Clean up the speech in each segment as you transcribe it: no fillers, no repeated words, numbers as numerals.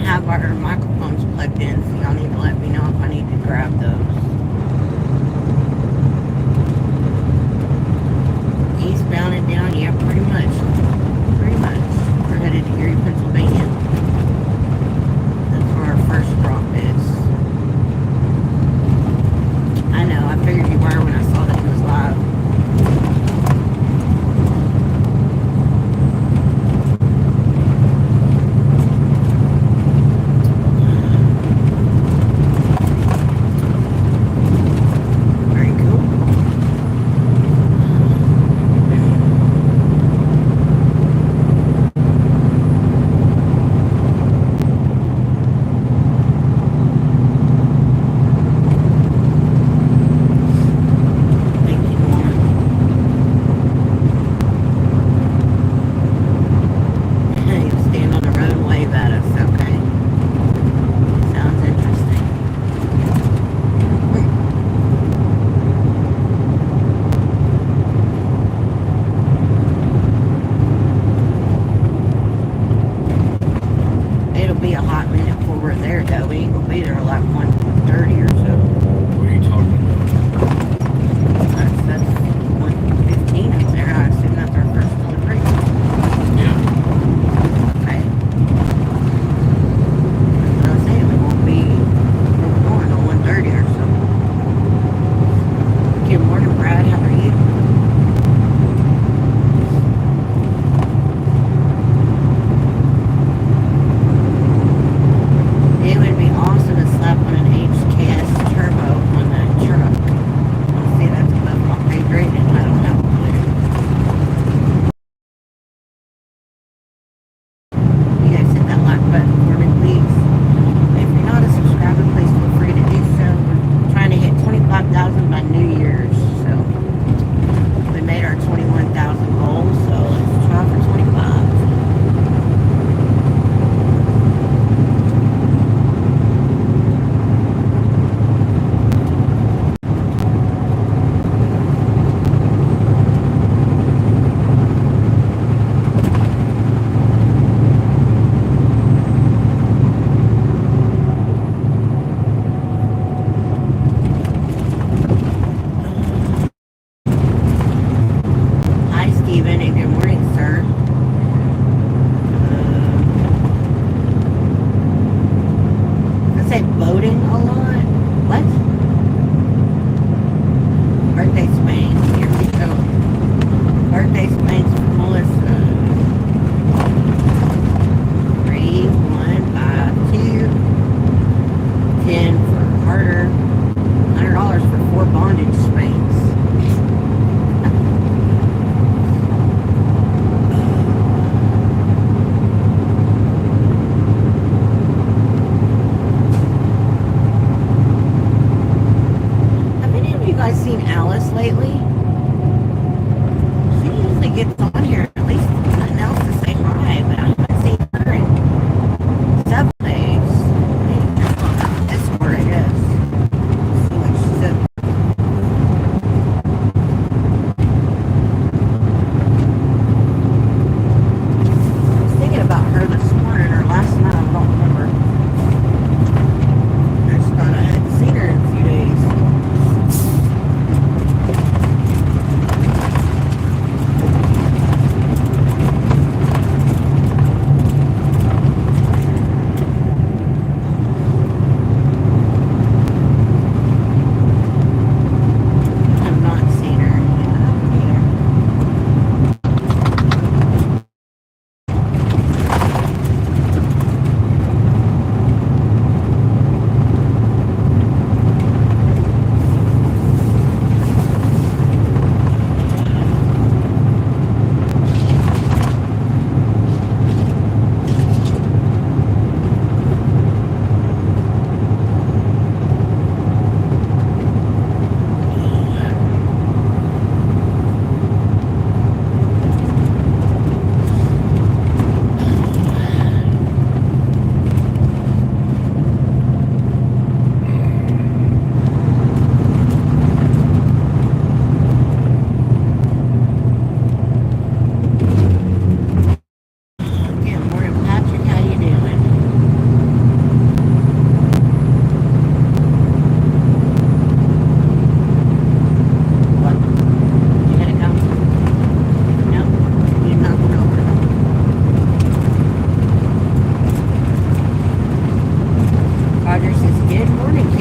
have our microphones plugged in, so y'all need to let me know if I need to grab those. Eastbound and down, yeah, pretty much. Pretty much. We're headed to Erie, Pennsylvania. That's where our first stop is. I know, I figured you were when I saw that he was live.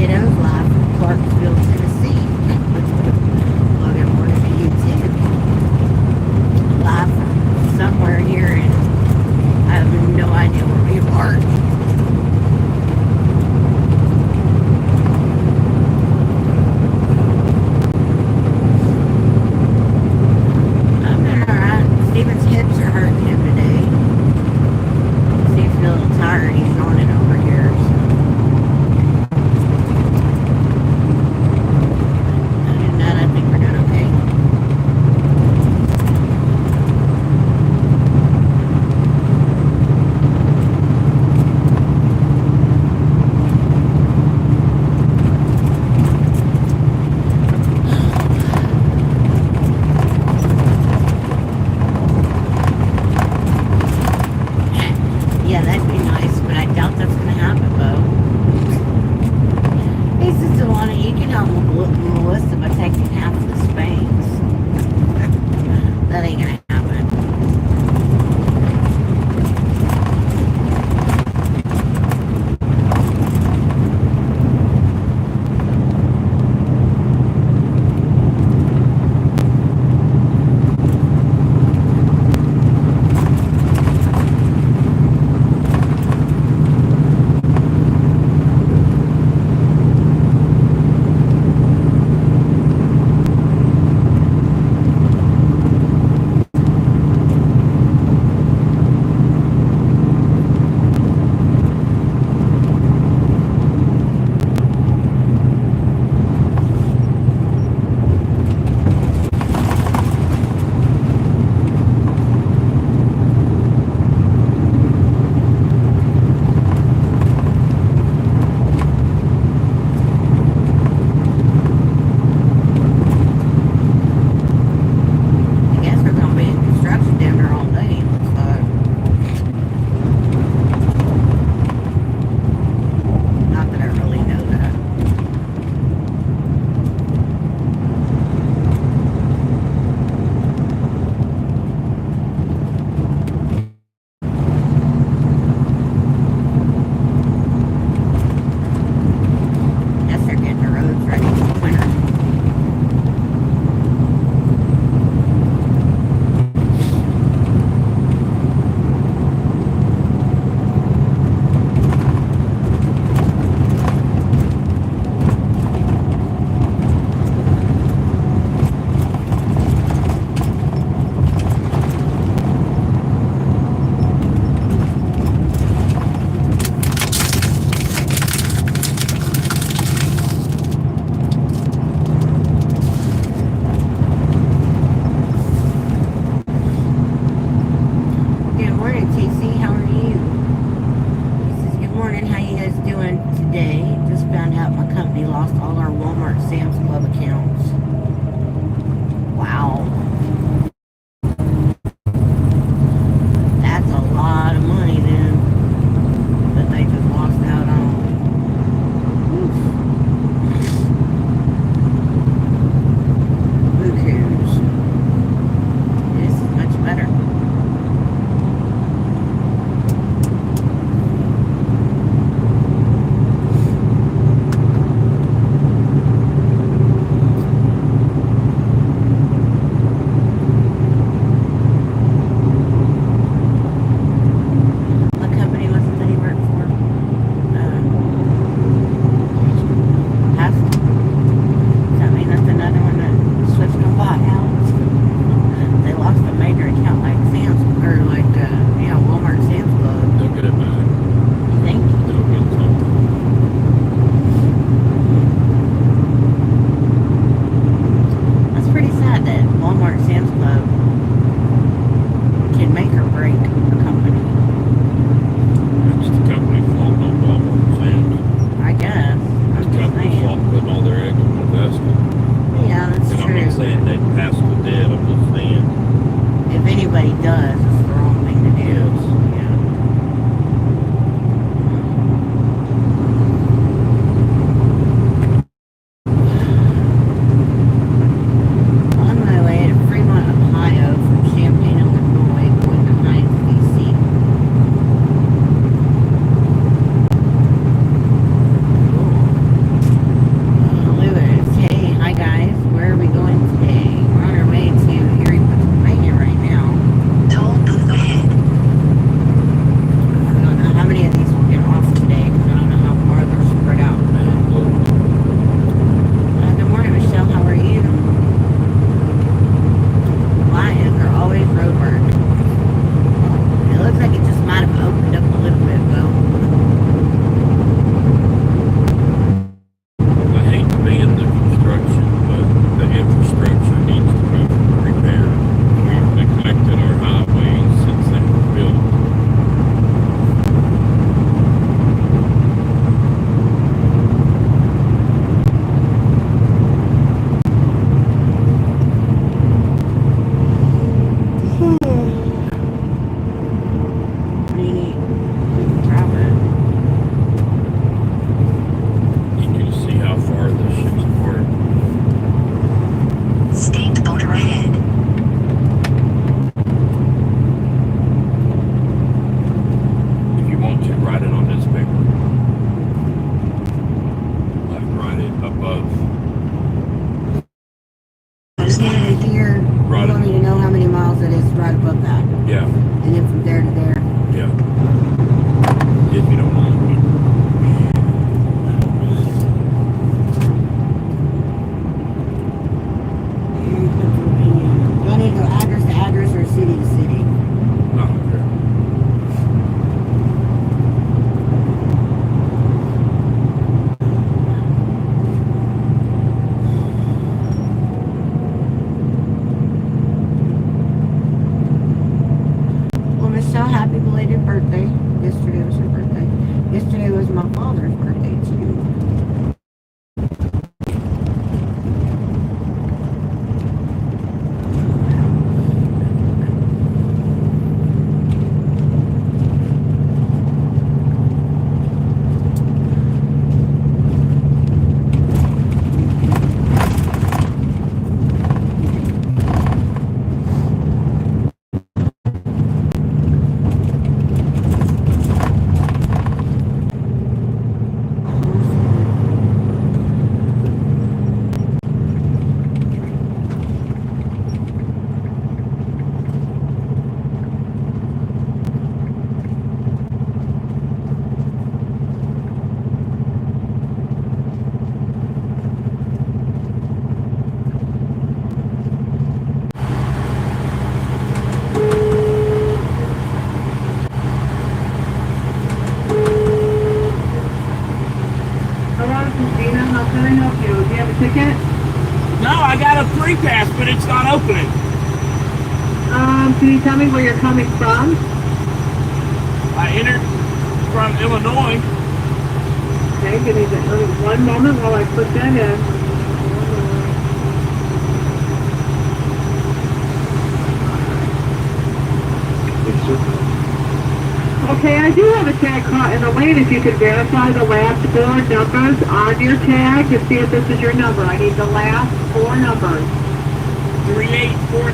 kiddos live from Clarksville, Tennessee. Well, good morning to you too. Live from somewhere here, and I have no idea where we are. I'm doing alright. Steven's hips are hurting him today. He's a little tired. He's yawning over here. So. Other than that, I think we're doing okay. Yeah, that'd be nice, but I doubt that's going to happen, Bo. Hey, Sister Lana, you can help Melissa by taking half of the Spanx. That ain't going to happen. I guess we're going to be in construction down there all day, it looks like. Not that I really know that. Guess they're getting the roads ready for winter. Good morning, TC. How are you? He says, good morning. How you guys doing today? Just found out my company lost all our Walmart Sam's Club accounts. Wow. That's a lot of money then that they just lost out on. Oof. Who cares? This is much better. my father's birthday too. Ticket? No, I got a free pass, but it's not opening. Can you tell me where you're coming from? I entered from Illinois. Okay, give me one moment while I put that in. Okay, I do have a tag caught in the lane. If you could verify the last four numbers on your tag to see if this is your number. I need the last four numbers. 3849.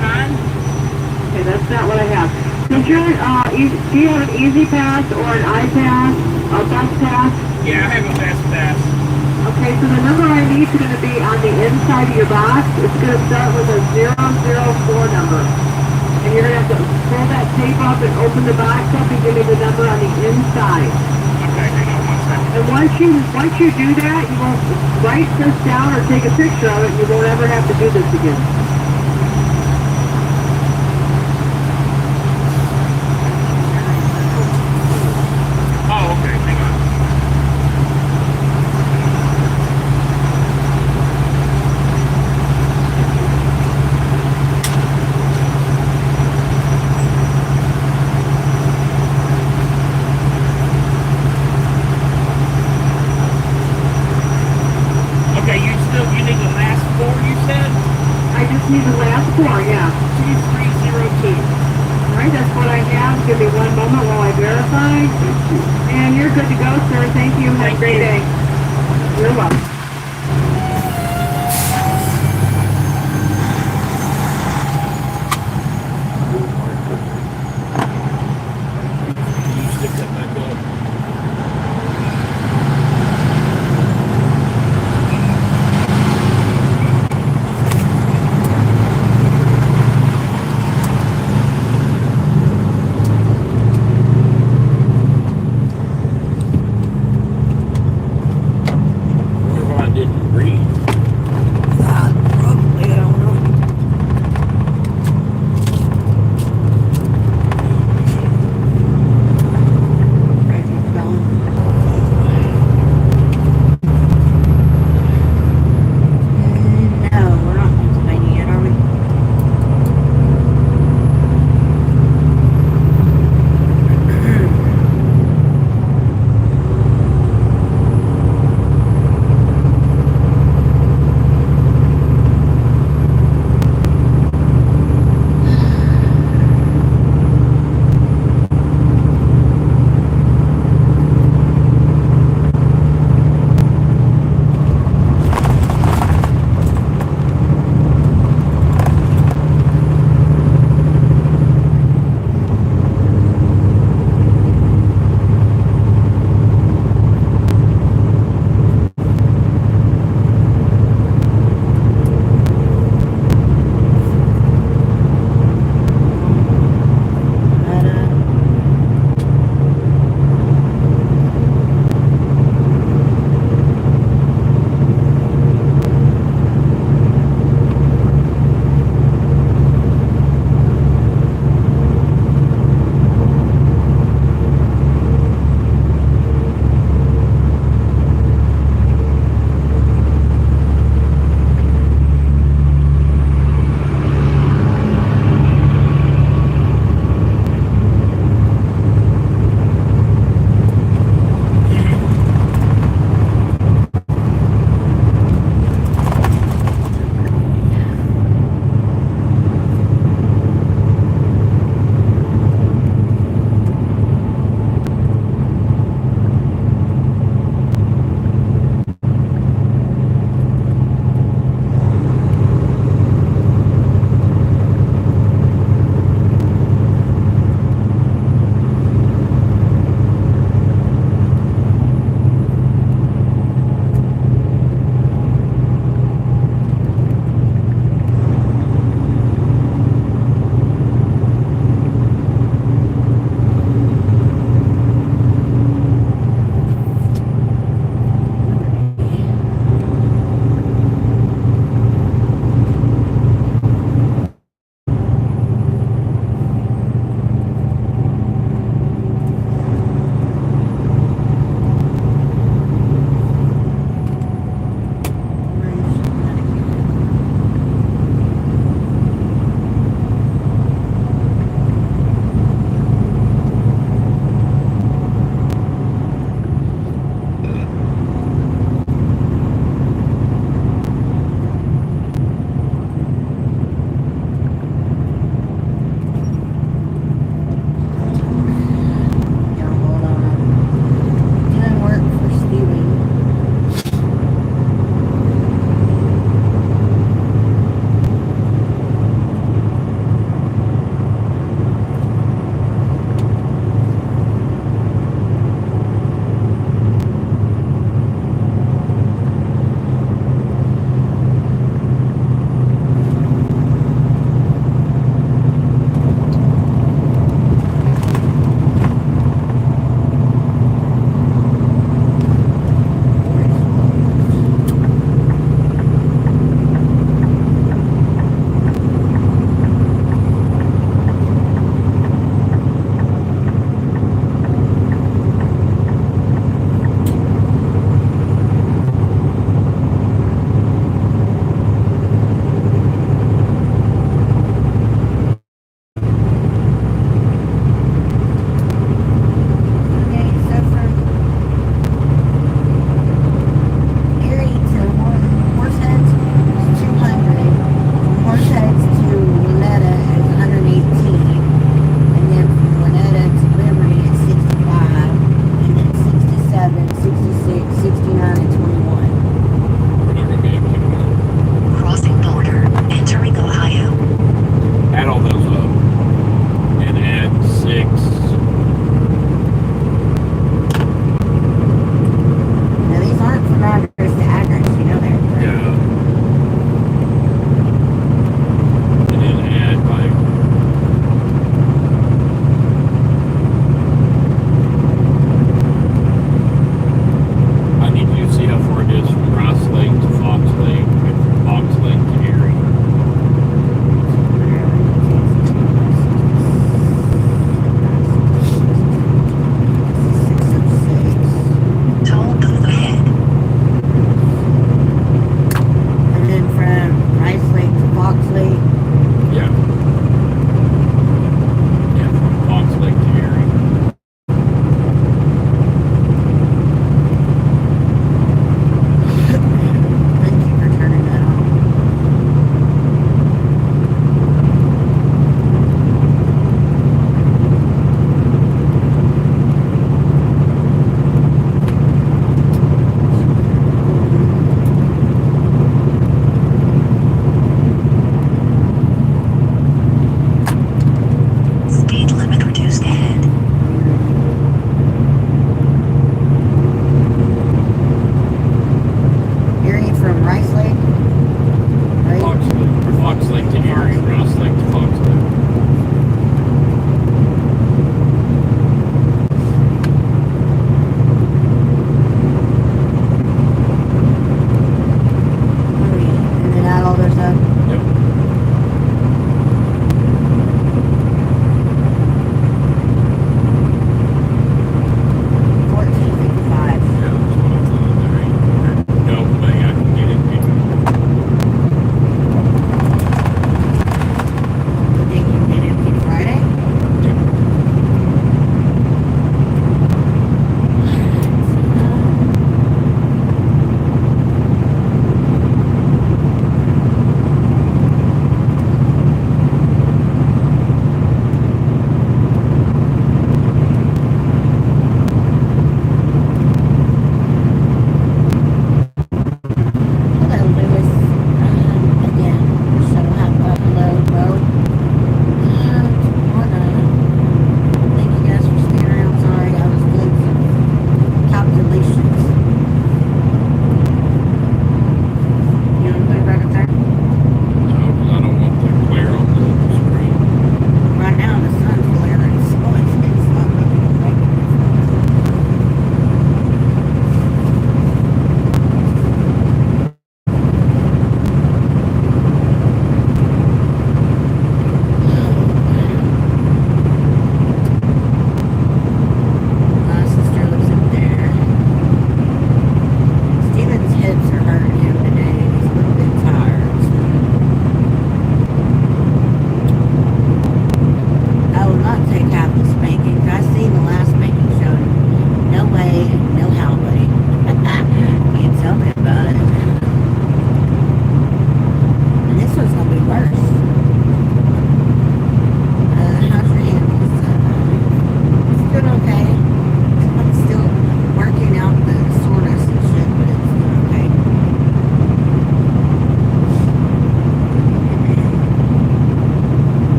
Okay, that's not what I have. Does your, do you have an Easy Pass or an iPass, a Bus Pass? Yeah, I have a fast pass. Okay, so the number I need is going to be on the inside of your box. It's going to start with a 004 number. And you're going to have to pull that tape up and open the box up and give me the number on the inside. Okay, hang on 1 second. And once you do that, you won't write this down or take a picture of it. You won't ever have to do this again. Oh, okay, hang on. Okay, you need the last four, you said? I just need the last four, yeah. 2302. All right, that's what I have. Give me one moment while I verify. And you're good to go, sir. Thank you. Have a great day. You're welcome. You stick that back up.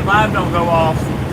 that live don't go off.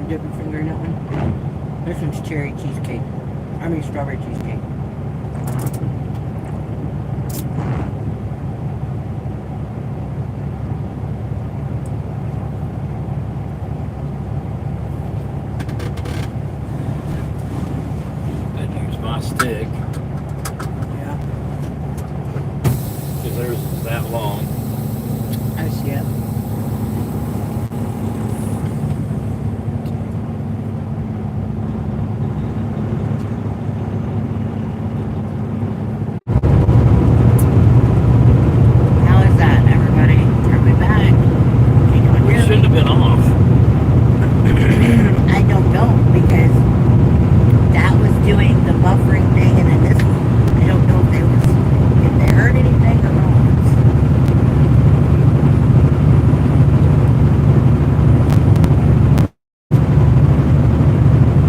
want to dip your finger in that one? This one's cherry cheesecake. I mean strawberry cheesecake. I'd use my stick Yeah, because theirs is that long. I see it. How is that, everybody? Are we back? Can you We hear me? shouldn't have been off. I don't know because that was doing the buffering thing, and then this one. I don't know if they heard anything or not.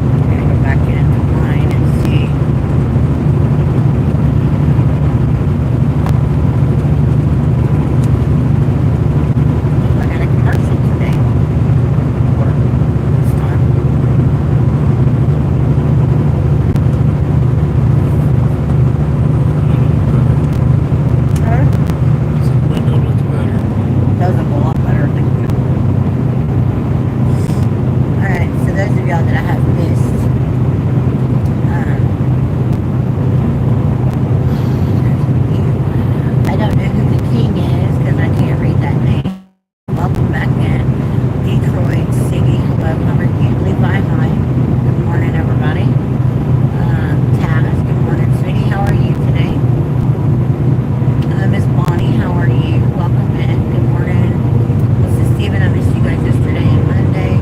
I'm gonna go back into mine and see. I got a commercial today. Or this time. This window looks better. Does look a lot better, thank you. Alright, so those of y'all that I have missed, I don't know who the king is because I can't read that name. Welcome back in. Detroit, Siggy, hello, how are you? Levi, hi. Good morning, everybody. Taz, good morning, sweetie. How are you today? Miss Bonnie, how are you? Welcome in. Good morning. This is Steven. I missed you guys yesterday and Monday.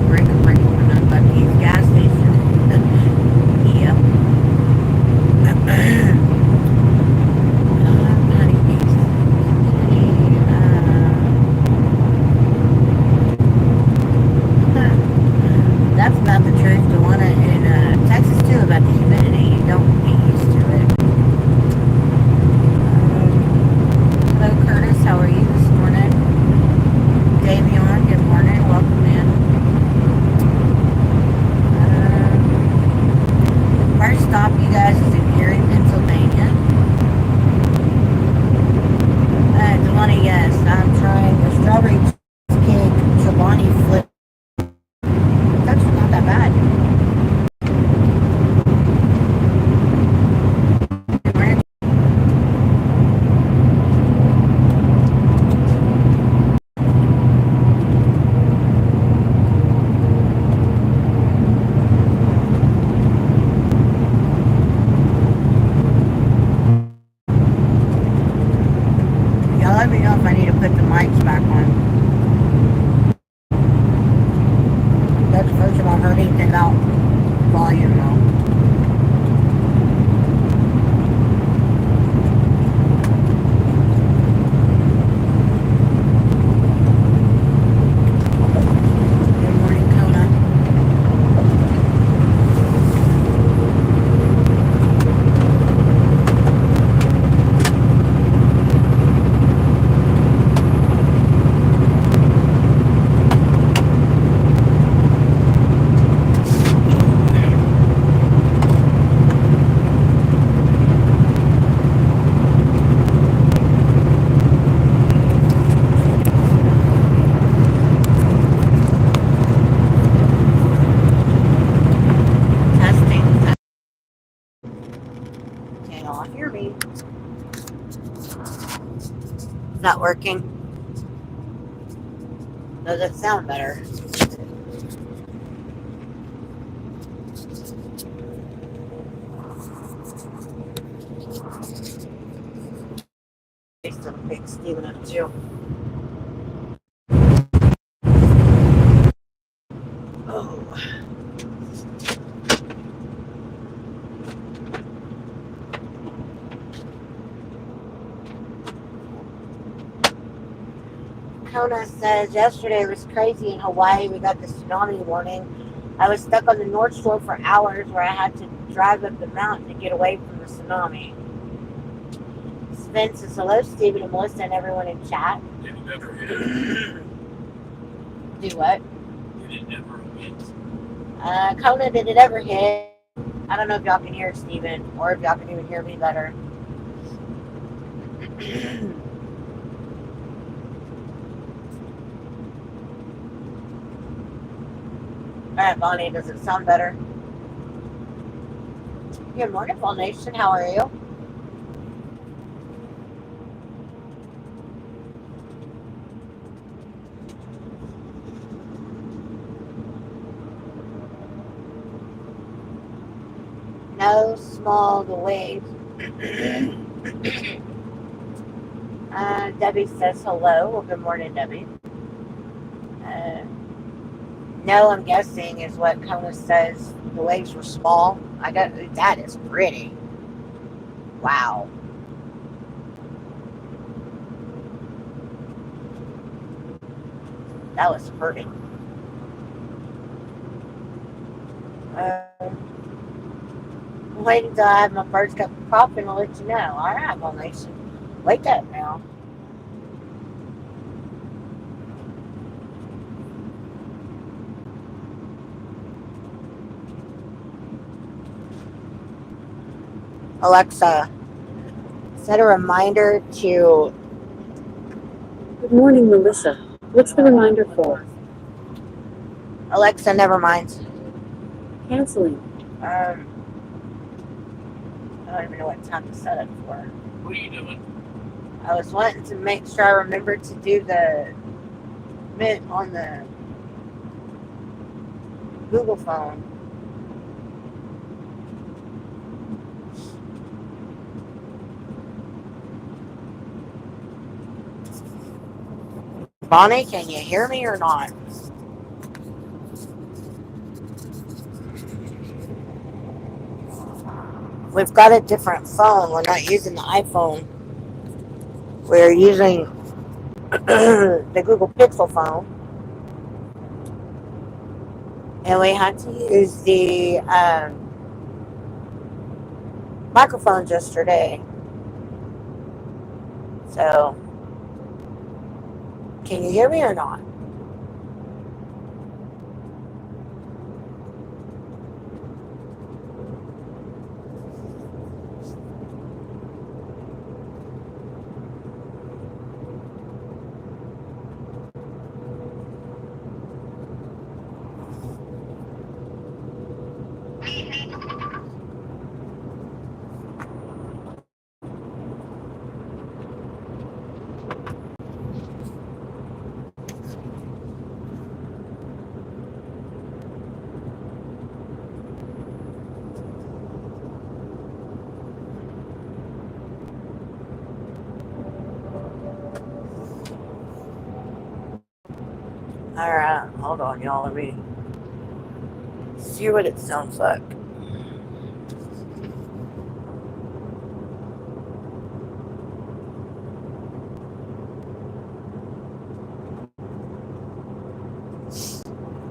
Break a break from that Bucky's gas station. Yep. Honeybees. That's about the truth. The one in Texas too about the humidity. You don't get used to it. Hello Curtis, how are you this morning? Davion, good morning. Welcome in. First stop, you guys, is in Erie, Pennsylvania. Delani, yes, I'm trying the strawberry cheesecake Chobani flip. That's not that bad. Good morning. Y'all let me know if I need to put the mics back on. That's the first time I've heard anything about volume though. Good morning, Kona. Testing. Can y'all hear me? Is that working? Does it sound better? Based on Big Steven up too. Oh. Kona says yesterday was crazy in Hawaii. We got the tsunami warning. I was stuck on the North Shore for hours where I had to drive up the mountain to get away from the tsunami. Vince says hello, Stephen and Melissa and everyone in chat. Did it ever hit? Do what? Did it ever hit? Kona, did it ever hit? I don't know if y'all can hear Stephen or if y'all can even hear me better. Alright, Bonnie, does it sound better? Good morning, Fall Nation. How are you? No small the waves. Debbie says hello. Well, good morning, Debbie. No, I'm guessing is what Kona says. The waves were small. That is pretty. Wow. That was pretty. Wait until I have my first cup of coffee and I'll let you know. All right, Fall Nation. Wake up now. Alexa, set a reminder to... Good morning, Melissa. What's the reminder for? Alexa, never mind. Canceling. I don't even know what time to set it for. What are you doing? I was wanting to make sure I remember to do the mint on the Google phone. Bonnie, can you hear me or not? We've got a different phone. We're not using the iPhone. We're using the Google Pixel phone. And we had to use the microphones yesterday. So, can you hear me or not? Alright, hold on, y'all. Let me see what it sounds like.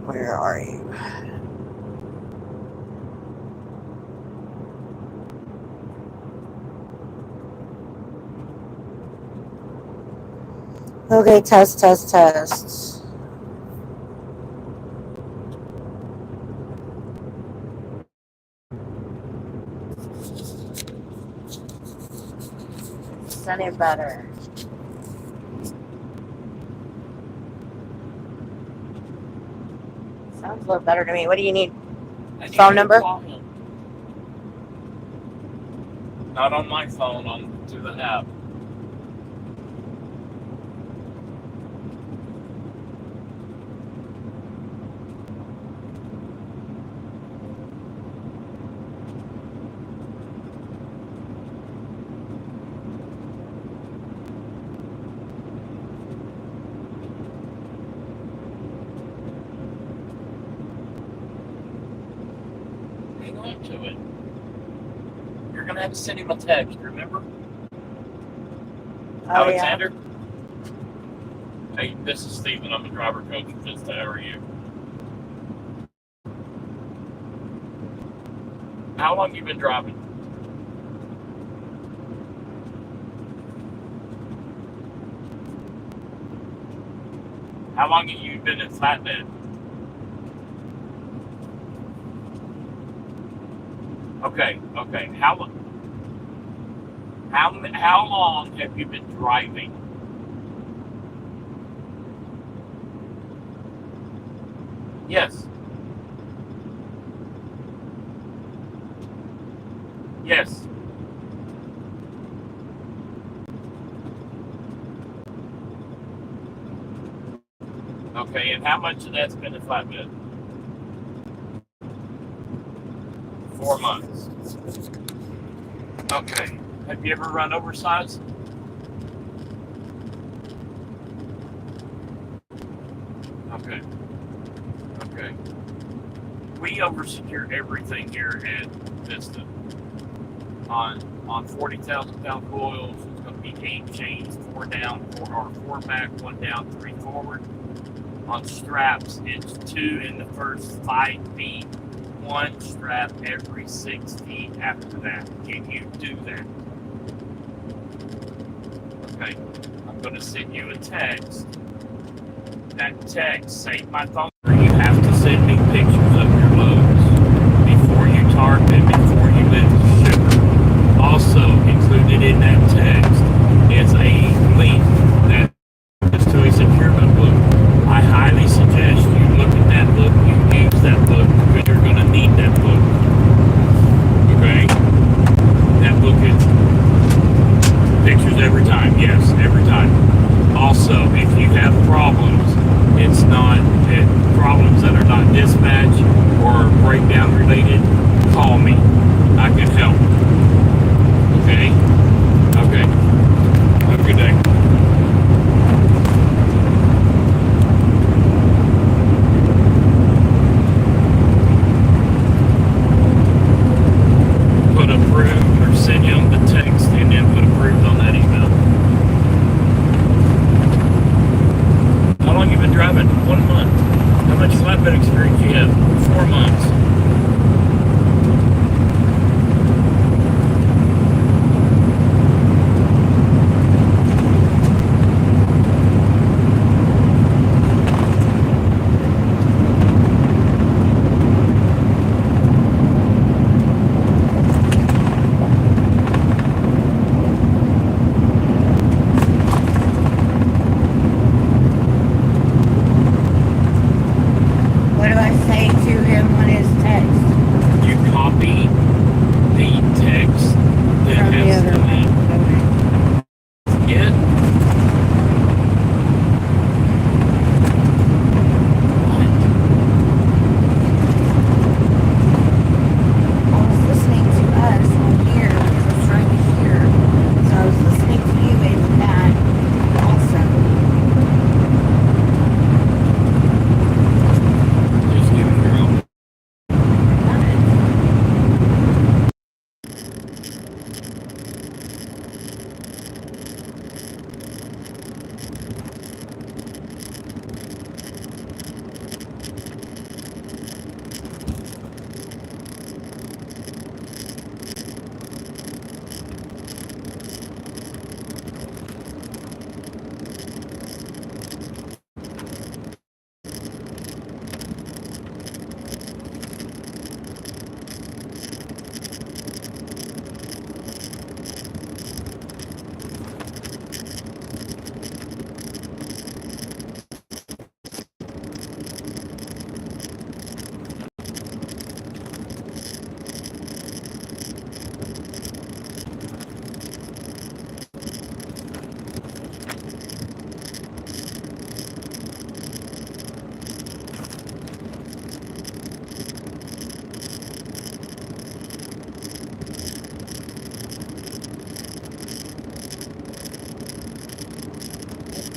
Where are you? Okay, test. Sounding better. Sounds a little better to me. What do you need? Phone number? Not on my phone, on to the app. Hang on to it. You're gonna have to send him a text, remember? Oh, Alexander? Yeah. Hey, this is Stephen. I'm the driver coach for Vista. How are you? How long you been driving? How long have you been in flatbed? Okay. How long have you been driving? Yes. Yes. Okay, and how much of that's been in flatbed? 4 months. Okay. Have you ever run oversized? Okay. We oversecure everything here at Vista. On 40,000 pound coils, it's going to be 8 chains, 4 down, 4 back, 1 down, 3 forward. On straps, it's 2 in the first 5 feet, 1 strap every 6 feet after that. Can you do that? Okay, I'm going to send you a text. That text, save my phone number. You have to send me pictures of your loads before you tarp it, before you lift the shipper. Also included in that text is a link that is to a securement book. I highly suggest you look at that book, you use that book, because you're going to need that book. Okay? That book is pictures every time. Yes, every time. Also, if you have problems, it's not problems that are not dispatch or breakdown related, call me. I can help. Okay? Okay. Have a good day. Put approved or send you the text and then put approved on that email. How long have you been driving? 1 month. How much flatbed experience do you have? 4 months. What do I say to him on his text You copy the text that from the has other the one? link. Yeah. I was listening to us on here because I was trying to hear. So I was listening to you in that also. Just give it your own.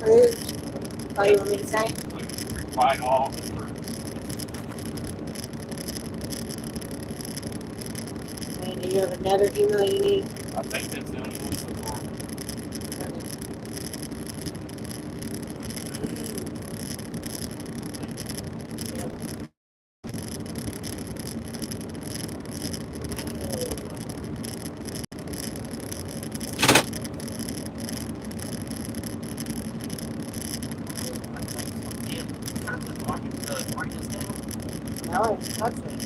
Approved. Oh, you want me to say? Reply all. And do you have another email you need? I think that's the only one so far. Yeah. No, it's touching.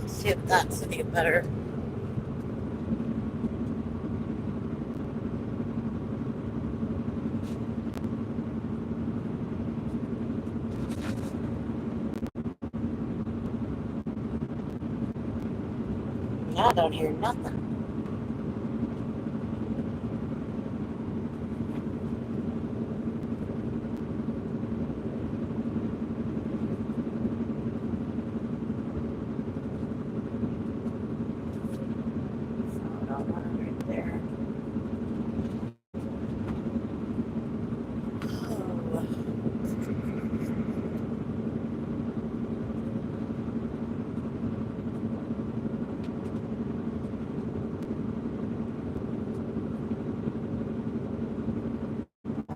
See if that's any better. Now I don't hear nothing. Right there.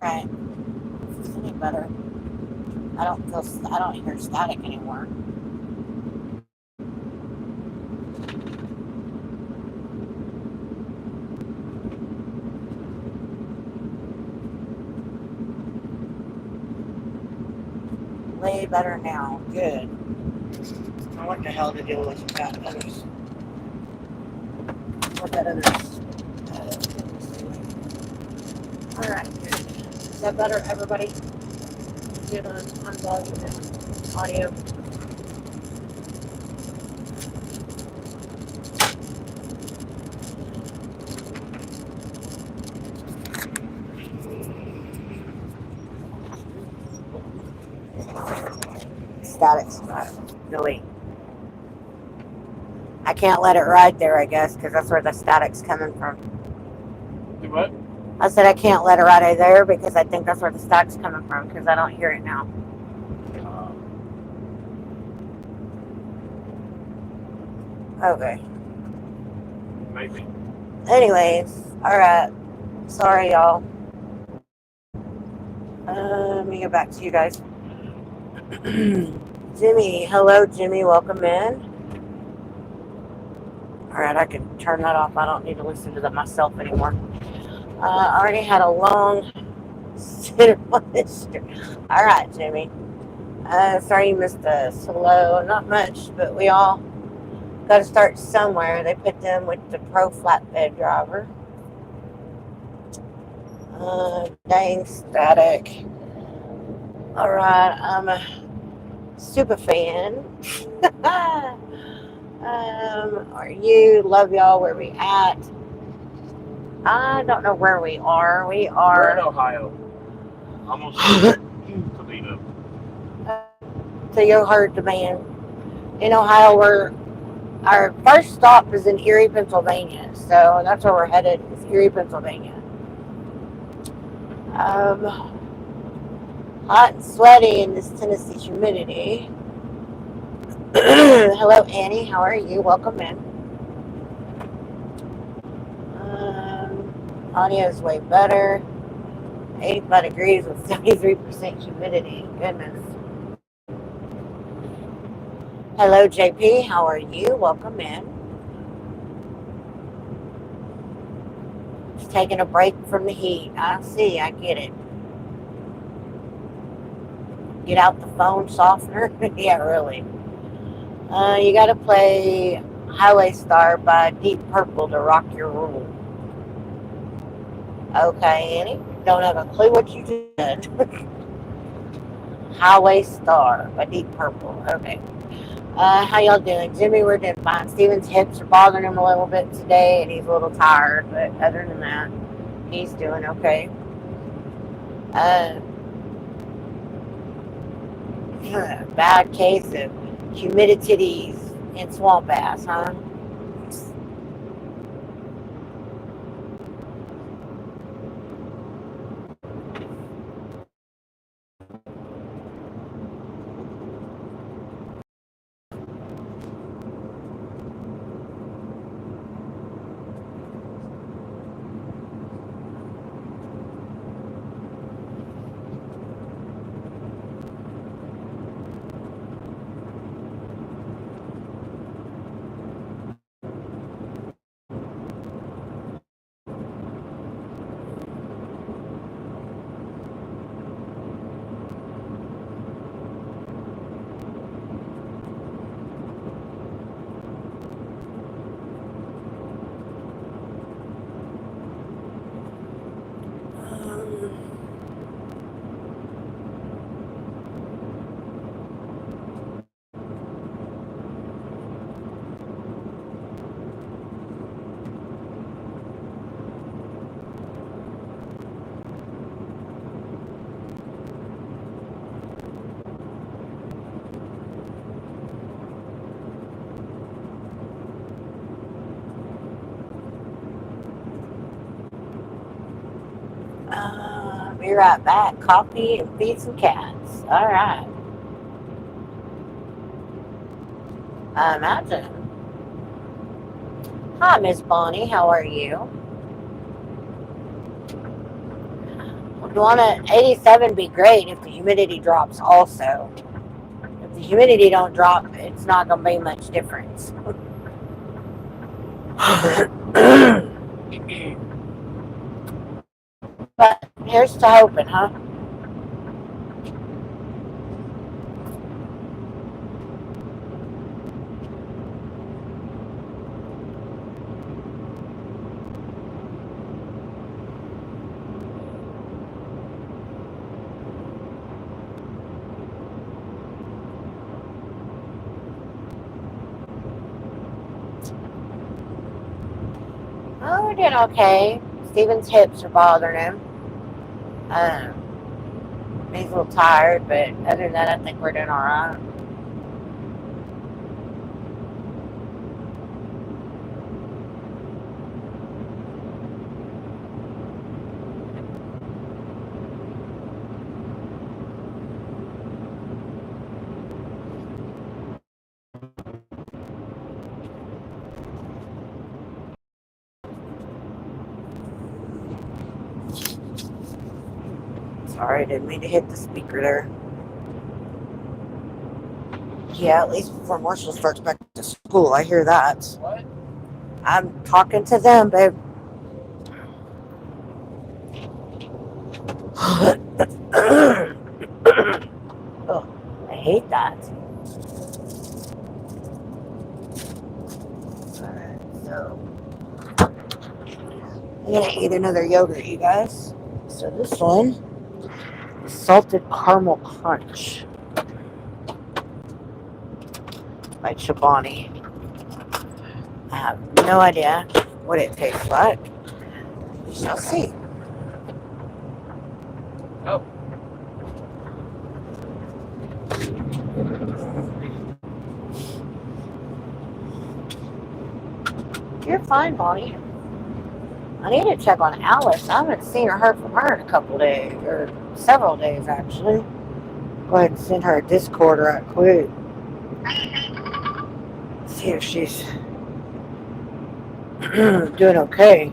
Right. Is this any better? I don't hear static anymore. Way better now. Good. Now what the hell to do with that others? What that others? Alright, good. Is that better, everybody? Good on volume and audio. Static's no wait. I can't let it ride there, I guess, because that's where the static's coming from. Do what? I said I can't let it ride there because I think that's where the static's coming from because I don't hear it now. Okay. Maybe. Anyways, alright. Sorry, y'all. Let me get back to you guys. Jimmy. Hello, Jimmy. Welcome in. Alright, I can turn that off. I don't need to listen to that myself anymore. I already had a long sit on this. Alright, Jimmy. Sorry you missed us. Hello. Not much, but we all got to start somewhere. They put them with the pro flatbed driver. Dang static. Alright, I'm a super fan. Are you? Love y'all. Where we at? I don't know where we are. We We're are in Ohio. Almost Toledo. So you heard the man. In Ohio, our first stop is in Erie, Pennsylvania. So that's where we're headed, is Erie, Pennsylvania. Hot and sweaty in this Tennessee humidity. Hello, Annie. How are you? Welcome in. Audio is way better. 85 degrees with 73% humidity. Goodness. Hello, JP. How are you? Welcome in. Just taking a break from the heat. I see. I get it. Get out the phone softener. Yeah, really. You got to play Highway Star by Deep Purple to rock your world. Okay, Annie. Don't have a clue what you did. Highway Star by Deep Purple. Okay. How y'all doing? Jimmy, we're doing fine. Steven's hips are bothering him a little bit today, and he's a little tired, but other than that, he's doing okay. Bad case of humidities in swamp ass, huh? Be right back. Coffee and feed some cats. All right. I imagine. Hi, Miss Bonnie. How are you? You want to 87 be great if the humidity drops also. If the humidity don't drop, it's not going to be much difference. But here's to hoping, huh? Oh, we're doing okay. Steven's hips are bothering him. He's a little tired, but other than that, I think we're doing all right. Sorry, I didn't mean to hit the speaker there. Yeah, at least before Marshall starts back to school, I hear that. What? I'm talking to them, babe. Oh, I hate that. Alright, so I'm gonna eat another yogurt, you guys. So this one is salted caramel crunch by Chobani. I have no idea what it tastes like. We shall see. Oh. You're fine, Bonnie. I need to check on Alice. I haven't heard from her in a couple days, or several days actually. Go ahead and send her a Discord right quick. See if she's doing okay.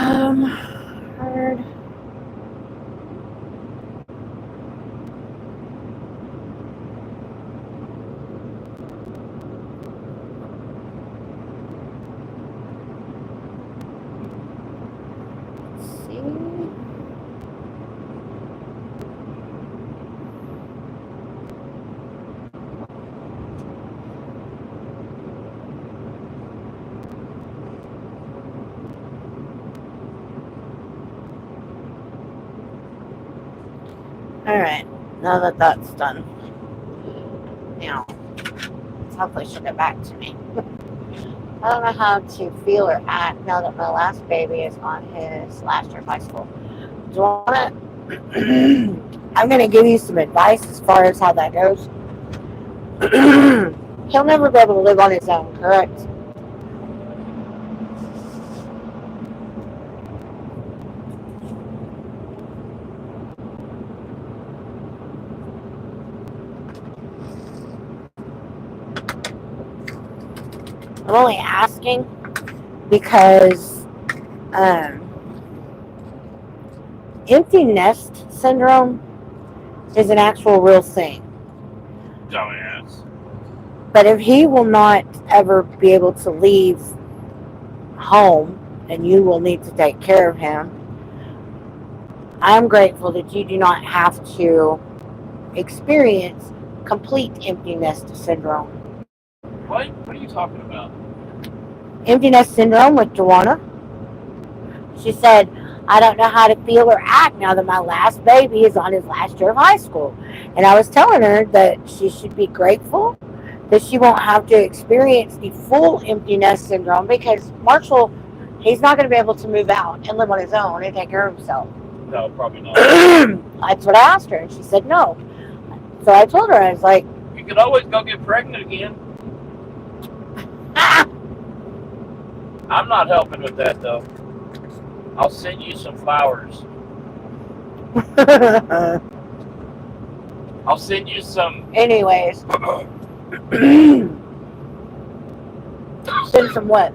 Um, heard. Let's see. Alright, now that that's done. Now, hopefully she'll get back to me. I don't know how to feel or act now that my last baby is on his last year of high school. Do I want to... I'm going to give you some advice as far as how that goes. He'll never be able to live on his own, correct? I'm only asking because empty nest syndrome is an actual real thing. Dumbass. But if he will not ever be able to leave home and you will need to take care of him, I'm grateful that you do not have to experience complete empty nest syndrome. What? What are you talking about? Empty nest syndrome with Joanna. She said, I don't know how to feel or act now that my last baby is on his last year of high school. And I was telling her that she should be grateful that she won't have to experience the full empty nest syndrome because Marshall, he's not going to be able to move out and live on his own and take care of himself. No, probably not. That's what I asked her, and she said no. So I told her, I was like, You could always go get pregnant again. ah! I'm not helping with that, though. I'll send you some flowers. I'll send you some... Anyways. Send some what?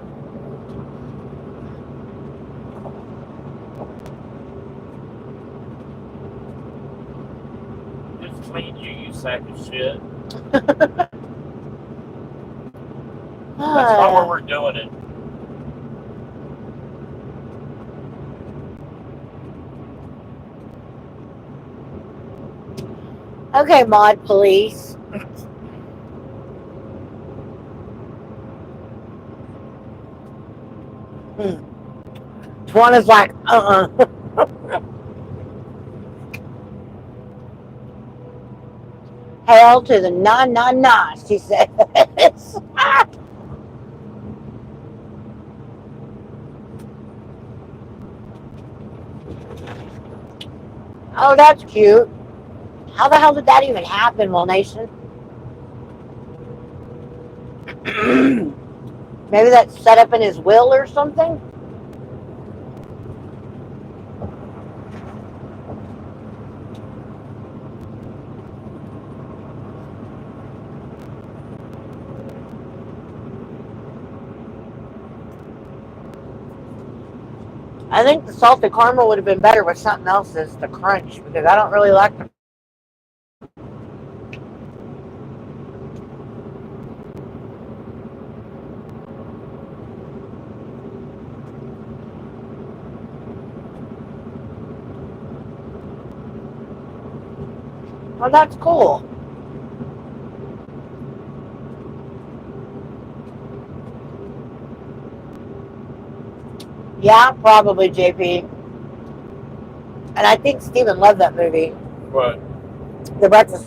Just clean you, you sack of shit. That's not where we're doing it. Okay, mod police. Tawana's like, Hell to the nah, she says. Oh, that's cute. How the hell did that even happen, Will Nation? Maybe that's set up in his will or something? I think the salted caramel would have been better with something else as the crunch because I don't really like the... Oh, that's cool. Yeah, probably, JP. And I think Steven loved that movie. What? The Breakfast.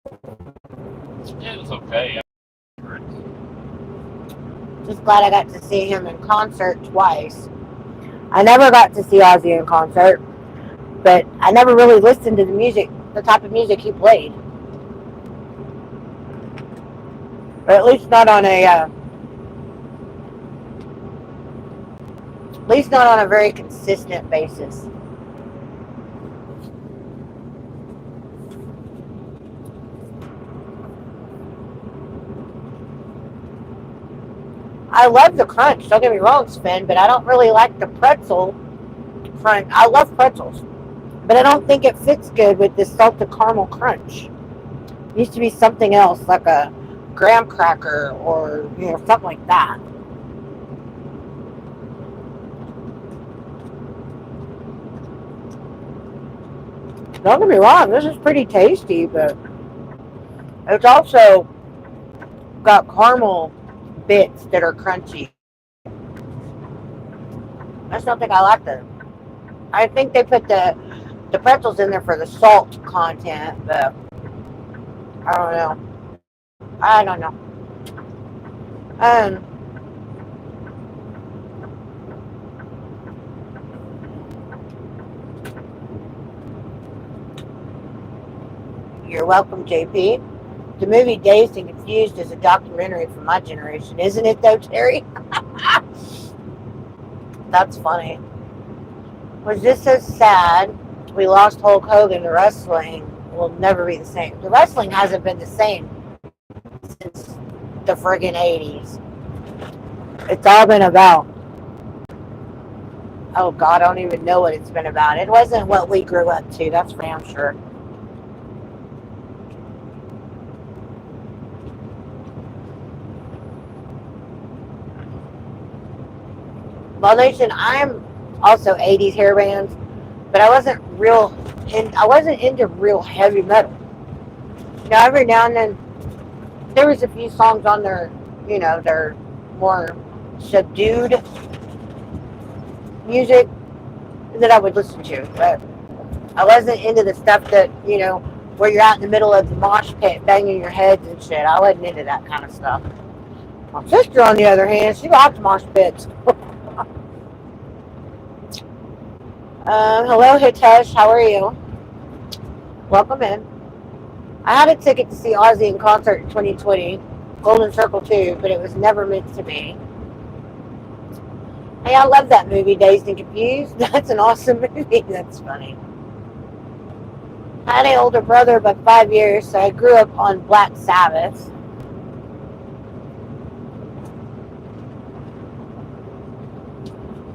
It was okay. Just glad I got to see him in concert twice. I never got to see Ozzy in concert, but I never really listened to the music, the type of music he played. Or at least not on a very consistent basis. I love the crunch, don't get me wrong, Sven, but I don't really like the pretzel front. I love pretzels, but I don't think it fits good with this salted caramel crunch. It used to be something else, like a graham cracker or something like that. Don't get me wrong, this is pretty tasty, but it's also got caramel bits that are crunchy. I just don't think I like them. I think they put the The pretzel's in there for the salt content, but I don't know. I don't know. You're welcome, JP. The movie Dazed and Confused is a documentary for my generation, isn't it, though, Terry? That's funny. Was this so sad? We lost Hulk Hogan. The wrestling will never be the same. The wrestling hasn't been the same since the friggin' 80s. It's all been about, oh God, I don't even know what it's been about. It wasn't what we grew up to, that's for damn sure. Well, Nation, I'm also 80s hair bands, but I wasn't into real heavy metal. Now, every now and then, there was a few songs on there, they're more subdued music that I would listen to, but I wasn't into the stuff that, where you're out in the middle of the mosh pit banging your heads and shit. I wasn't into that kind of stuff. My sister, on the other hand, she likes mosh pits. Hello, Hitesh. How are you? Welcome in. I had a ticket to see Ozzy in concert in 2020, Golden Circle 2, but it was never meant to be. Hey, I love that movie, Dazed and Confused. That's an awesome movie. That's funny. I had an older brother about 5 years, so I grew up on Black Sabbath.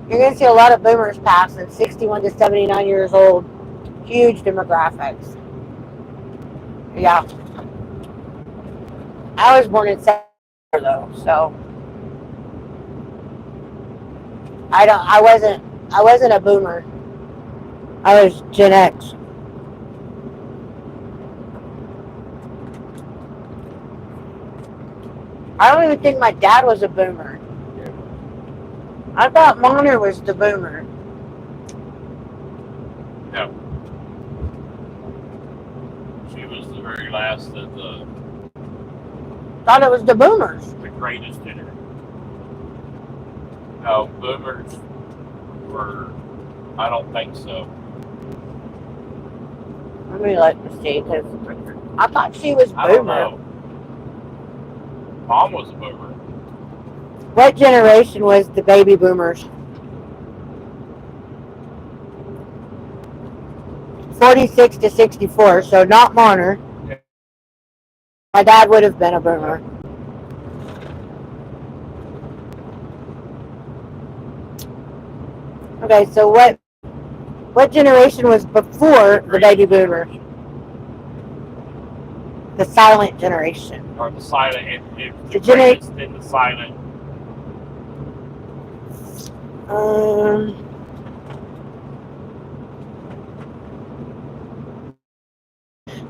You're going to see a lot of boomers passing, 61 to 79 years old. Huge demographics. Yeah. I was born in September, though, so I wasn't a boomer. I was Gen X. I don't even think my dad was a boomer. I thought Moner was the boomer. No. She was the very last of the Thought it was the boomers. the greatest generation. No, boomers were, I don't think so. Let me look to see, because I thought she was I don't boomer. know. Mom was a boomer. What generation was the baby boomers? 46 to 64, so not Moner. Yeah. My dad would have been a boomer. Okay, so what generation was before the baby boomers? The silent generation. Or the silent, if The the greatest in the silent.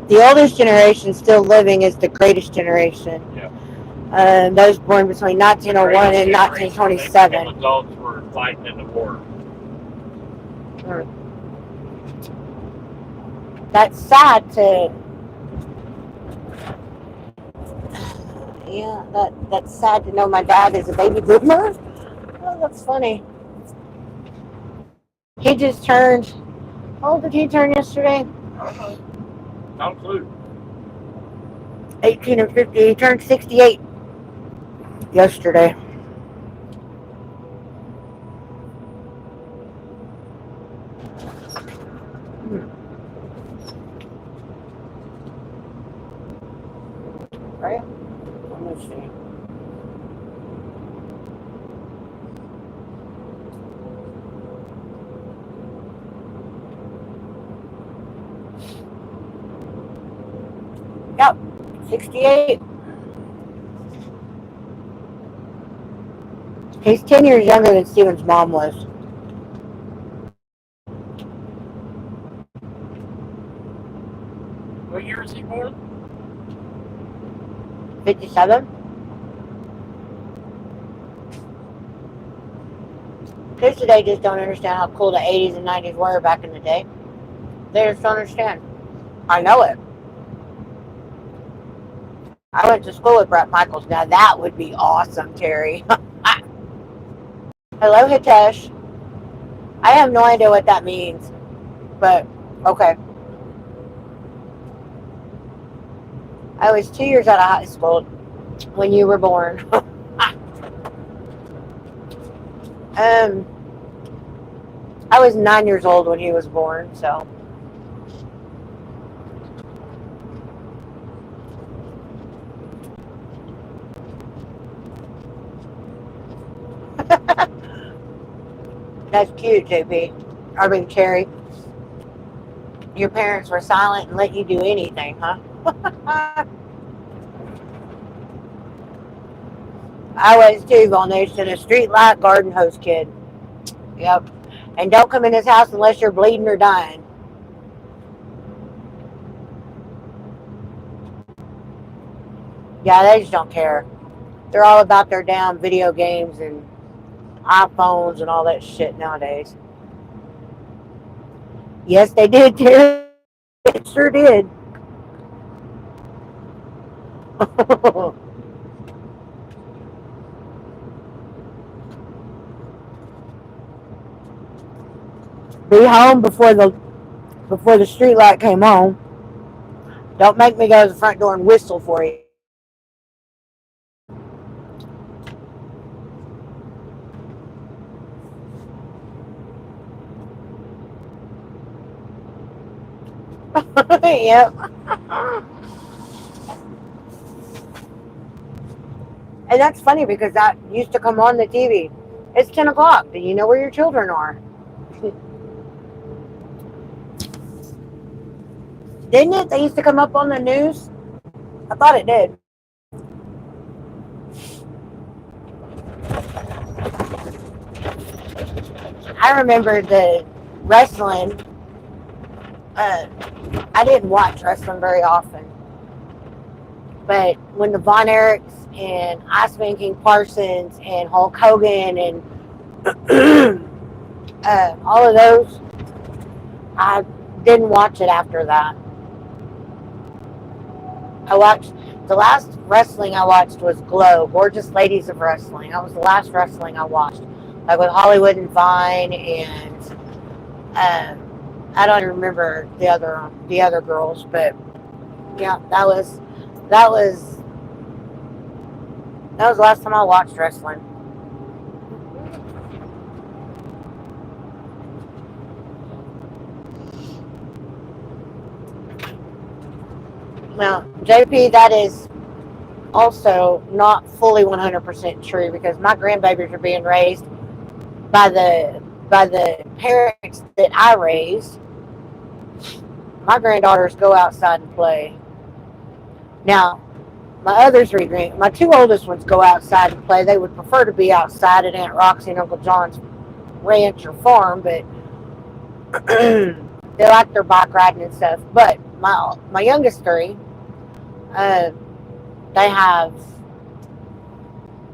The oldest generation still living is the greatest generation. Yeah. Those born between 1901 and 1927. Adults were fighting in the war. That's sad to. Yeah, that's sad to know my dad is a baby boomer. Oh, that's funny. He just turned. How old did he turn yesterday? I don't know. Not a clue. 18 and 50. He turned 68 yesterday. Right? Let me see. Yep, 68. He's 10 years younger than Steven's mom was. What year is he born? 57. Kids today just don't understand how cool the 80s and 90s were back in the day. They just don't understand. I know it. I went to school with Brett Michaels. Now that would be awesome, Terry. Hello, Hitesh. I have no idea what that means, but okay. I was 2 years out of high school when you were born. I was 9 years old when he was born, so. That's cute, JP. I mean, Cherry. Your parents were silent and let you do anything, huh? I was too, Von Nation, a street light garden hose kid. Yep. And don't come in this house unless you're bleeding or dying. Yeah, they just don't care. They're all about their damn video games and iPhones and all that shit nowadays. Yes, they did, too. It sure did. Be home before the street light came on. Don't make me go to the front door and whistle for you. Yep. And that's funny because that used to come on the TV. It's 10 o'clock. Do you know where your children are? Didn't it? They used to come up on the news. I thought it did. I remember the wrestling. I didn't watch wrestling very often. But when the Von Erichs and Iceman King Parsons and Hulk Hogan and all of those, I didn't watch it after that. I watched, the last wrestling I watched was Glow, Gorgeous Ladies of Wrestling. That was the last wrestling I watched. Like with Hollywood and Vine and I don't remember the other girls, but yeah, that was the last time I watched wrestling. Now, JP, that is also not fully 100% true because my grandbabies are being raised by the parents that I raised. My granddaughters go outside and play. Now, my two oldest ones go outside and play. They would prefer to be outside at Aunt Roxy and Uncle John's ranch or farm, but they like their bike riding and stuff. But my youngest three, they have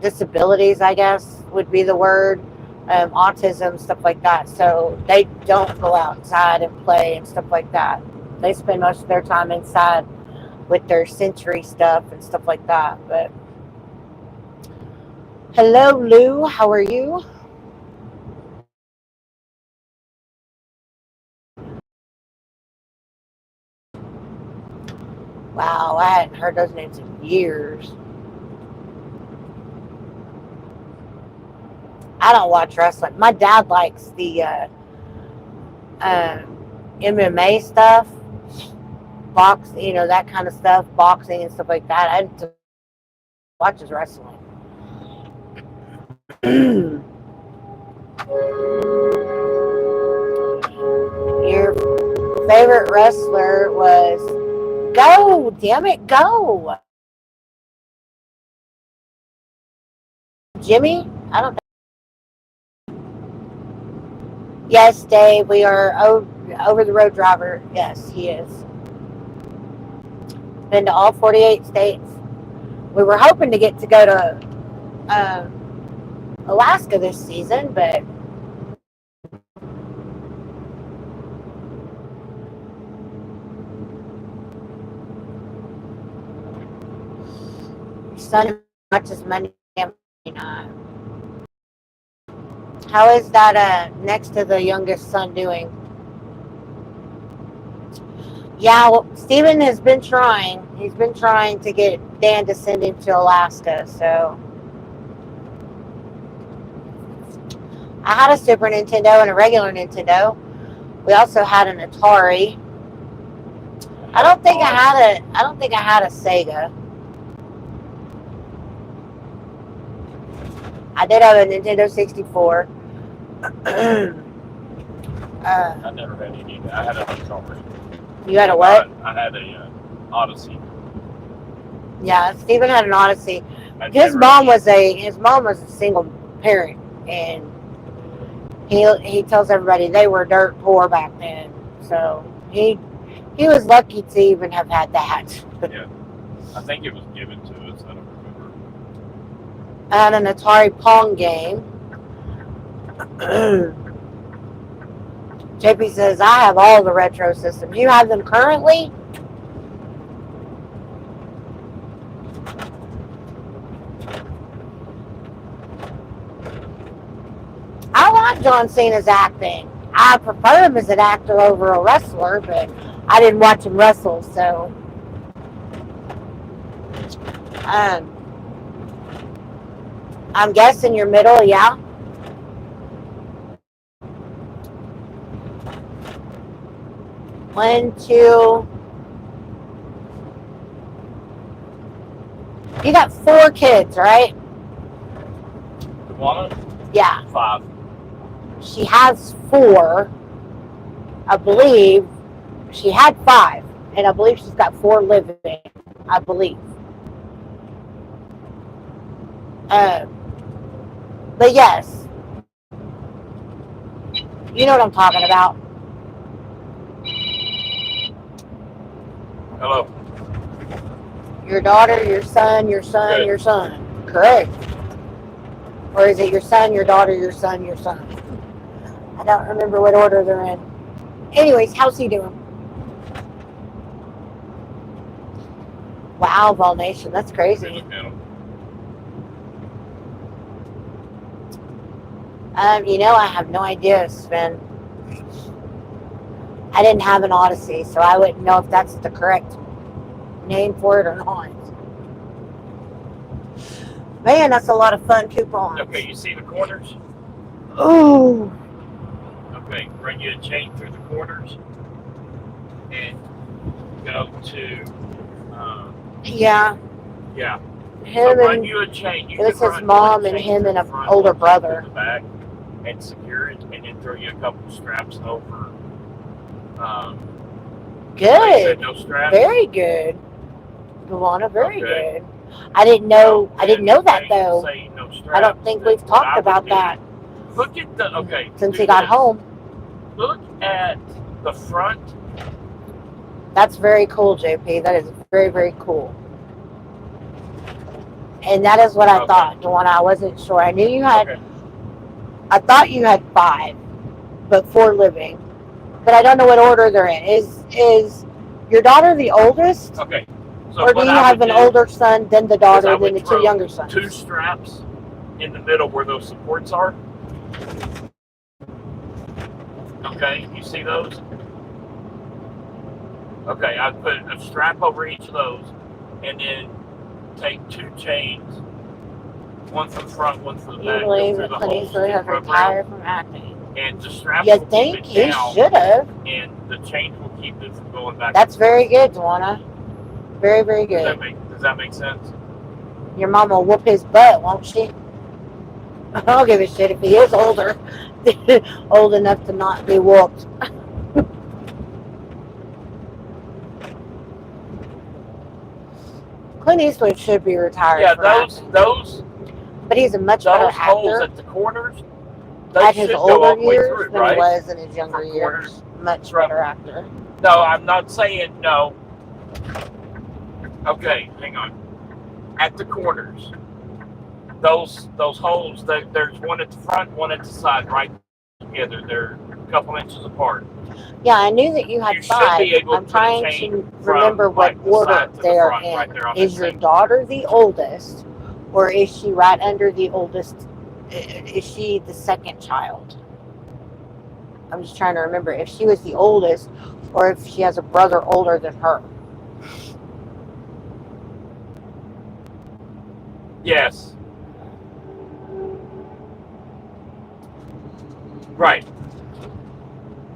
disabilities, I guess would be the word, autism, stuff like that. So they don't go outside and play and stuff like that. They spend most of their time inside with their sensory stuff and stuff like that. But hello, Lou. How are you? Wow, I hadn't heard those names in years. I don't watch wrestling. My dad likes the MMA stuff, that kind of stuff, boxing and stuff like that. I just watches wrestling. Your favorite wrestler was go, damn it, go. Jimmy? I don't think. Yes, Dave, we are over the road driver. Yes, he is. Been to all 48 states. We were hoping to get to go to Alaska this season, but son as much as Monday night. How is that next to the youngest son doing? Yeah, well, Steven has been trying. He's been trying to get Dan to send him to Alaska, so. I had a Super Nintendo and a regular Nintendo. We also had an Atari. I don't think I had a Sega. I did have a Nintendo 64. I never had any. I had a Atari. You had a what? I had a Odyssey. Yeah, Steven had an Odyssey. His mom was a single parent, and he tells everybody they were dirt poor back then. So he was lucky to even have had that. Yeah, I think it was given to us. I don't remember. I had an Atari Pong game. JP says, I have all the retro systems. You have them currently? I like John Cena's acting. I prefer him as an actor over a wrestler, but I didn't watch him wrestle, so. I'm guessing you're middle, yeah? One, two. You got 4 kids, right? Pawna? Yeah. 5. She has 4. I believe she had 5, and I believe she's got 4 living. I believe. But yes, you know what I'm talking about. Hello. Your daughter, your son, your son, Good. your son. Correct. Or is it your son, your daughter, your son, your son? I don't remember what order they're in. Anyways, how's he doing? Wow, Vol Nation, that's crazy. Look at 'em. You know, I have no idea, Sven. I didn't have an Odyssey, so I wouldn't know if that's the correct name for it or not. Man, that's a lot of fun coupons. Okay, you see the corners? Oh. Okay, run you a chain through the corners and go to, Yeah. yeah. Him run and you a chain. You it was can his run mom one and chain him through and the an front, older one chain brother. through the back, and secure it, and then throw you a couple straps over. Like I said, Good. no straps. Very good. Luana, very Okay. good. I didn't know that Say though. no straps, I don't think then we've what I talked would about do- that Look at the since do he got this. home. Look at the front. That's very cool, JP. That is very, very cool. And that is what I Okay. thought, Luana. I wasn't sure. I knew you had. Okay. I thought you had 5, but 4 living. But I don't know what order they're in. Is your daughter the oldest? Okay. So Or do what you I have would an do older son, then the is daughter, I then would the 2 throw younger sons? 2 straps in the middle where those supports are. Okay, you see those? Okay, I put a strap over each of those, and then take 2 chains, one for the front, one for the You back, go believe through that the Clint holes, Eastwood has rub around, retired from acting? and the strap You will think keep it he down, should have? and the chain will keep it from going back. That's very good, Luana. Very, very Does good. that make sense? Your mom will whoop his butt, won't she? I don't give a shit if he is older. Old enough to not be whooped. Clint Eastwood should be retired. Yeah, from acting. those But he's a much better holes actor at the corners, they at his should go all older the way years through, than right? he was in his younger From years. corners. Much From- better actor. No, I'm not saying no. Okay, hang on. At the corners, those holes, there's one at the front, one at the side, right together. couple inches apart. Yeah, I knew that you had You should five. be able I'm to trying chain to from, remember what like, the order side to the they're front, in. right there on Is that your same daughter the oldest, or is she right under the oldest? Is she the second child? I'm just trying to remember if she was the oldest, or if she has a brother older than her. Yes. Right.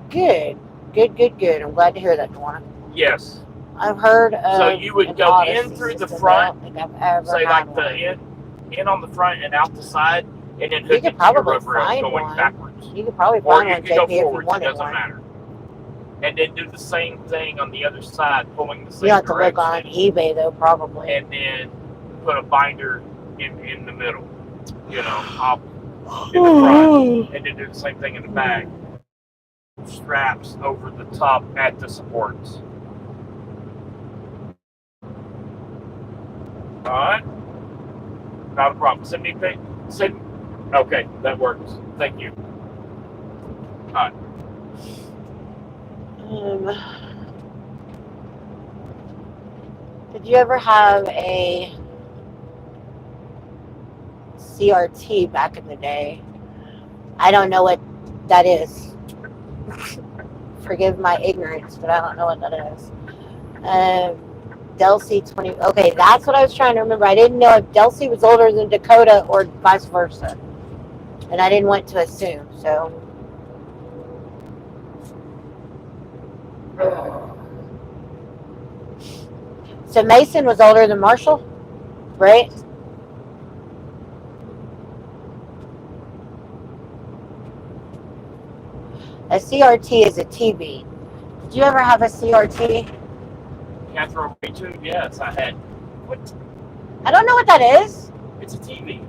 Good, good. I'm glad to hear that, Dwana. Yes. I've heard of So you would an go Odyssey in through the system, front, but I don't think I've ever say had like the one. in on the front and out the side, and then You hook could it to your probably rubber rail find going one. backwards. You could probably Or find you one, could go JP, if you forwards, it wanted doesn't one. matter. And then do the same thing on the other side, pulling the same You have to direction. look on eBay though, probably. And then put a binder in the middle, you know, off in the front, and then do the same thing in the back. Straps over the top at the supports. All right, not a problem. Send me a pic. Okay, that works. Thank you. All right. Did you ever have a CRT back in the day? I don't know what that is. Forgive my ignorance, but I don't know what that is. Delcy 20. Okay, that's what I was trying to remember. I didn't know if Delcy was older than Dakota or vice versa, and I didn't want to assume. So Mason was older than Marshall, right? A CRT is a TV. Did you ever have a CRT? Catherine Ray too? Yes, I had. What? I don't know what that is. It's a TV.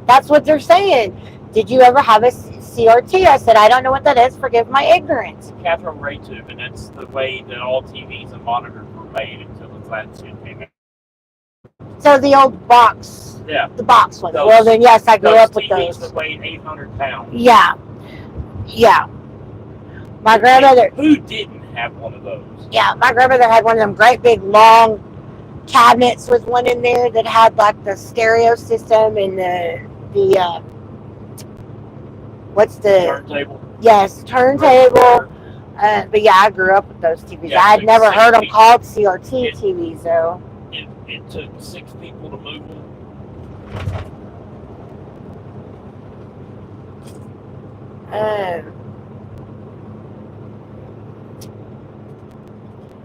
That's what they're saying. Did you ever have a CRT? I said, I don't know what that is. Forgive my ignorance. Catherine Ray tube, and that's the way that all TVs and monitors were made until the flat sheet came out. So the old box. Yeah. The box ones. Those, well, then yes, I grew up with TVs those. that weighed 800 pounds. Yeah. My grandmother. Who didn't have one of those? Yeah, my grandmother had one of them great big long cabinets with one in there that had like the stereo system and the what's the turntable? Yes, turntable. But yeah, I grew up with those TVs. Yeah, I had never heard them people. called CRT TVs though. It took 6 people to move them.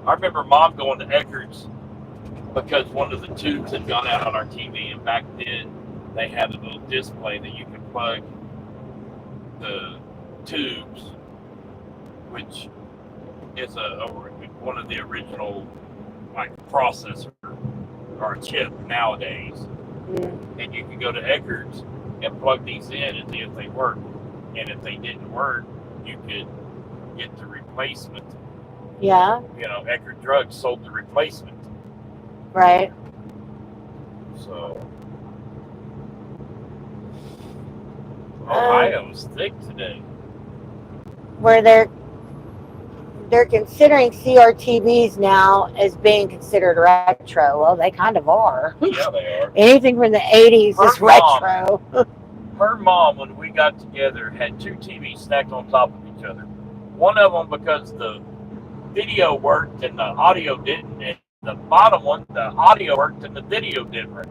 I remember Mom going to Eckerd's because one of the tubes had gone out on our TV, and back then they had a little display that you could plug the tubes, which is one of the original like processor or chip nowadays. And you could go to Eckerd's and plug these in and see if they work. And if they didn't work, you could get the replacement. Yeah. You know, Eckerd Drugs sold the replacement. Right. So Ohio's thick today. Where they're considering CRTVs now as being considered retro. Well, they kind of are. Yeah, they are. Anything from the 80s is retro. Her mom, when we got together, had 2 TVs stacked on top of each other. One of them because the video worked and the audio didn't, and the bottom one, the audio worked and the video didn't.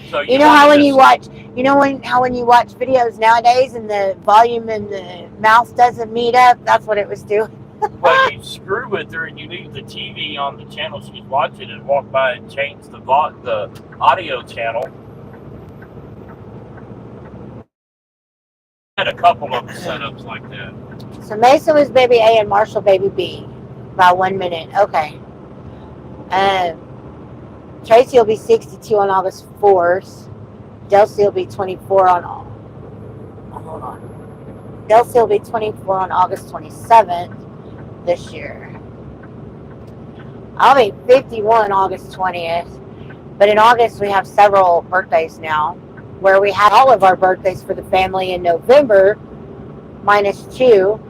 So you know how when you watch videos nowadays and the volume and the mouse doesn't meet up? That's what it was doing. Well, you screw with her and you leave the TV on the channel she's watching and walk by and change the audio channel. I had a couple of setups like that. So Mason was baby A and Marshall baby B by 1 minute. Okay. Tracy will be 62 on August 4th. Delcy will be 24 on. Hold on. Delcy will be 24 on August 27th this year. I'll be 51 August 20th. But in August we have several birthdays now, where we had all of our birthdays for the family in November. minus 2.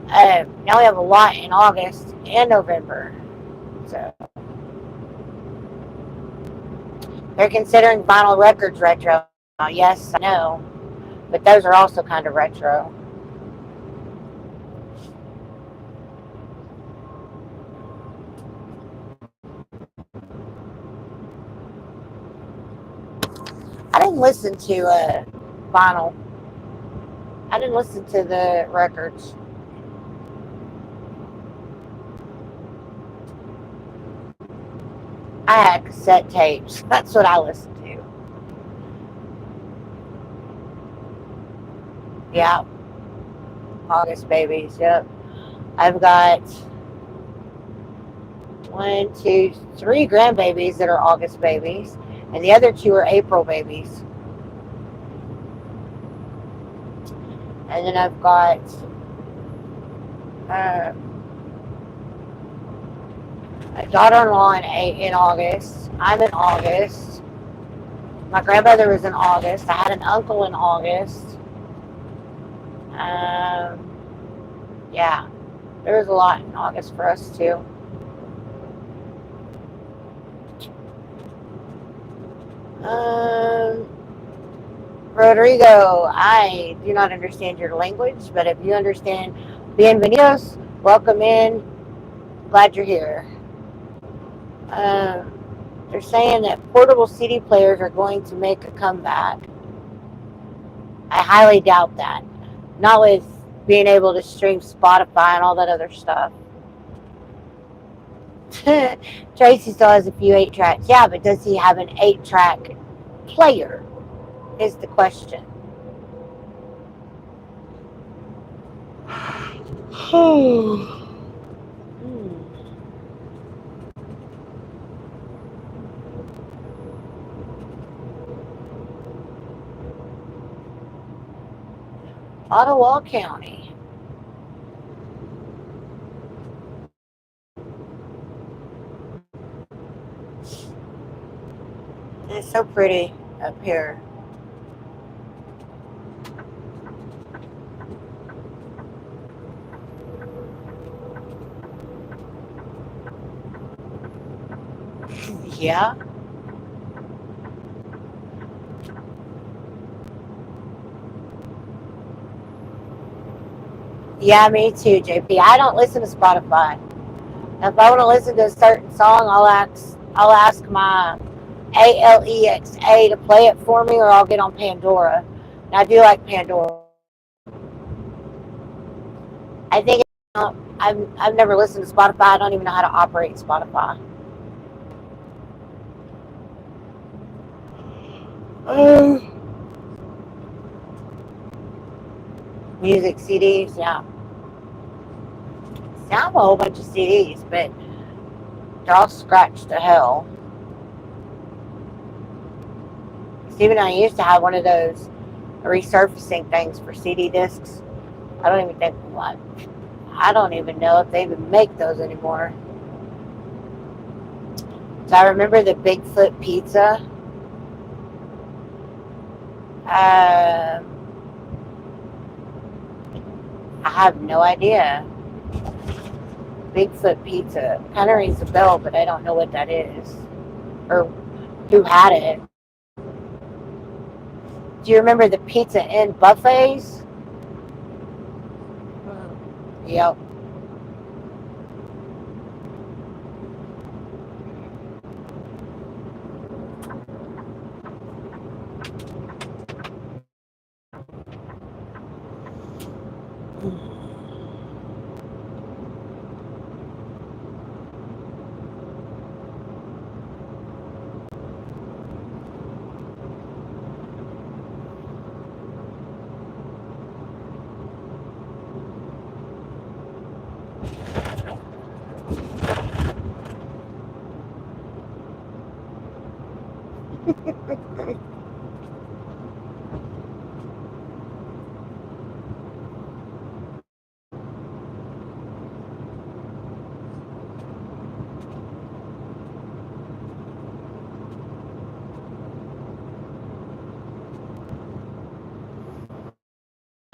Now we have a lot in August and November. So they're considering vinyl records retro. Yes, I know, but those are also kind of retro. I didn't listen to vinyl. I didn't listen to the records. I had cassette tapes. That's what I listened to. Yeah, August babies. Yep. I've got 1, 2, 3 grandbabies that are August babies, and the other 2 are April babies. And then I've got a daughter-in-law in August. I'm in August. My grandmother was in August. I had an uncle in August. Yeah, there was a lot in August for us too. Rodrigo, I do not understand your language, but if you understand, bienvenidos, welcome in, glad you're here. They're saying that portable CD players are going to make a comeback. I highly doubt that. Not with being able to stream Spotify and all that other stuff. Tracy still has a few 8-tracks. Yeah, but does he have an 8-track player? Is the question. Ottawa County. It's so pretty up here. Yeah. Yeah, me too, JP. I don't listen to Spotify. Now, if I want to listen to a certain song, I'll ask my Alexa to play it for me, or I'll get on Pandora. And I do like Pandora. I think I've never listened to Spotify. I don't even know how to operate Spotify. Music CDs, yeah. I have a whole bunch of CDs, but they're all scratched to hell. Stephen and I used to have one of those resurfacing things for CD discs. I don't even know if they even make those anymore. So I remember the Bigfoot pizza. I have no idea. Bigfoot pizza. Kind of rings a bell, but I don't know what that is. Or who had it. Do you remember the Pizza Inn buffets? Yep.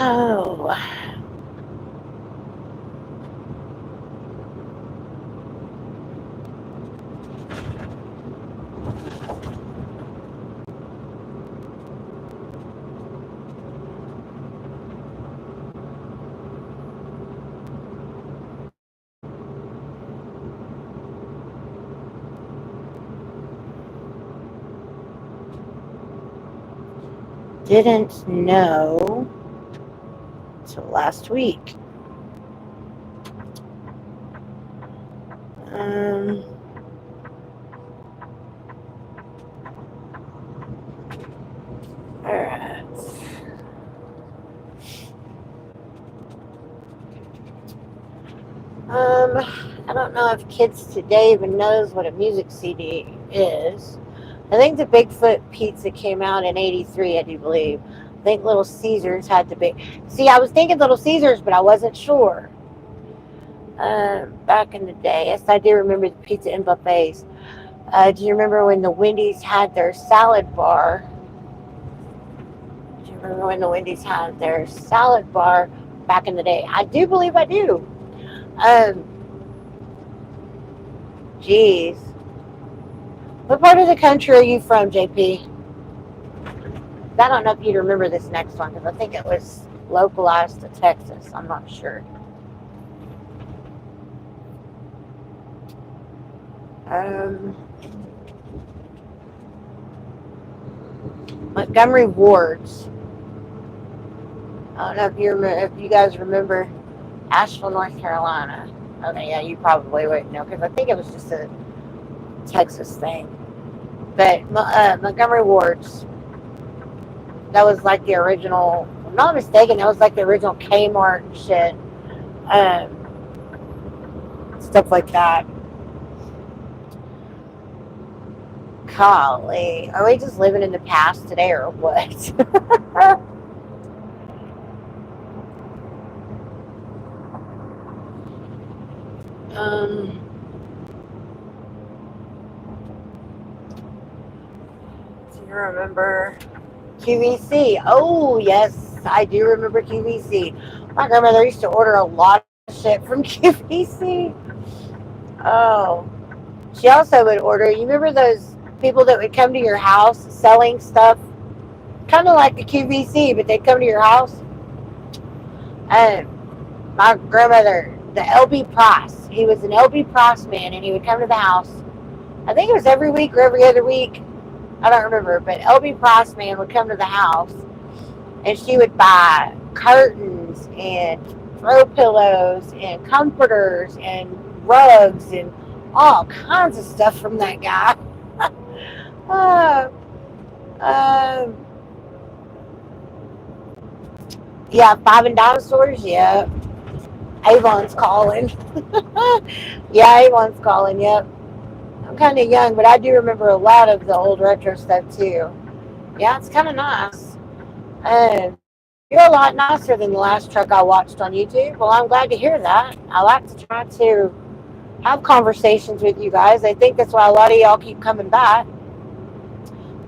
Oh. didn't know until last week. Alright. I don't know if kids today even knows what a music CD is. I think the Bigfoot pizza came out in '83, I do believe. I think Little Caesars had the big. See, I was thinking Little Caesars, but I wasn't sure. Back in the day, yes, I do remember the pizza and buffets. Do you remember when the Wendy's had their salad bar? Do you remember when the Wendy's had their salad bar back in the day? I do believe I do. Geez. What part of the country are you from, JP? I don't know if you'd remember this next one because I think it was localized to Texas. I'm not sure. Montgomery Wards. I don't know if you guys remember Asheville, North Carolina. Okay, yeah, you probably wouldn't know because I think it was just a Texas thing. But Montgomery Wards, that was like the original, if I'm not mistaken, that was like the original Kmart and shit. Stuff like that. Golly, are we just living in the past today or what? Do you remember QVC? Oh, yes, I do remember QVC. My grandmother used to order a lot of shit from QVC. Oh, she also would order, you remember those people that would come to your house selling stuff? Kind of like the QVC, but they'd come to your house. And my grandmother, the LB Price, he was an LB Price man, and he would come to the house. I think it was every week or every other week. I don't remember, but LB Price man would come to the house, and she would buy curtains and throw pillows and comforters and rugs and all kinds of stuff from that guy. Yeah, Five and Dime stores. Yeah, Avon's calling. Yeah, Avon's calling. Yep. I'm kind of young, but I do remember a lot of the old retro stuff too. Yeah, it's kind of nice. You're a lot nicer than the last truck I watched on YouTube. Well, I'm glad to hear that. I like to try to have conversations with you guys. I think that's why a lot of y'all keep coming back.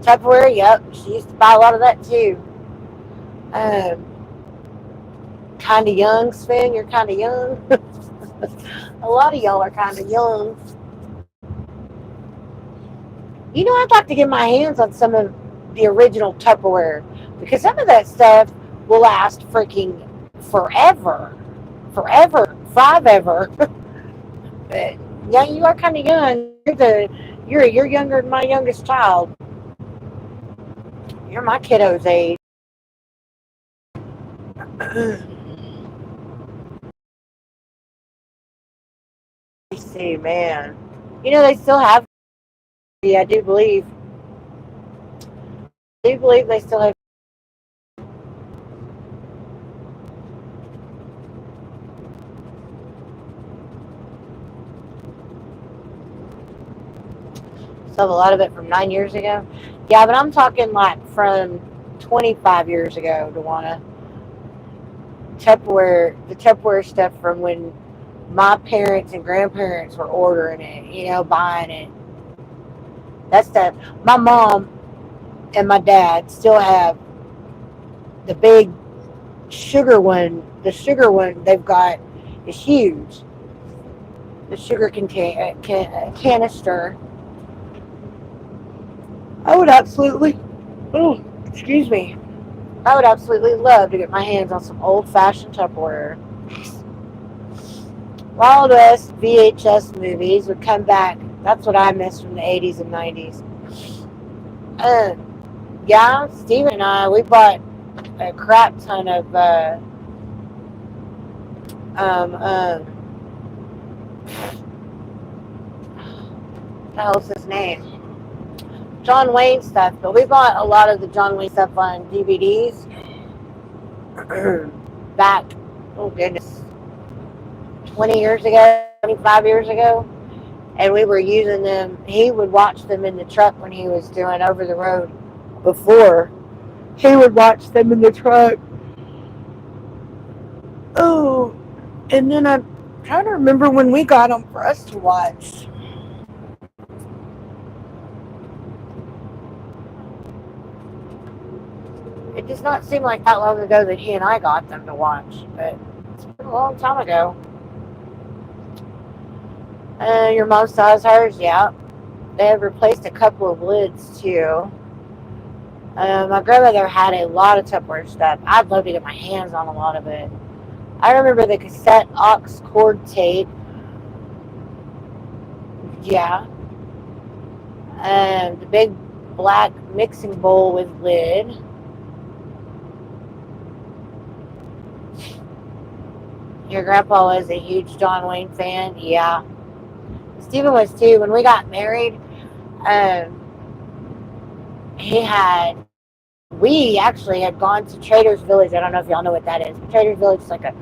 Tupperware, yep. She used to buy a lot of that too. Kind of young, Sven. You're kind of young. A lot of y'all are kind of young. You know, I'd like to get my hands on some of the original Tupperware because some of that stuff will last freaking forever. Forever. Forever. But yeah, you are kind of young. You're younger than my youngest child. You're my kiddo's age. See, man. You know, they still have. Yeah, I do believe. They still have. Still have a lot of it from 9 years ago. Yeah, but I'm talking like from 25 years ago, Dewana. The Tupperware stuff from when my parents and grandparents were ordering it, you know, buying it. That stuff. My mom and my dad still have the big sugar one. The sugar one they've got is huge. The sugar canister. I would absolutely, oh, excuse me. I would absolutely love to get my hands on some old-fashioned Tupperware. Wild West VHS movies would come back. That's what I miss from the 80s and 90s. Yeah, Steven and I, we bought a crap ton of, what the hell's his name? John Wayne stuff, but we bought a lot of the John Wayne stuff on DVDs back, oh goodness, 20 years ago, 25 years ago, and we were using them. He would watch them in the truck when he was doing over the road before. He would watch them in the truck. Oh, and then I'm trying to remember when we got them for us to watch. It does not seem like that long ago that he and I got them to watch, but it's been a long time ago. Your mom still has hers? Yeah. They have replaced a couple of lids too. My grandmother had a lot of Tupperware stuff. I'd love to get my hands on a lot of it. I remember the cassette aux cord tape. Yeah. The big black mixing bowl with lid. Your grandpa was a huge John Wayne fan? Yeah. Stephen was too. When we got married, we actually had gone to Trader's Village. I don't know if y'all know what that is, but Trader's Village is like a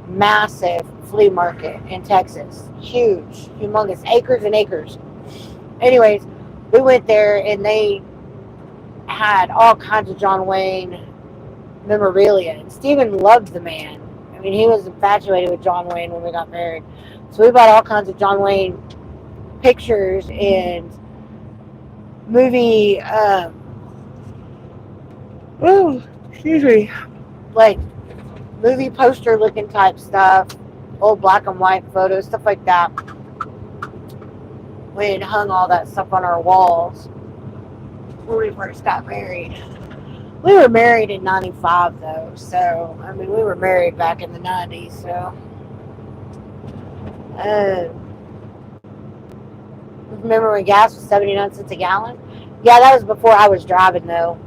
massive flea market in Texas. Huge, humongous, acres and acres. Anyways, we went there and they had all kinds of John Wayne memorabilia. And Stephen loved the man. I mean, he was infatuated with John Wayne when we got married. So we bought all kinds of John Wayne pictures and movie, excuse me, like movie poster looking type stuff, old black and white photos, stuff like that. We had hung all that stuff on our walls when we first got married. We were married in 95 though, so I mean we were married back in the 90s, so remember when gas was 79 cents a gallon? Yeah, that was before I was driving though.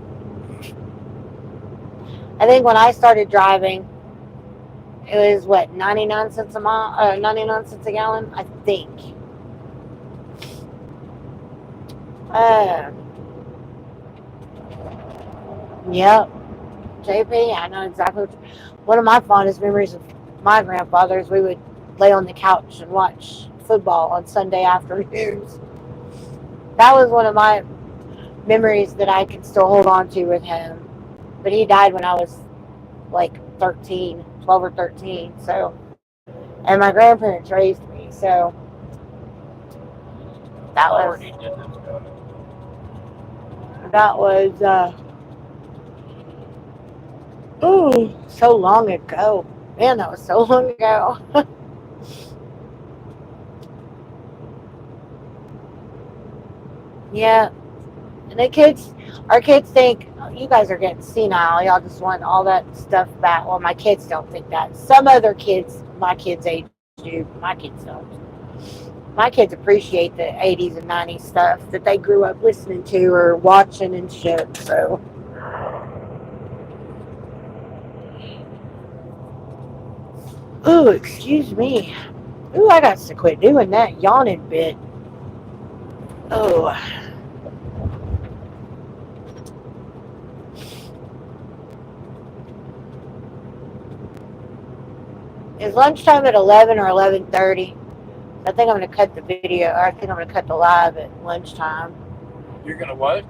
I think when I started driving it was what, 99 cents a mile, 99 cents a gallon, I think. Yep. JP, I know exactly one of my fondest memories of my grandfather's, we would lay on the couch and watch football on Sunday afternoons. That was one of my memories that I can still hold on to with him. But he died when I was like 13, 12 or 13. So, and my grandparents raised me. So that was oh, so long ago. Man, that was so long ago. Yeah. And our kids think, oh, you guys are getting senile. Y'all just want all that stuff back. Well, my kids don't think that. Some other kids, my kids' age do. My kids don't. My kids appreciate the 80s and 90s stuff that they grew up listening to or watching and shit. So. Ooh, excuse me. Ooh, I got to quit doing that yawning bit. Oh. Is lunchtime at 11 or 11:30? I think I'm going to cut the video, or I think I'm going to cut the live at lunchtime. You're going to what?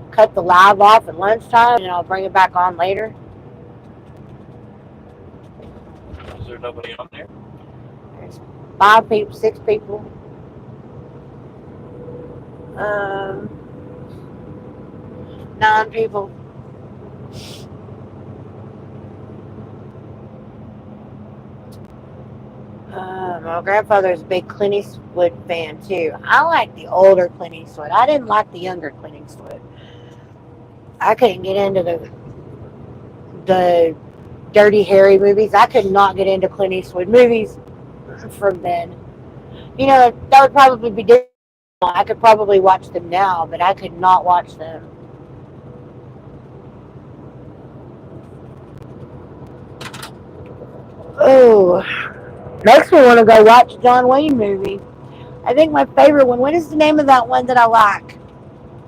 Cut the live off at lunchtime, and I'll bring it back on later. Is there nobody on there? There's 5 people, 6 people. 9 people. My grandfather's a big Clint Eastwood fan too. I like the older Clint Eastwood. I didn't like the younger Clint Eastwood. I couldn't get into the Dirty Harry movies. I could not get into Clint Eastwood movies from then. You know, that would probably be different. I could probably watch them now, but I could not watch them. Oh, makes me want to go watch John Wayne movie. I think my favorite one. What is the name of that one that I like?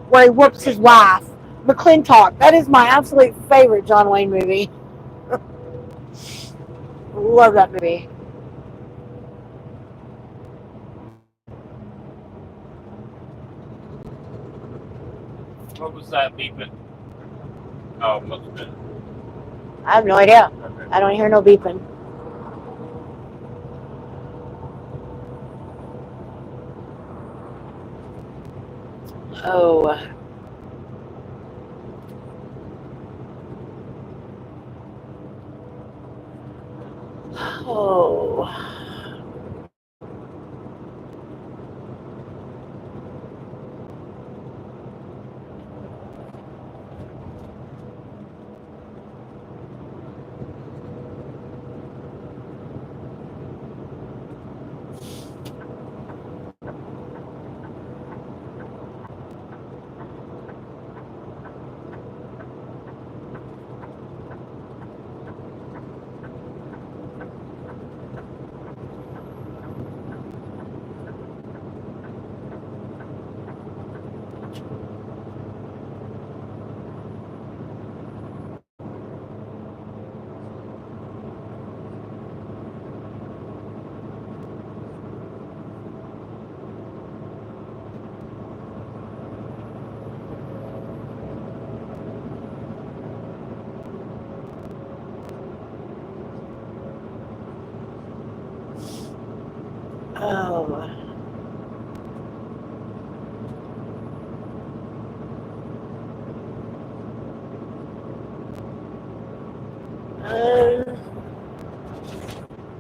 Where he whoops his wife. McClintock. That is my absolute favorite John Wayne movie. Love that movie. What was that beeping? Oh, must have been. I have no idea. Okay. I don't hear no beeping. Oh. Oh. Oh. Um,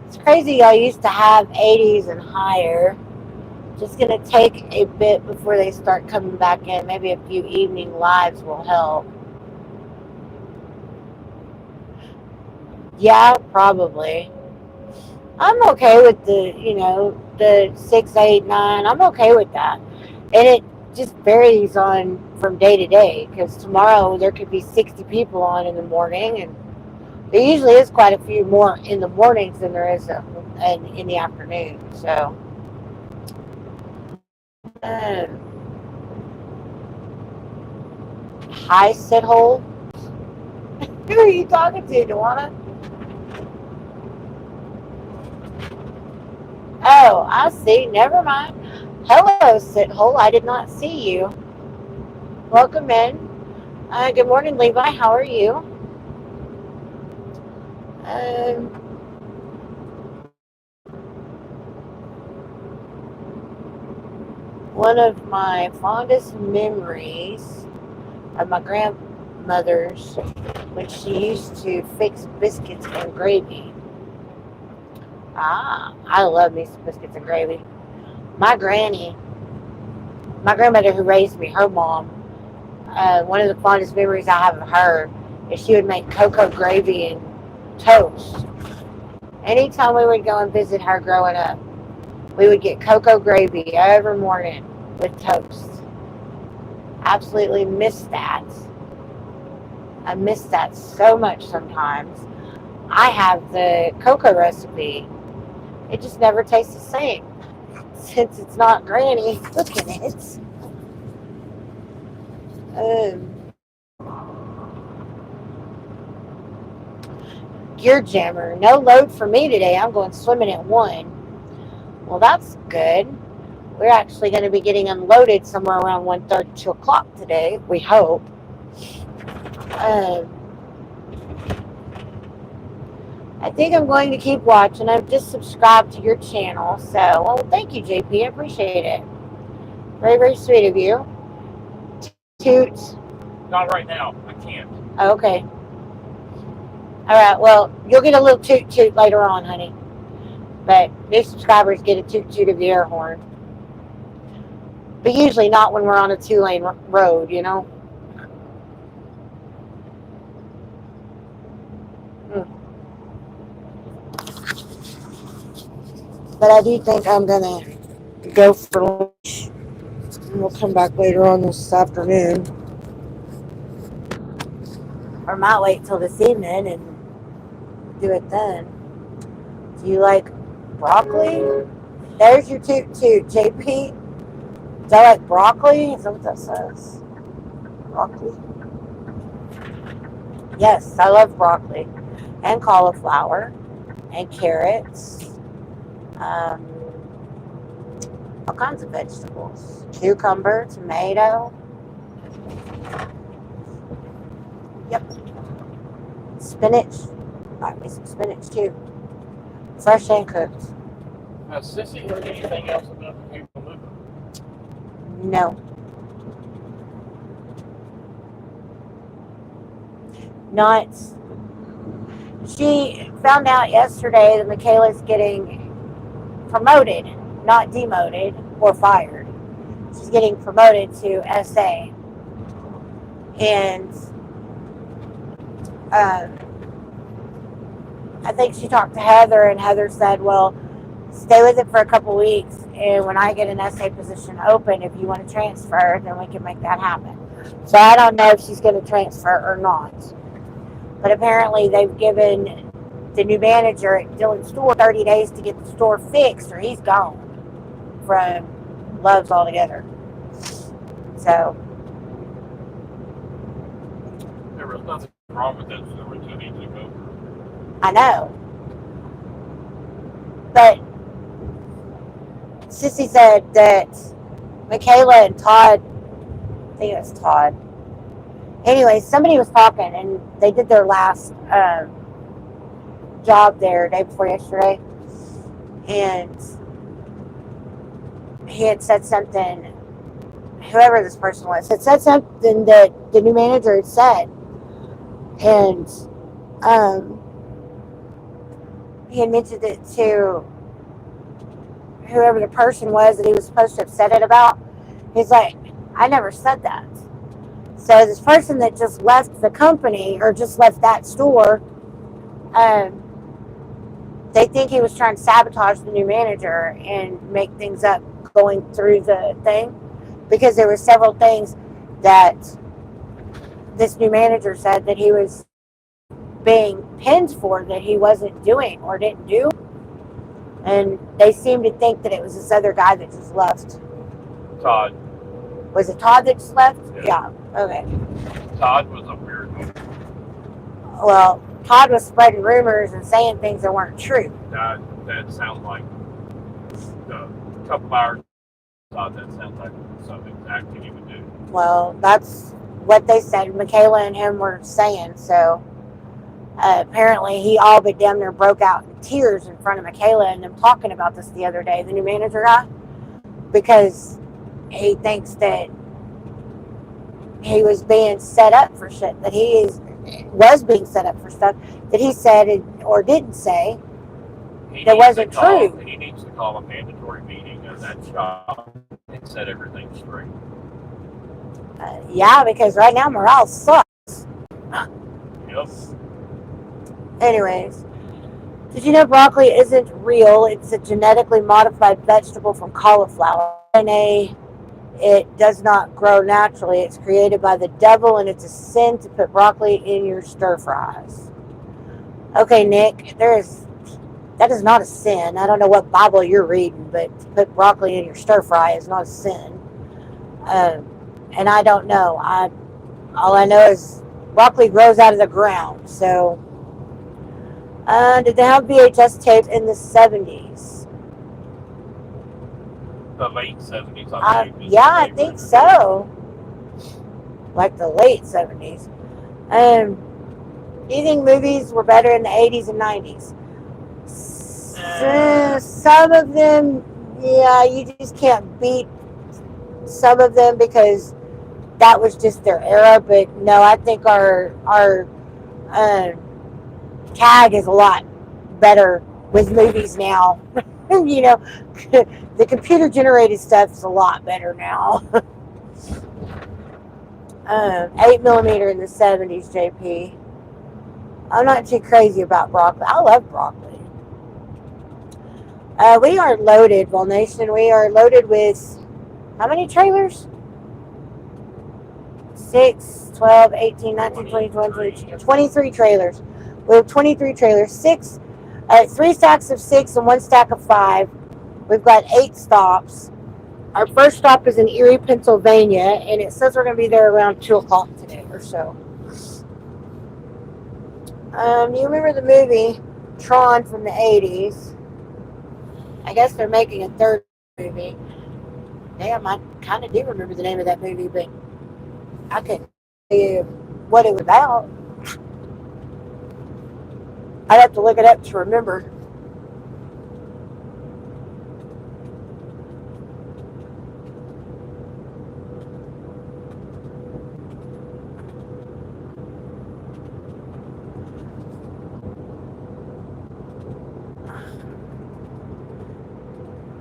it's crazy. I used to have 80s and higher. Just gonna take a bit before they start coming back in. Maybe a few evening lives will help. Yeah, probably. I'm okay with the 6, 8, 9. I'm okay with that. And it just varies on from day to day because tomorrow there could be 60 people on in the morning, and there usually is quite a few more in the mornings than there is in the afternoon. So, hi, sit hole. Who are you talking to, Dewana? Oh, I see. Never mind. Hello, sit hole. I did not see you. Welcome in. Good morning, Levi. How are you? Um, One of my fondest memories of my grandmother's when she used to fix biscuits and gravy. Ah, I love me some biscuits and gravy. My granny, my grandmother who raised me, her mom, one of the fondest memories I have of her is she would make cocoa gravy and toast. Anytime we would go and visit her growing up, we would get cocoa gravy every morning with toast. Absolutely miss that. I miss that so much sometimes. I have the cocoa recipe. It just never tastes the same since it's not Granny cooking it. Gear jammer. No load for me today. I'm going swimming at 1. Well, that's good. We're actually going to be getting unloaded somewhere around 1:30, 2 o'clock today, we hope. I think I'm going to keep watching. I've just subscribed to your channel. So, well, thank you, JP. I appreciate it. Very, very sweet of you. Toots. Not right now. I can't. Oh, okay. All right. Well, you'll get a little toot toot later on, honey. But new subscribers get a toot toot of the air horn. But usually not when we're on a 2-lane road, you know. But I do think I'm gonna go for lunch. And we'll come back later on this afternoon. Or might wait till this evening and do it then. Do you like broccoli? There's your toot toot, JP. Do I like broccoli? Is that what that says? Broccoli? Yes, I love broccoli. And cauliflower. And carrots. All kinds of vegetables. Cucumber, tomato. Yep. Spinach. Got me some spinach too. Fresh and cooked. Has Sissy heard anything else about the people moving? No. Not. She found out yesterday that Michaela's getting promoted, not demoted or fired. She's getting promoted to SA. And I think she talked to Heather, and Heather said, well, stay with it for a couple weeks, and when I get an SA position open, if you want to transfer, then we can make that happen. So I don't know if she's going to transfer or not. But apparently they've given the new manager at Dylan's store 30 days to get the store fixed, or he's gone from Love's altogether. So There was nothing wrong with that store until he took over. I know. But Sissy said that Michaela and Todd, I think it was Todd. Anyway, somebody was talking, and they did their last job there day before yesterday. And he had said something, whoever this person was, had said something that the new manager had said. And he had mentioned it to whoever the person was that he was supposed to have said it about. He's like, I never said that. So this person that just left the company, or just left that store, they think he was trying to sabotage the new manager and make things up going through the thing, because there were several things that this new manager said that he was being pinned for that he wasn't doing or didn't do, and they seemed to think that it was this other guy that just left. Todd. Was it Todd that just left? Yeah. Okay. Todd was a weird one. Well, Todd was spreading rumors and saying things that weren't true. That sounds like a couple hours. Todd, that sounds like something exactly he would do. Well, that's what they said. Michaela and him were saying. So apparently he all but damn near broke out in tears in front of Michaela and them talking about this the other day, the new manager guy, because he thinks that he was being set up for shit, that was being set up for stuff that he said or didn't say that wasn't true. He needs to call a mandatory meeting of that shop and set everything straight. Yeah, because right now morale sucks. Yep. Anyways, did you know broccoli isn't real? It's a genetically modified vegetable from cauliflower. It does not grow naturally. It's created by the devil, and it's a sin to put broccoli in your stir fries. Okay, Nick, that is not a sin. I don't know what Bible you're reading, but to put broccoli in your stir fry is not a sin. And I don't know. All I know is broccoli grows out of the ground. So, did they have VHS tapes in the 70s? The late 70s, I believe. Yeah, I think so. Like the late 70s. Do you think movies were better in the 80s and 90s? Some of them, yeah, you just can't beat some of them because that was just their era. But no, I think our tag is a lot better with movies now. You know, the computer generated stuff is a lot better now. 8mm in the 70s, JP. I'm not too crazy about broccoli. I love broccoli. We are loaded, Vol Nation. We are loaded with how many trailers? 6, 12, 18, 19, 20, 23 trailers. We have 23 trailers. 6 3 stacks of 6 and 1 stack of 5. We've got 8 stops. Our first stop is in Erie, Pennsylvania, and it says we're going to be there around 2 o'clock today or so. You remember the movie Tron from the 80s? I guess they're making a third movie. Damn, I kind of do remember the name of that movie, but I couldn't tell you what it was about. I'd have to look it up to remember.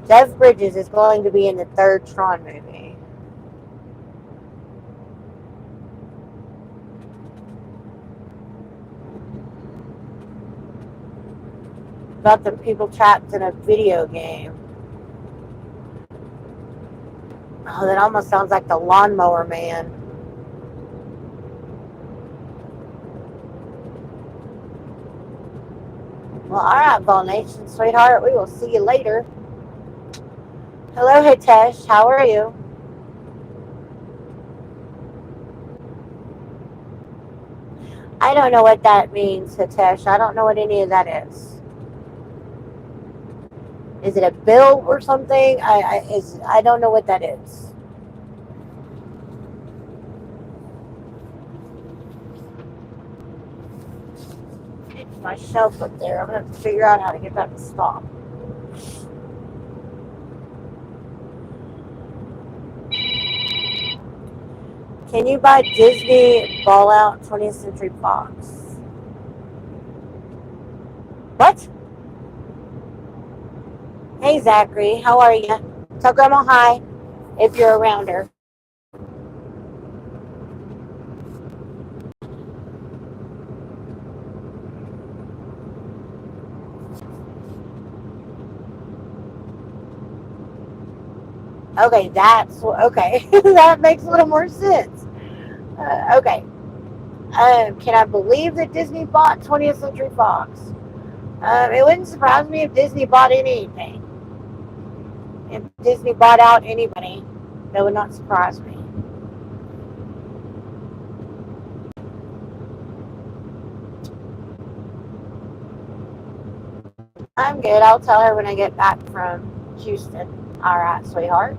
Jeff Bridges is going to be in the third Tron movie. About the people trapped in a video game. Oh, that almost sounds like the Lawnmower Man. Well, alright, Ball Nation, sweetheart. We will see you later. Hello, Hitesh. How are you? I don't know what that means, Hitesh. I don't know what any of that is. Is it a bill or something? I don't know what that is. It's my shelf up there. I'm going to have to figure out how to get that to stop. Can you buy Disney Ball Out 20th Century Fox? What? Hey, Zachary. How are you? Tell Grandma hi if you're around her. Okay, okay. That makes a little more sense. Okay. Can I believe that Disney bought 20th Century Fox? It wouldn't surprise me if Disney bought anything. If Disney bought out anybody, that would not surprise me. I'm good. I'll tell her when I get back from Houston. All right, sweetheart.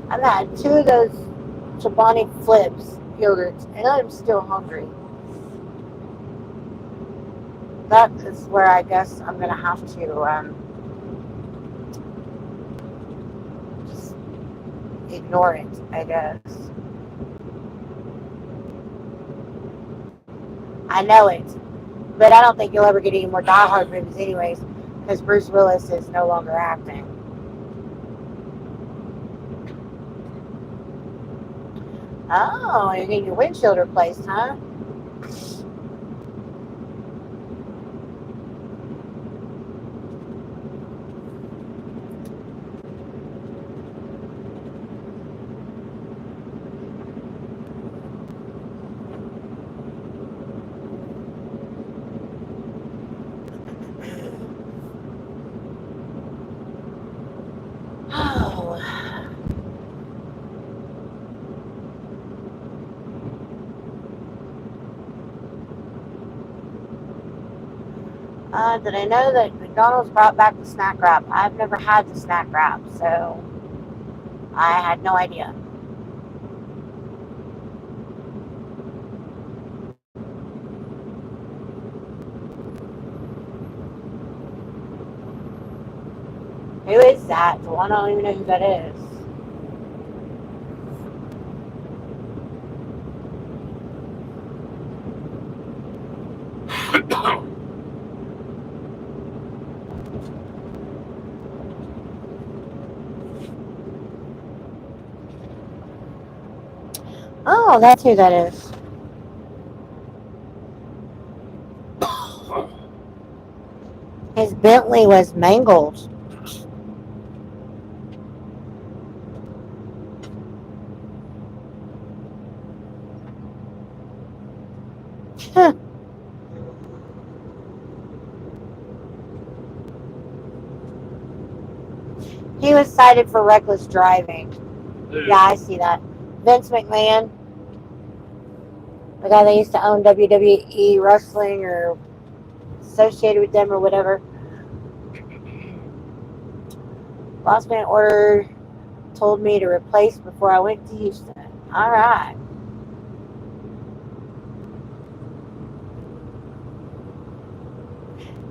I've had 2 of those Chobani Flips yogurts, and I'm still hungry. That is where I guess I'm going to have to just ignore it, I guess. I know it, but I don't think you'll ever get any more Die Hard movies anyways, because Bruce Willis is no longer acting. Oh, you're getting your windshield replaced, huh? Did I know that McDonald's brought back the snack wrap? I've never had the snack wrap, so I had no idea. Who is that? Well, I don't even know who that is. Oh, that's who that is. His Bentley was mangled. He was cited for reckless driving. Who? Yeah, I see that. Vince McMahon, the guy that used to own WWE wrestling or associated with them or whatever. Boss man ordered, told me to replace before I went to Houston. All right.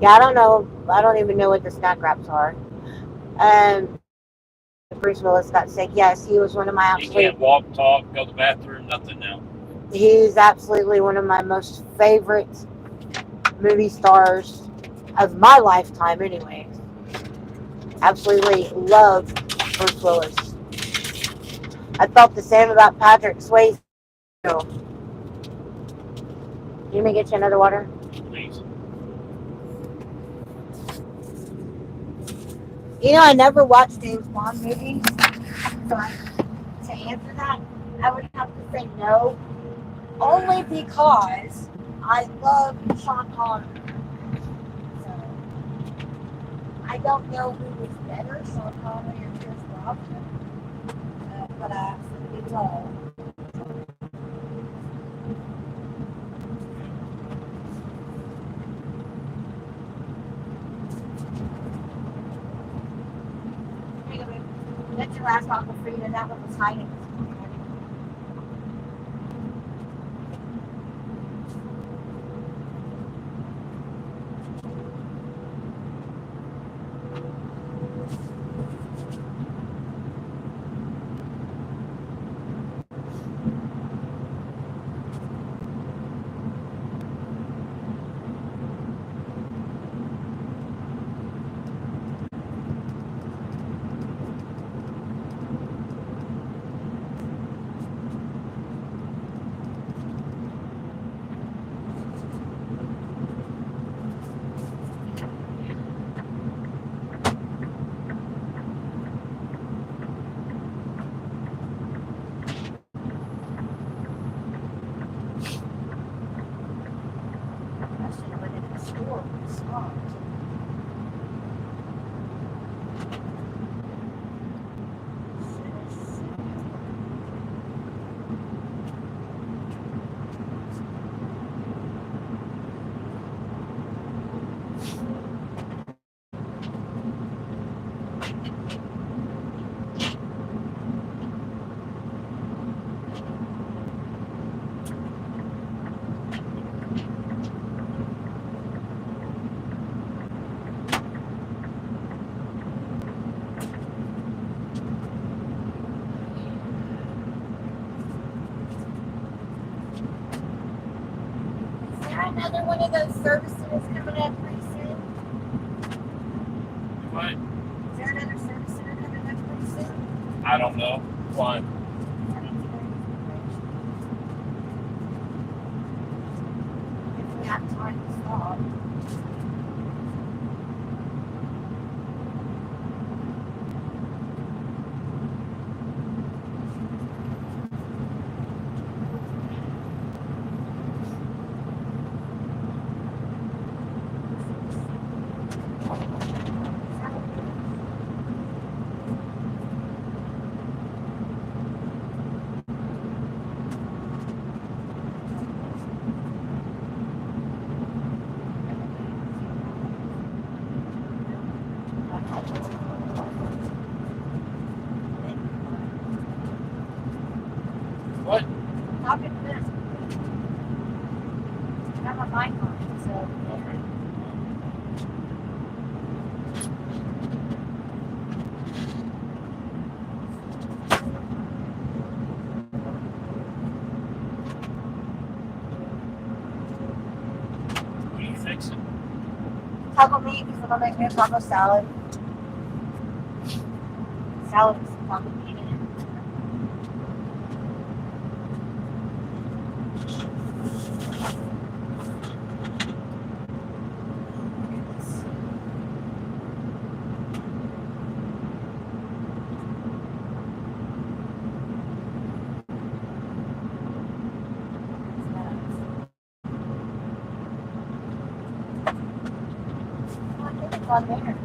Yeah, I don't know. I don't even know what the snack wraps are. Bruce Willis got sick. Yes, he was one of my He can't walk, talk, go to the bathroom, nothing now. He's absolutely one of my most favorite movie stars of my lifetime, anyway. Absolutely love Bruce Willis. I felt the same about Patrick Swayze. You may get you another water? Please. You know, I never watched James Bond movies. So to answer that, I would have to say no. Only because I love Sean Connery. So I don't know who was better, Sean Connery or Pierce Brosnan. But I absolutely love. That's your last offer for you, and that one was hiding. Another one of those services coming up pretty soon. What? Is there another service center coming up pretty soon? I don't know. Why? If we have time to stop. What? Stop it first. I have my mic on, so. What are you fixing? Taco meat, because I'm going to make me a taco salad. Salad with some taco meat in it. what's on there.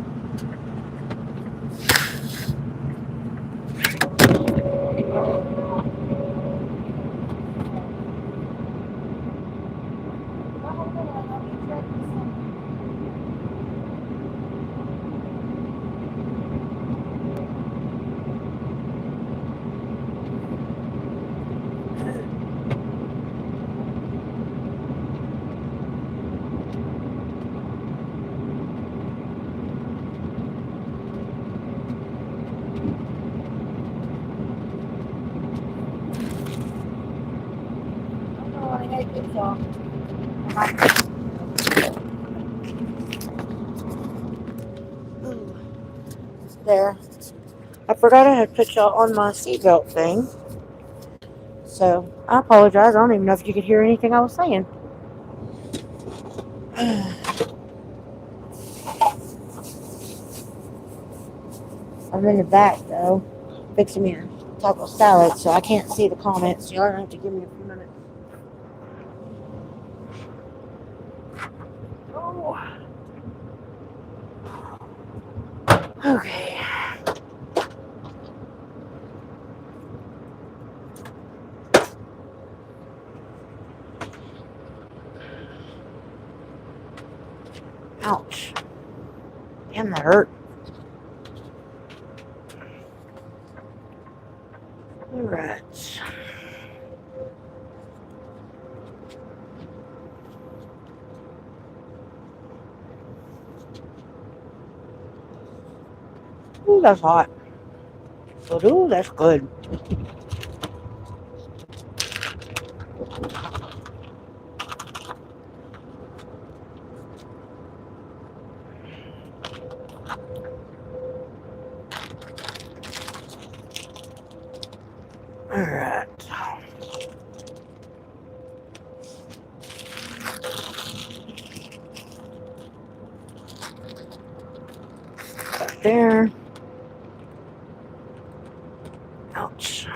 There. I forgot I had put y'all on my seatbelt thing. So, I apologize. I don't even know if you could hear anything I was saying. I'm in the back, though, fixing me a taco salad, so I can't see the comments. Y'all have to give me a few minutes. Oh. Okay. Ouch. Damn, that hurt. Alright. Ooh, that's hot. But ooh, that's good. Alright. Back there. Ouch.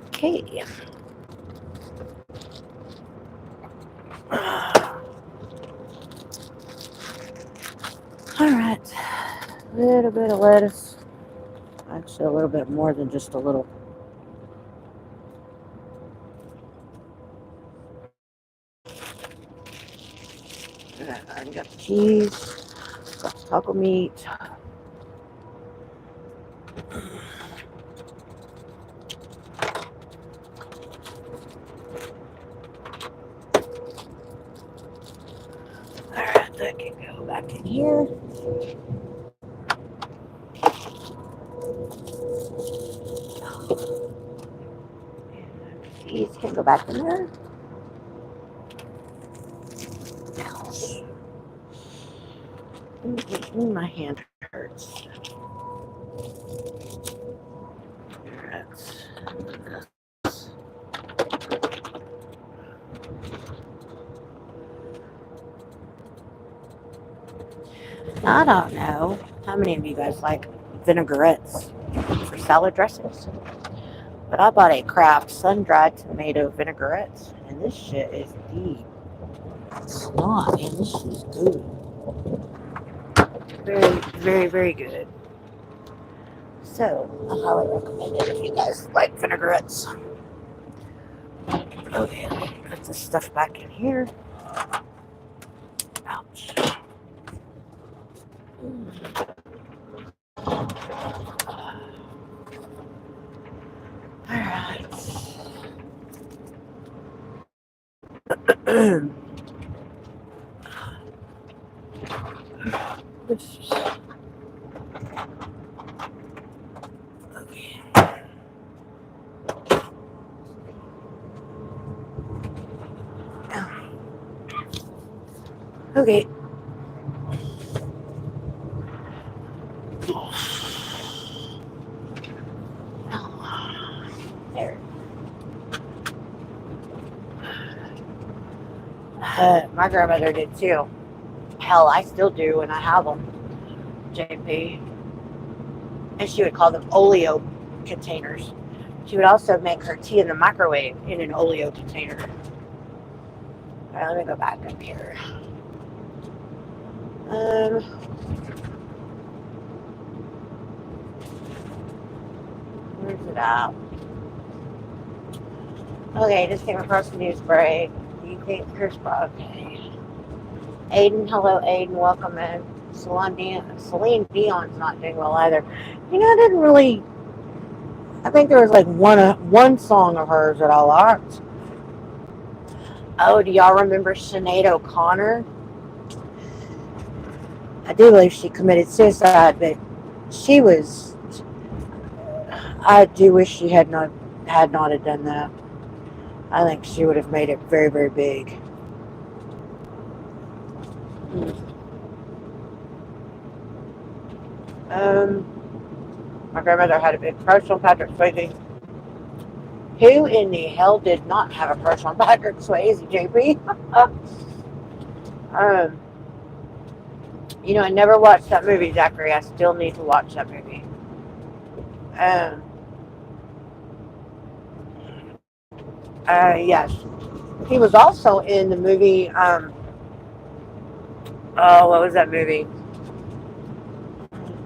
Okay. Alright. A little bit of lettuce. Actually, a little bit more than just a little. I got the cheese. Got the taco meat. Alright, that can go back in here. These can go back in there. Ouch. My hand hurts. I don't know how many of you guys like vinaigrettes for salad dressings, but I bought a Kraft sun-dried tomato vinaigrette, and this shit is deep. It's not, man. This shit is good. Very, very, very good. So, I highly recommend it if you guys like vinaigrettes. Okay, let me put this stuff back in here. Ouch. Alright. Okay. Okay. There. My grandmother did too. Hell, I still do, and I have them. JP. And she would call them oleo containers. She would also make her tea in the microwave in an oleo container. All right, let me go back up here. Where's it at? Okay, just came across the news break. You think Chris okay. Aiden, hello Aiden, welcome in. Celine Dion's not doing well either. You know, I think there was like one song of hers that I liked. Oh, do y'all remember Sinead O'Connor? I do believe she committed suicide, but I do wish she had not have done that. I think she would have made it very, very big. My grandmother had a big crush on Patrick Swayze. Who in the hell did not have a crush on Patrick Swayze, JP? You know, I never watched that movie, Zachary. I still need to watch that movie. Yes. He was also in the movie, what was that movie?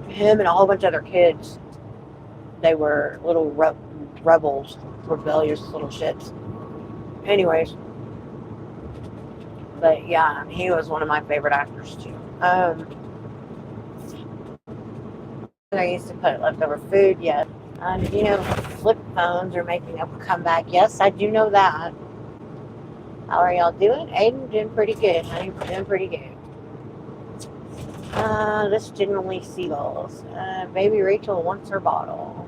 Him and a whole bunch of other kids. They were little rebels, rebellious little shits. Anyways. But yeah, he was one of my favorite actors too. I used to put leftover food, yes. You know, flip phones are making a comeback. Yes, I do know that. How are y'all doing? Aiden doing pretty good, honey. Doing pretty good. This generally seagulls. Baby Rachel wants her bottle.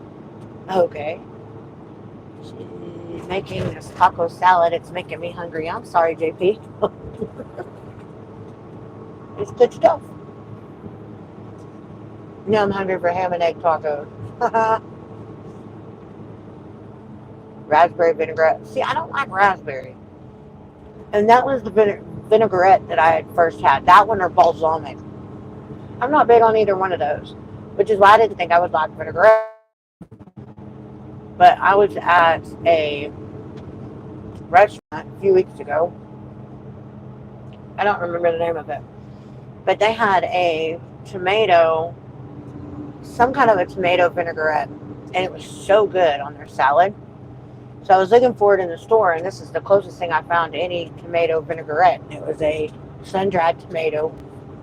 Okay. She's making this taco salad. It's making me hungry. I'm sorry, JP. It's good stuff. No, I'm hungry for ham and egg tacos. Raspberry vinaigrette. See, I don't like raspberry. And that was the vinaigrette that I had first had. That one or balsamic. I'm not big on either one of those, which is why I didn't think I would like vinaigrette. But I was at a restaurant a few weeks ago. I don't remember the name of it. But they had a tomato, some kind of a tomato vinaigrette. And it was so good on their salad. So I was looking for it in the store, and this is the closest thing I found to any tomato vinaigrette. It was a sun-dried tomato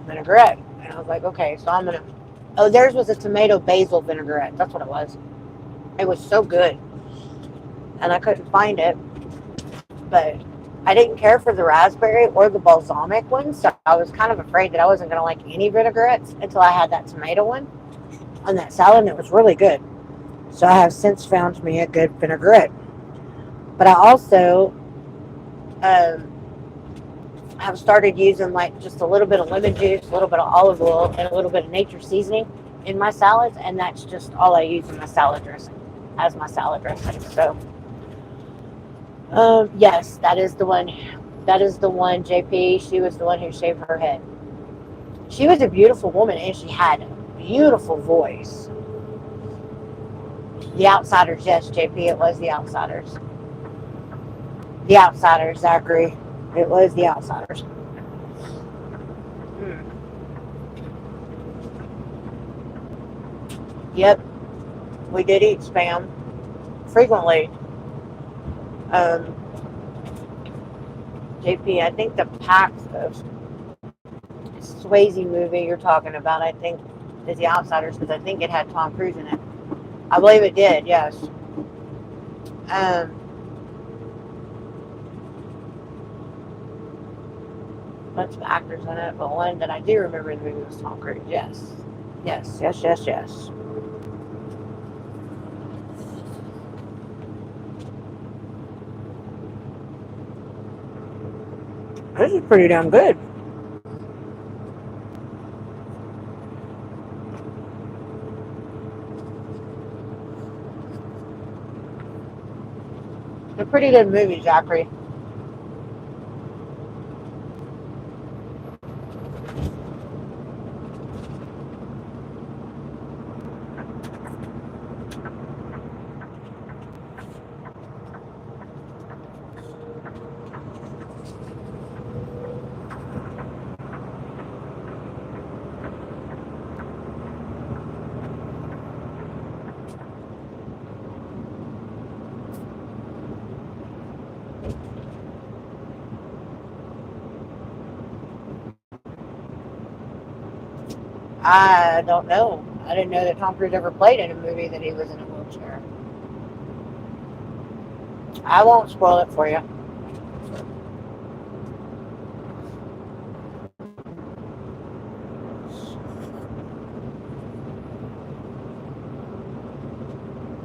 vinaigrette. And I was like, okay, so I'm going to... Oh, theirs was a tomato basil vinaigrette. That's what it was. It was so good. And I couldn't find it. But I didn't care for the raspberry or the balsamic one, so I was kind of afraid that I wasn't going to like any vinaigrettes until I had that tomato one on that salad, and it was really good. So I have since found me a good vinaigrette. But I also have started using like just a little bit of lemon juice, a little bit of olive oil, and a little bit of nature seasoning in my salads, and that's just all I use in my salad dressing, as my salad dressing. So, yes, that is the one. That is the one, JP. She was the one who shaved her head. She was a beautiful woman, and she had a beautiful voice. The Outsiders, yes, JP, it was The Outsiders. The Outsiders, Zachary. It was The Outsiders. Yep. We did eat Spam. Frequently. JP, I think the Pax of Swayze movie you're talking about, I think, is The Outsiders, because I think it had Tom Cruise in it. I believe it did, yes. Bunch of actors in it, but one that I do remember in the movie was Tom Cruise. Yes. Yes. This is pretty damn good. It's a pretty good movie, Zachary. I don't know. I didn't know that Tom Cruise ever played in a movie that he was in a wheelchair. I won't spoil it for you.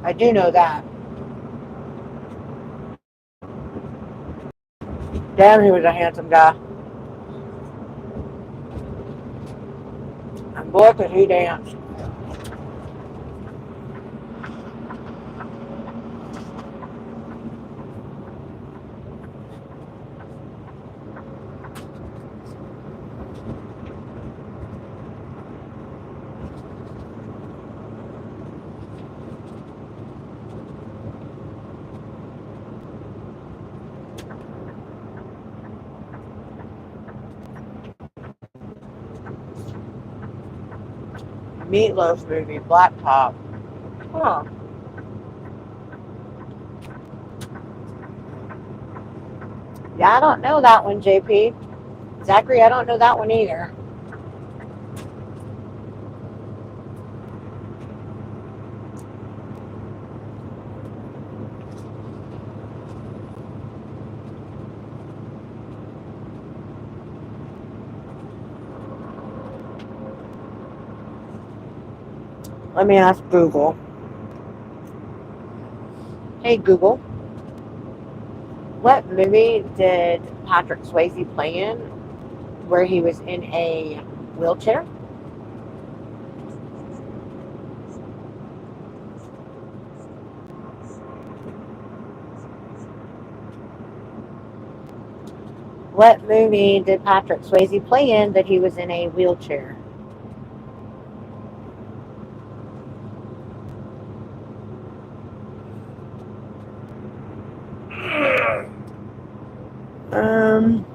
I do know that. Damn, he was a handsome guy. And boy, could he dance. Meatloaf movie, Black Top. Huh. Yeah, I don't know that one, JP. Zachary, I don't know that one either. Let me ask Google. Hey, Google. What movie did Patrick Swayze play in where he was in a wheelchair? What movie did Patrick Swayze play in that he was in a wheelchair? Um,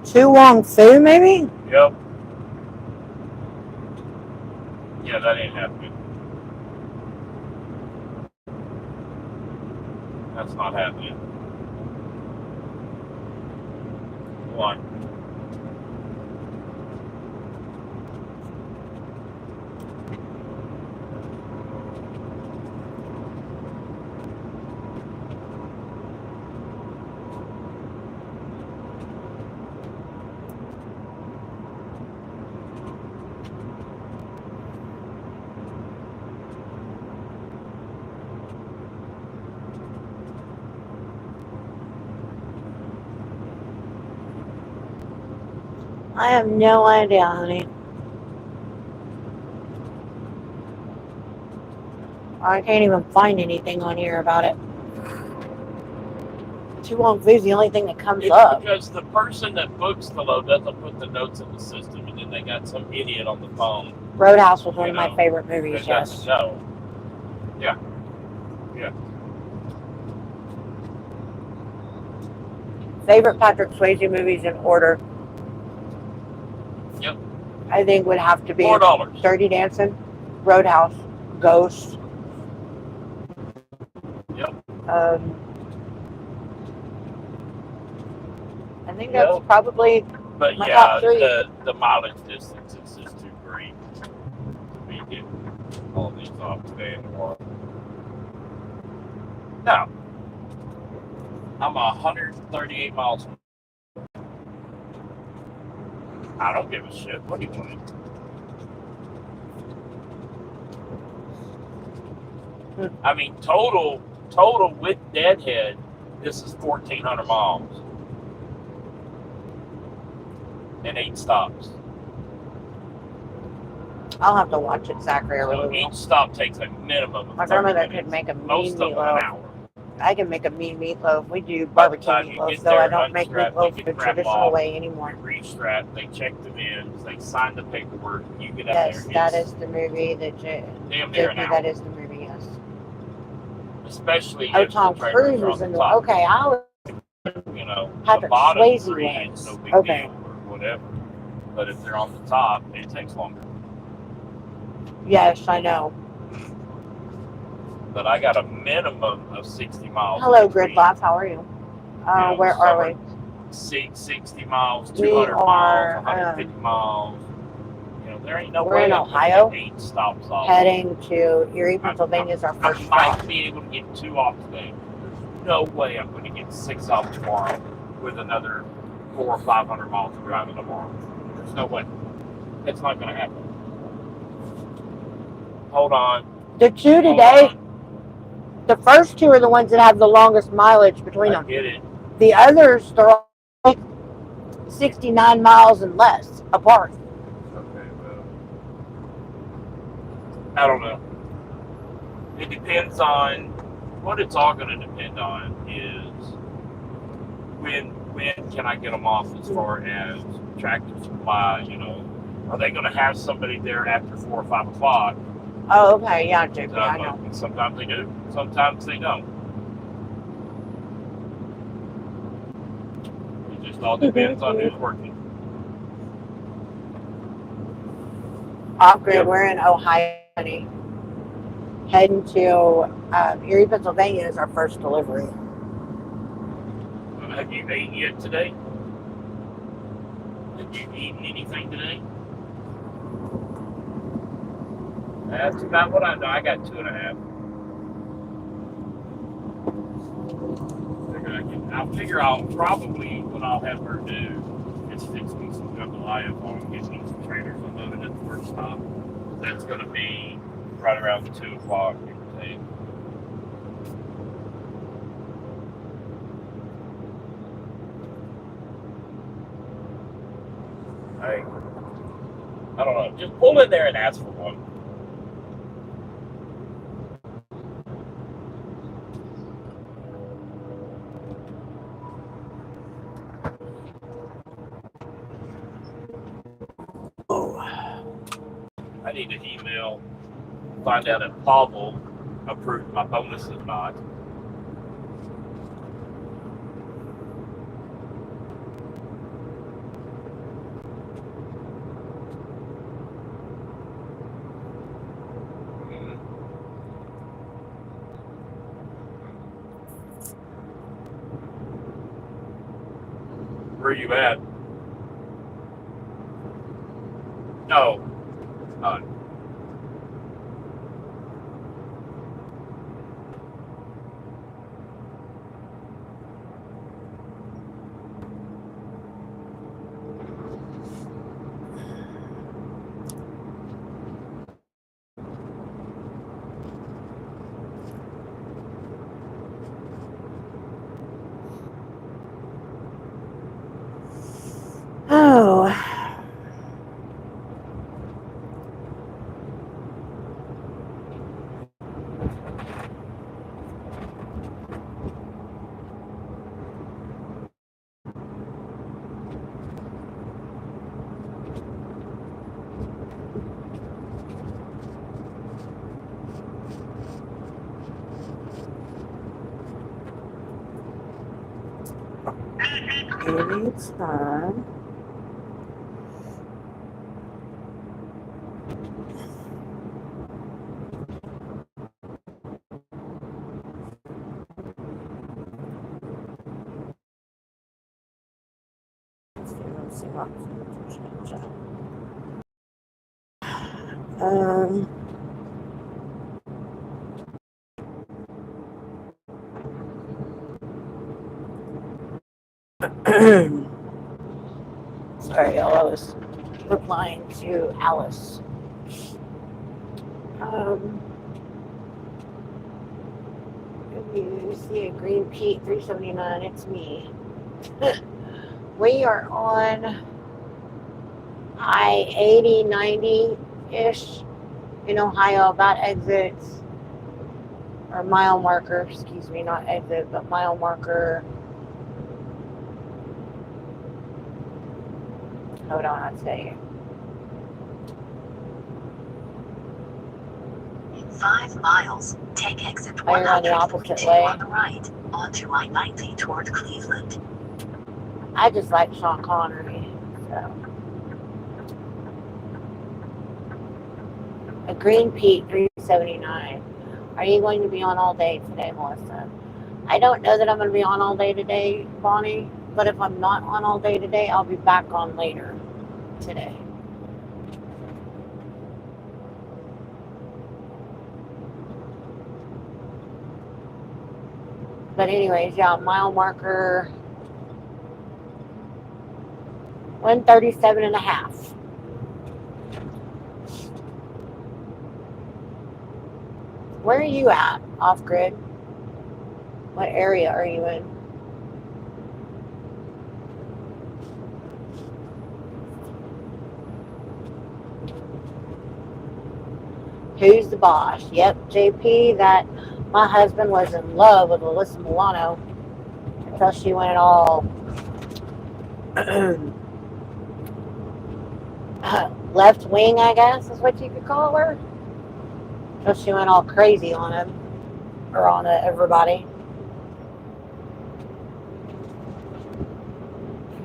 Tu Wong Fu, maybe? Yep. Yeah, that ain't happening. That's not happening. One. I have no idea, honey. I can't even find anything on here about it. Tu Wong Fu is the only thing that comes It's up. because the person that books the load doesn't put the notes in the system, and then they got some idiot on the phone Roadhouse was one of You my know, favorite movies, that yes. doesn't know. Yeah. Yeah. Favorite Patrick Swayze movies in order. Yep. I think would have to be $4. Dirty Dancing, Roadhouse, Ghost. Yep. I think that's probably But my yeah, top three. the mileage distance is just too great to be getting all these off today and tomorrow. No. I'm 138 miles from. I don't give a shit. What do you want? I mean, total with Deadhead, this is 1,400 miles and 8 stops. I'll have to watch it, Zachary. I really So will. each stop takes a minimum of My 30 grandmother minutes, could make a mean most of them an meatloaf. hour. I can make a mean meatloaf. We do By the barbecue time you meatloaf, get though I there, don't make unstrap, meatloaf they the get crap traditional off, way anymore. Restrap, they check the bins, they sign the paperwork, you get out Yes, there. that It's is the movie that damn near an JP, hour. that is the movie, yes. Especially Oh, if Tom the trailers Cruise are was on in the the. top. Okay, I was you know, the Patrick bottom Swayze three, was. it's no big Okay. deal or whatever. But if they're on the top, it takes longer. Yes, I know. But I got a minimum of 60 miles. Hello, between, Gridlock. How are you? know, Where are we? 60 miles, We 200 are, miles, 150 miles. You know, there ain't no we're way in I'm Ohio, going to get 8 stops off. heading to Erie, Pennsylvania is our first I stop. might be able to get 2 off today. There's no way I'm going to get 6 off tomorrow with another 400 or 500 miles of driving tomorrow. There's no way. It's not going to happen. Hold on. The two today, the first 2 are the ones that have the longest mileage between them. I get it. The others, they're all like 69 miles and less apart. Okay, well, I don't know. It depends on what it's all going to depend on is when can I get them off as far as Tractor Supply. You know, are they going to have somebody there after 4 or 5 o'clock? Oh, okay, yeah, JP, I know. Sometimes they do. Sometimes they don't. It just all depends on who's working. Off grid, we're in Ohio, honey. Heading to Erie, Pennsylvania is our first delivery. Have you eaten yet today? Have you eaten anything today? That's about what I know. I got 2.5. I'll figure out probably what I'll have her do is fix me some jambalaya while I'm getting some trailers unloaded at the first stop. That's going to be right around 2 o'clock, give or take. I don't know. Just pull in there and ask for one. I need an email, find out if Paul approved my bonus or not. Where are you at? No. Oh. Anytime. Let's see what change that. Sorry, y'all. I was replying to Alice. If you see a green Pete 379, it's me. We are on I-80, 90-ish in Ohio, about exits, or mile marker, excuse me, not exit, but mile marker. Hold on, I'll tell you. In 5 miles, take exit Oh, you're on the 142 opposite way. on the right. onto I-90 toward Cleveland. I just like Sean Connery. So. A Green Pete 379. Are you going to be on all day today, Melissa? I don't know that I'm going to be on all day today, Bonnie. But if I'm not on all day today, I'll be back on later today. But anyways, yeah, mile marker 137 and a half. Where are you at, off grid? What area are you in? Who's the boss? Yep, JP, that my husband was in love with Alyssa Milano until she went all left wing, I guess is what you could call her. Until she went all crazy on him, or on everybody.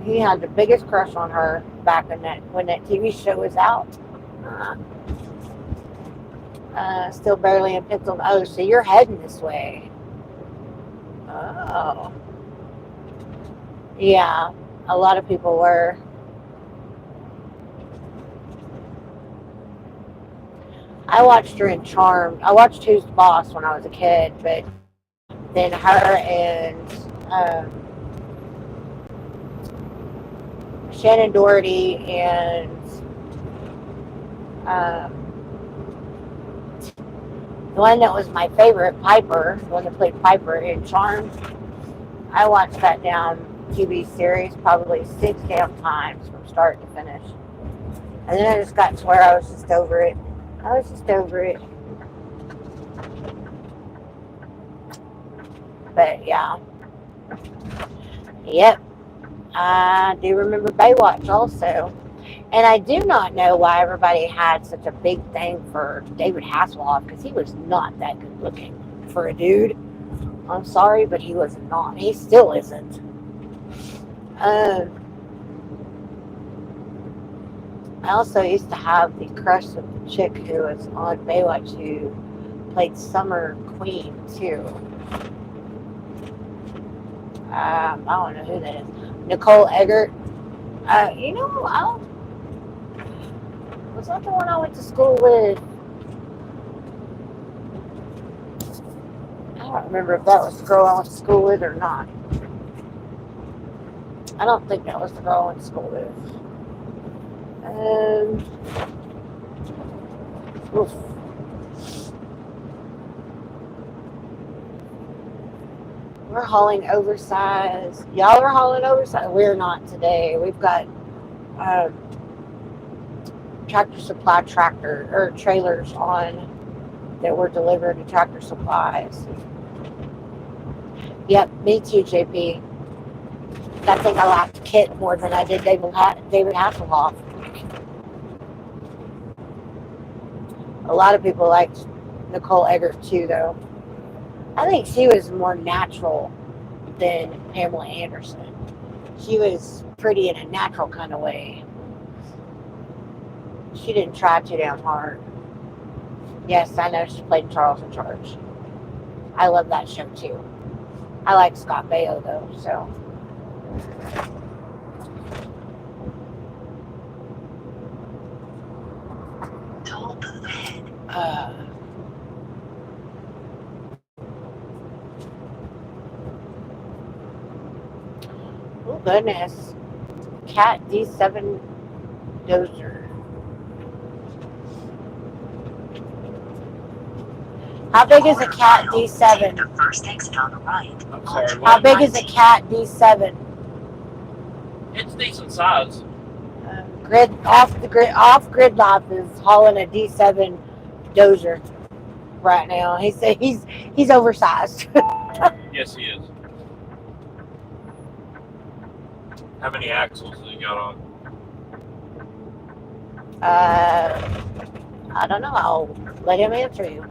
He had the biggest crush on her back when that TV show was out. Still barely in Pennsylvania. Oh, so you're heading this way. Oh. Yeah, a lot of people were. I watched her in Charmed. I watched Who's the Boss when I was a kid, but then her and Shannon Doherty and the one that was my favorite, Piper, the one that played Piper in Charmed. I watched that damn TV series probably 6 damn times from start to finish. And then I just got to where I was just over it. But yeah. Yep. I do remember Baywatch also. And I do not know why everybody had such a big thing for David Hasselhoff, because he was not that good looking for a dude. I'm sorry, but he was not. He still isn't. I also used to have the crush with the chick who was on Baywatch who played Summer Queen too. I don't know who that is. Nicole Eggert. Was that the one I went to school with? I don't remember if that was the girl I went to school with or not. I don't think that was the girl I went to school with. Oof. We're hauling oversized. Y'all are hauling oversized. We're not today. We've got Tractor Supply trailers on that were delivered to Tractor Supplies. Yep, me too, JP. I think I liked Kit more than I did David Hasselhoff. A lot of people liked Nicole Eggert too, though. I think she was more natural than Pamela Anderson. She was pretty in a natural kind of way. She didn't try too damn hard. Yes, I know she played Charles in Charge. I love that show too. I like Scott Baio though, so. Toll booth ahead. Oh goodness. Cat D7 dozer. How big is a Cat D7? Take the first exit on the right. I'm sorry, How what? big is a Cat D7? It's decent size. Off grid life is hauling a D7 dozer right now. He said he's oversized. Yes, he is. How many axles has he got on? I don't know. I'll let him answer you.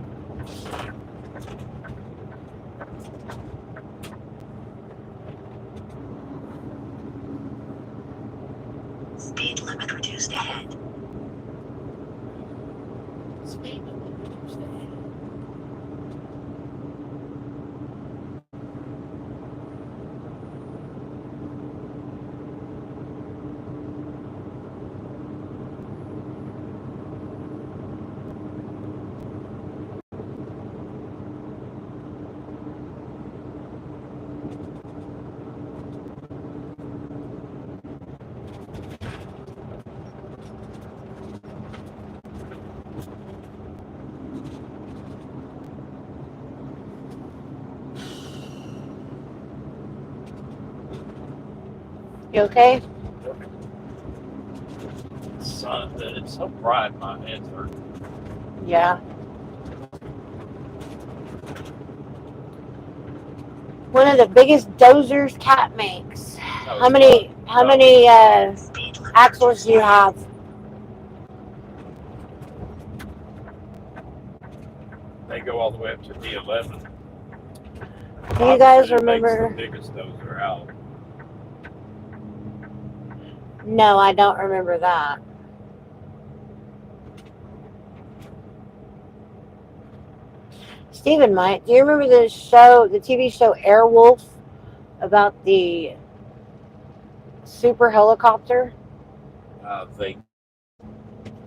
Speed limit reduced ahead. Speed limit reduced ahead. You okay? Son, it's so bright, my head's hurt. Yeah. One of the biggest dozers cat makes. How many Speed limit axles do you have? They go all the way up to D11. Do you guys Obviously, it makes remember? the biggest dozer out. No, I don't remember that. Steven might. Do you remember the show, the TV show Airwolf, about the super helicopter? They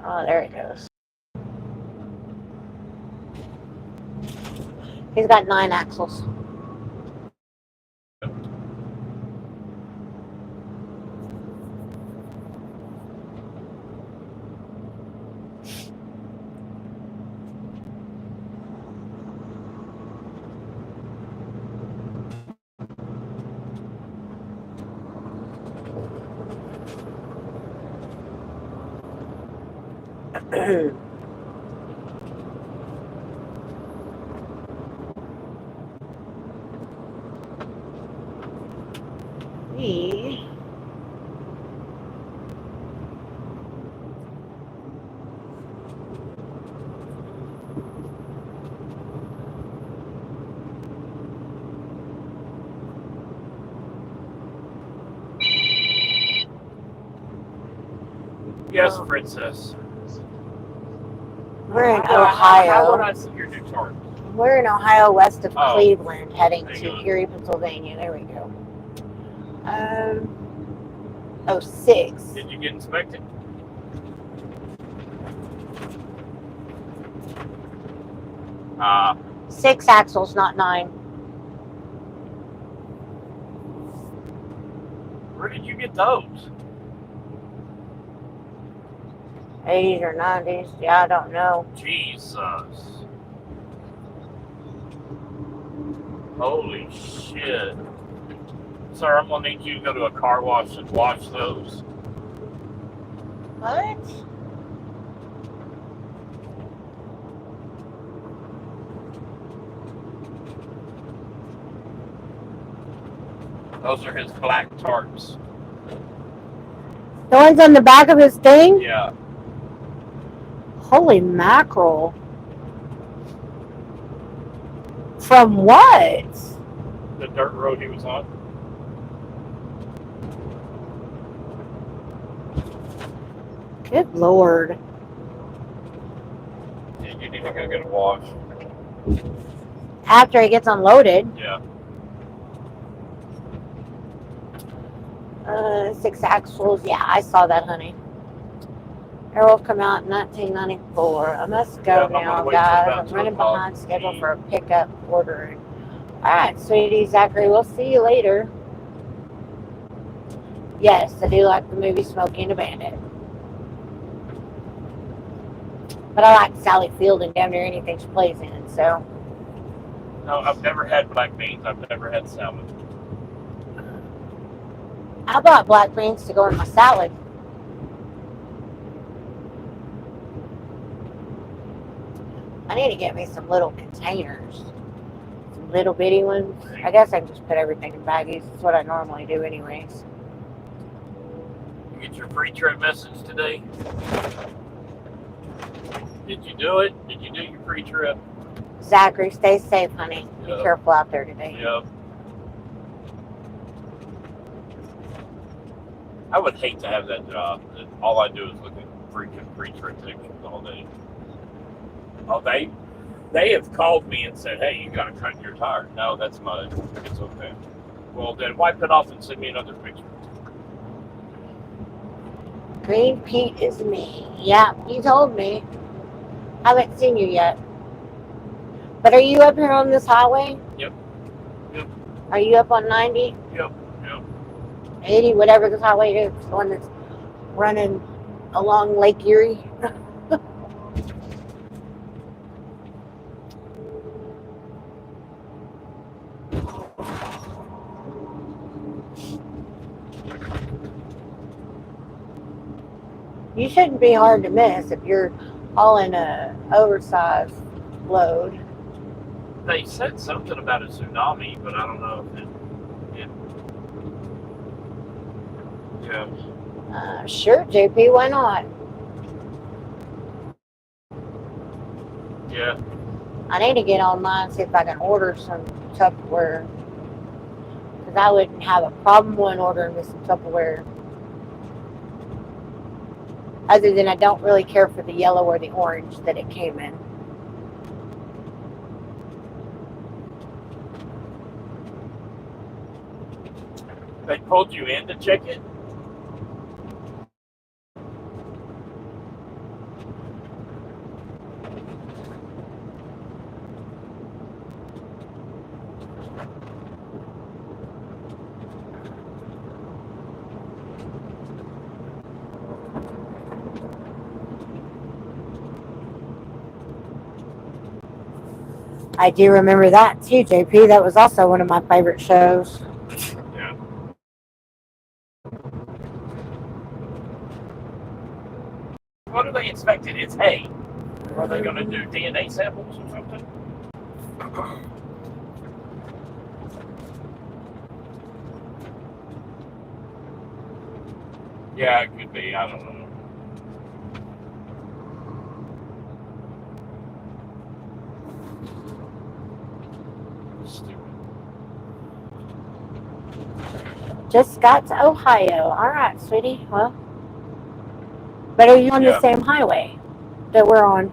Oh, there it goes. He's got 9 axles. We Yes, princess. We're in How would Ohio. I see your new chart? We're in Ohio, west of Oh. Cleveland, heading Hang to on. Erie, Pennsylvania. There we go. 06. Did you get inspected? Uh, 6 axles, not 9. where did you get those? 80s or 90s. Yeah, I don't know. Jesus. Holy shit. Sir, I'm gonna need you to go to a car wash and wash those. What? Those are his black tarps. The ones on the back of his thing? Yeah. Holy mackerel. From what? The dirt road he was on. Good Lord. Yeah, you need to go get a wash. After he gets unloaded. Yeah. 6 axles. Yeah, I saw that, honey. Arrow come out in 1994. I must go Yeah, I'm now, gonna wait till guys. about I'm 2 running o'clock. behind schedule for a pickup order. Alright, sweetie Zachary, we'll see you later. Yes, I do like the movie Smokey and the Bandit. But I like Sally Field and damn near anything she plays in, so. No, I've never had black beans. I've never had salmon. I bought black beans to go in my salad. I need to get me some little containers. Some little bitty ones. I guess I can just put everything in baggies. That's what I normally do anyways. You get your pre-trip message today? Did you do it? Did you do your pre-trip? Zachary, stay safe, honey. Be Yep. careful out there today. Yep. I would hate to have that job. That all I do is look at freaking pre-trip pictures all day. Oh, they have called me and said, "Hey, you got to cut your tire." No, that's mud. It's okay. Well, then wipe it off and send me another picture. Green Pete is me. Yeah, you told me. Haven't seen you yet. But are you up here on this highway? Yep. Are you up on 90? Yep. 80, whatever this highway is, the one that's running along Lake Erie. You shouldn't be hard to miss if you're hauling a oversized load. They said something about a tsunami, but I don't know if it yeah. Sure, JP, why not? Yeah. I need to get online and see if I can order some Tupperware. Because I wouldn't have a problem when ordering me some Tupperware. Other than I don't really care for the yellow or the orange that it came in. They pulled you in to check it? I do remember that too, JP. That was also one of my favorite shows. Yeah. What are they expecting? It's hay. Are they going to do DNA samples or something? Yeah, it could be. I don't know. Stupid. Just got to Ohio. All right, sweetie. Well, but are you on the same highway that we're on?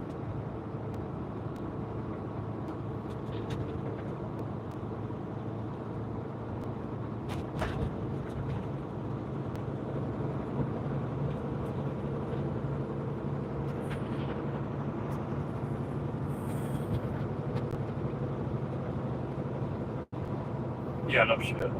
Yeah, no shit.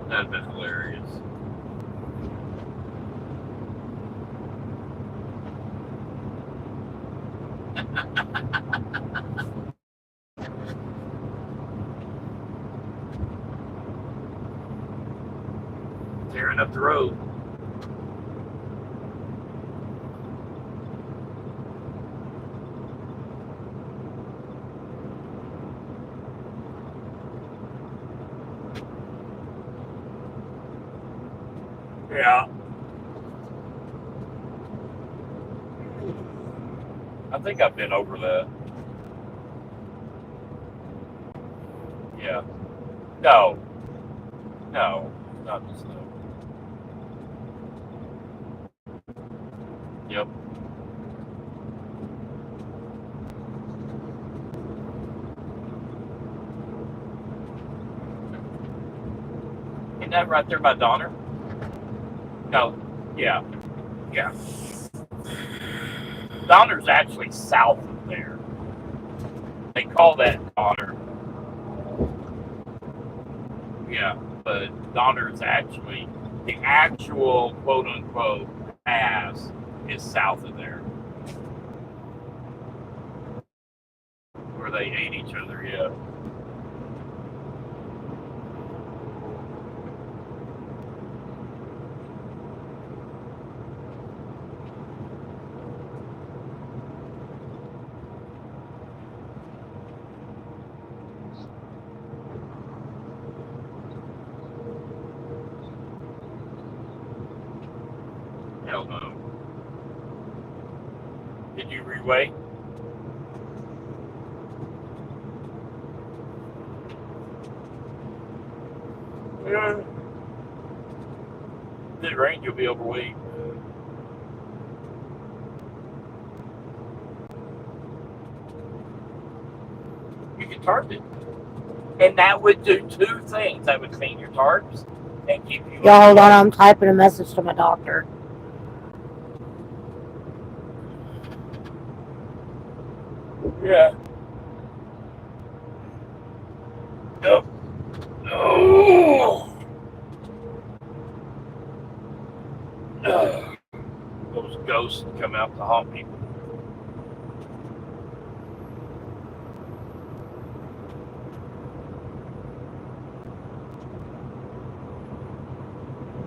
That'd been hilarious. Tearing up the road. Yeah. I think I've been over that. Yeah. No, not the snow. Yep. Isn't that right there by Donner? No. Yeah. Donner's actually south of there. They call that Donner. Yeah, but Donner is actually the actual quote unquote pass is south of there. Where they hate each other, yeah. hell no. Did you reweigh? Yeah. If it rains, you'll be overweight. You can tarp it. And that would do two things. That would clean your tarps and keep you... Y'all hold on, I'm typing a message to my doctor. Yeah. Yep. Oh. Those ghosts come out to haunt people.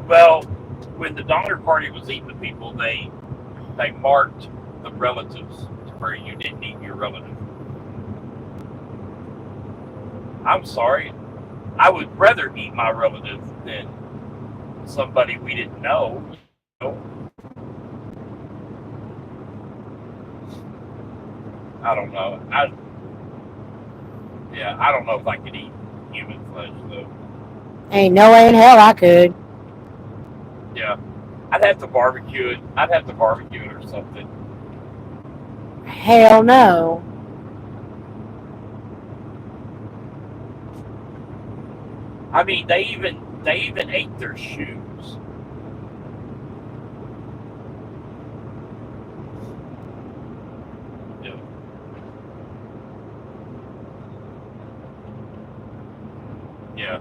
Well, when the Donner Party was eating the people, they marked the relatives to where you didn't eat your relative. I'm sorry. I would rather eat my relative than somebody we didn't know. I don't know. I don't know if I could eat human flesh though. Ain't no way in hell I could. Yeah. I'd have to barbecue it. I'd have to barbecue it or something. Hell no. I mean, they even ate their shoes. Yeah. Yeah.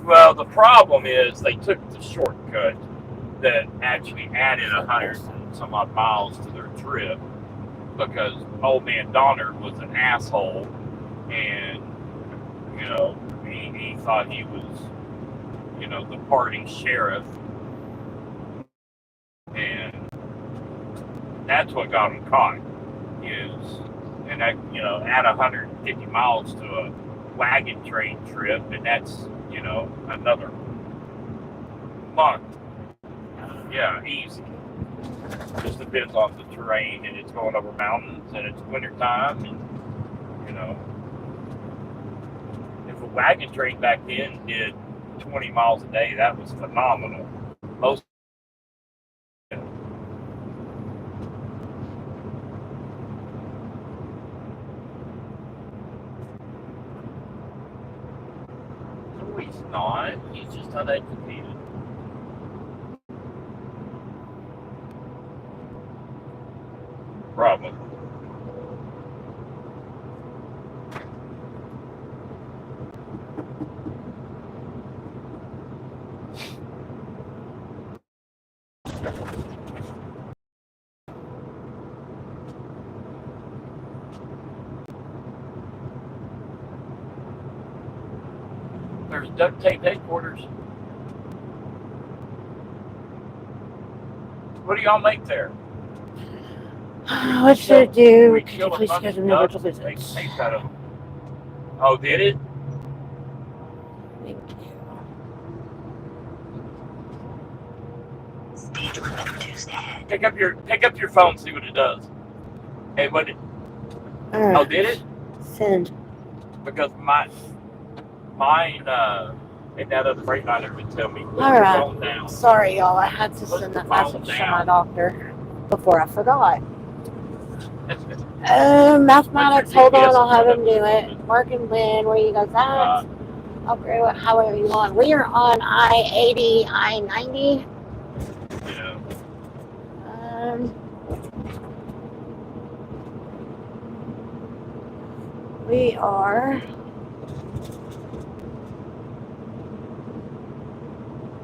Well, the problem is they took the shortcut that actually added 100 and some odd miles to their trip because old man Donner was an asshole and, you know, he thought he was, you know, the party sheriff. And that's what got him caught and that, you know, add 150 miles to a wagon train trip, and that's, you know, another month. Yeah, easy. Just depends on the terrain, and it's going over mountains, and it's winter time, and, you know, if a wagon train back then did 20 miles a day, that was phenomenal. Most he's not. He's just uneducated. Problem. There's duct tape headquarters. What do y'all make there? What should it do? We Could you kill a please bunch schedule of me a ducks virtual and make visit? tape out of them. Oh, did it? Thank you. Speed limit reduced ahead. Pick up your phone, see what it does. Hey, what did? All right. Oh, did it? Send. Because mine, and that other Freightliner would tell me, put All your right. phone down. Sorry, y'all. I had to Put send the that phone message to down. my doctor before I forgot. Put Mathematics. your Hold on. GPS I'll have in him do front of it. Mark and Lynn, where you guys at? Okay, however you want. We are on I-80, I-90. Yeah. We are.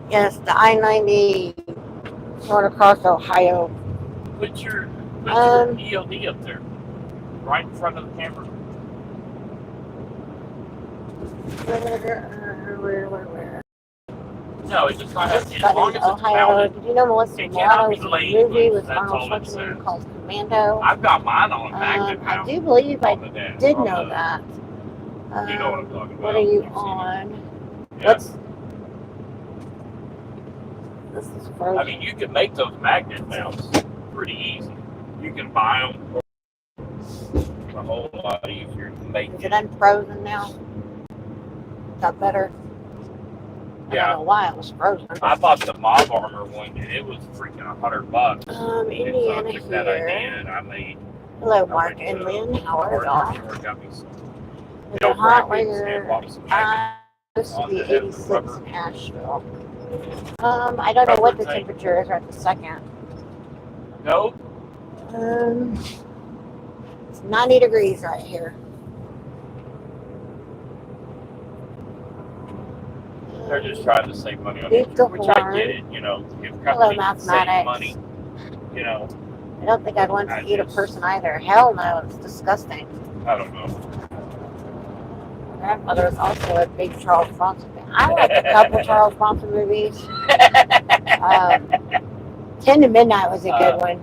Yes, the I-90 going across Ohio. Put your ELD up there, right in front of the camera. Where? No, it just not have to. As That long is as it's Ohio. mounted. Did you know Melissa It cannot be Milano's late, movie but with that's Arnold all it Schwarzenegger says. called Commando? I've got mine on active now. I do believe I did know the, that. You know what I'm talking about. What are you You've seen on? it. Yeah. What's This is frozen. I mean, you can make those magnet mounts pretty easy. You can buy them a whole lot easier to make. Is it unfrozen now? Is that better? I Yeah. don't know why it was frozen. I bought the mob armor one, and it was freaking $100. Indiana And so I took that idea, here. and I made. Hello, Mark and Lynn. How are y'all? Got me some. Is it hot where and bought me some magnets. supposed to on be the head 86 rubber. in Asheville. I don't know what the Rubber thing. temperature is right this second. No, It's 90 degrees right here. they're just trying to save money on Beep it, the which I horn. get it. You know, if Hello, companies save mathematics. money, you know, I don't think I'd want to eat a person either. Hell no, it's disgusting. I don't know. My grandmother was also a big Charles Bronson fan. I like a couple Charles Bronson movies. 10 to Midnight was a good one.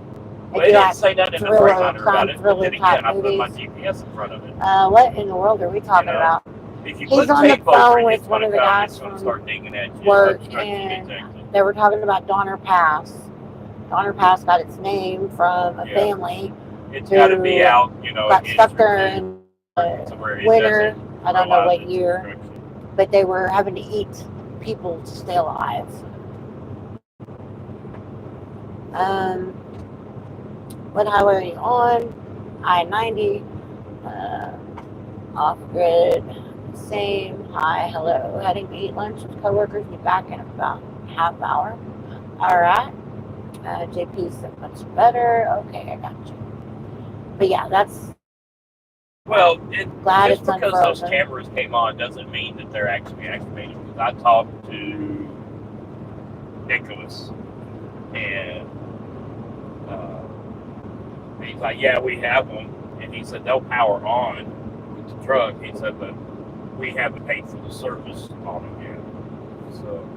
Well, I they do didn't like say that in the thriller, Freightliner about crime it. But thriller then type again, I put my movies. GPS in front of it. What in the world are we talking You know, about? If you He's put on the tape over phone it, with it's one gonna of the come, guys it's gonna from start digging at you. work, It's gonna and detect they were talking about Donner Pass. Donner Pass got its name from a Yeah. family it. It's got to be who out, you know. got it stuck there gets in to where it winter. doesn't I don't know realize what it's year, destruction. but they were having to eat people to stay alive. What highway are you on? I-90. Off-grid. Same. Hi, hello. Heading to eat lunch with coworkers. Be back in about half hour. All right. JP said much better. Okay, I got you. But yeah, that's Well, glad just it's because those unfrozen. cameras came on doesn't mean that they're actually activated. Because I talked to Nicholas, and he's like, "Yeah, we have them," and he said they'll power on with the truck. He said, "But we haven't paid for the service on them yet." So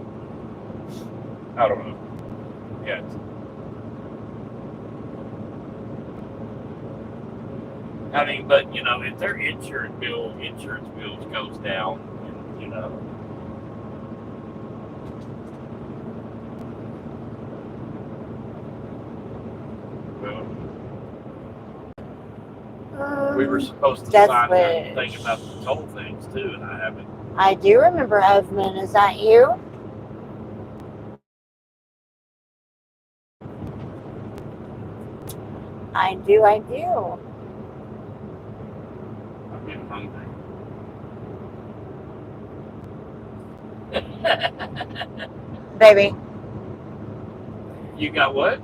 I don't know. Yeah. I mean, but you know, if their insurance bills goes down, and, you know, well, we were supposed to That's sign that what- thing about the toll things too, and I haven't. I do remember Evan. Is that you? I do. I'm getting hungry. Baby, You got what?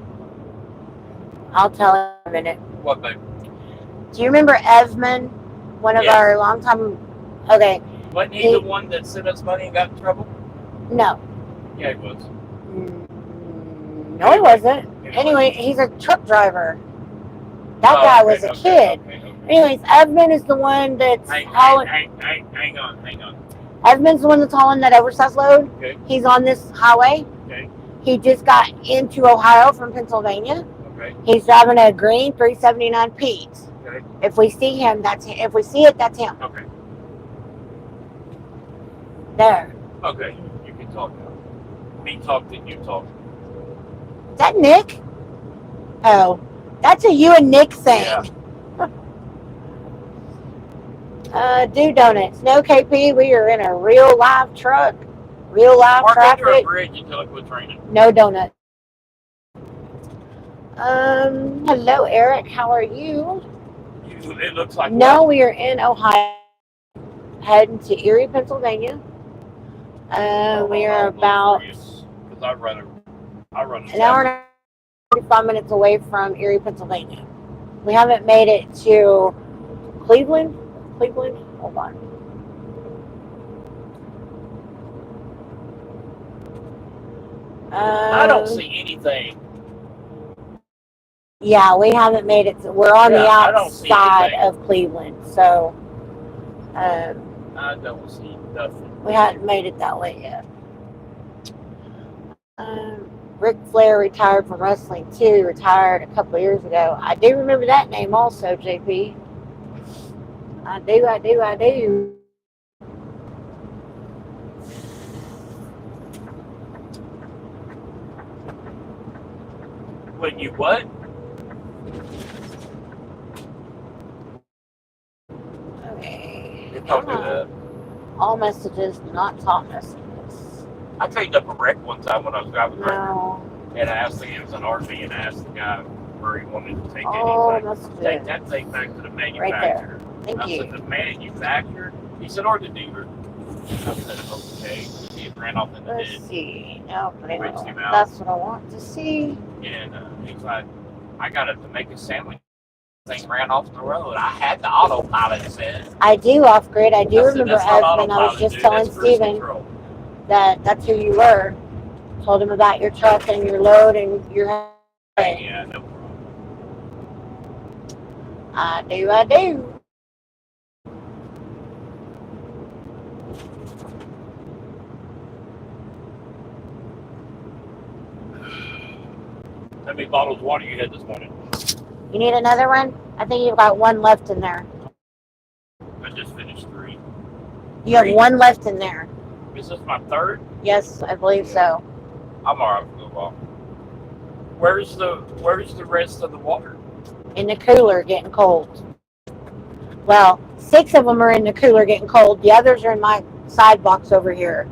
I'll tell you in a minute. What, babe? Do you remember Evman? One of Yes. our longtime. Okay, Wasn't he the one that sent us money and got in trouble? no. Yeah, he was. No, he wasn't. Anyway, he's a truck driver. That Oh, guy okay, was a okay, kid. okay. Anyways, Evman is the one that's hauling. Hang on. Evman's the one that's hauling that oversized load. Okay. He's on this highway. Okay. He just got into Ohio from Pennsylvania. Okay. He's driving a green 379 Pete. Okay. If we see him, that's him. If we see it, that's him. Okay. There. Okay. You can talk now. Me talk, then you talk. Is that Nick? Oh, that's a you and Nick thing. Yeah. Do donuts. No, KP, we are in a real live truck. Real live Park under a traffic. bridge until it quits raining. No donut. Hello, Eric. How are you? It looks like No, we are in Ohio. Heading to Erie, Pennsylvania. We are about because I run an hour and 45 minutes away from Erie, Pennsylvania. We haven't made it to Cleveland. Hold on. I don't see anything. Yeah, we haven't made it. We're on the I don't see outside anything. of Cleveland, so I don't see nothing. we hadn't made it that way yet. Ric Flair retired from wrestling too. He retired a couple of years ago. I do remember that name also, JP. I do. When you what? Okay. Don't do that. All messages, not top messages. I picked up a wreck one time when I was driving around, No. and I asked it was an RV, and I asked the guy where he wanted to take it. All He's like, messages. take that thing back to the manufacturer. Right there. Thank I you. said, the manufacturer? He said, or the dealer. I said, okay. He ran off in the Let's ditch. see. No, Reached him out. that's what I want to see. And he's like, I got it to make a sandwich. Thing ran off the road. I had the autopilot set. I do off grid. I do I said, remember that's not Evan. I was autopilot, just dude. telling That's cruise Steven control. that that's who you were. Told him about your truck and your load and your. Yeah, no problem. I do. How many bottles of water you had this morning? You need another one? I think you've got one left in there. I just finished 3. You have one left in there. Is this my 3rd? Yes, I believe so. I'm alright for a while. Where's the rest of the water? In the cooler, getting cold. Well, 6 of them are in the cooler getting cold. The others are in my side box over here.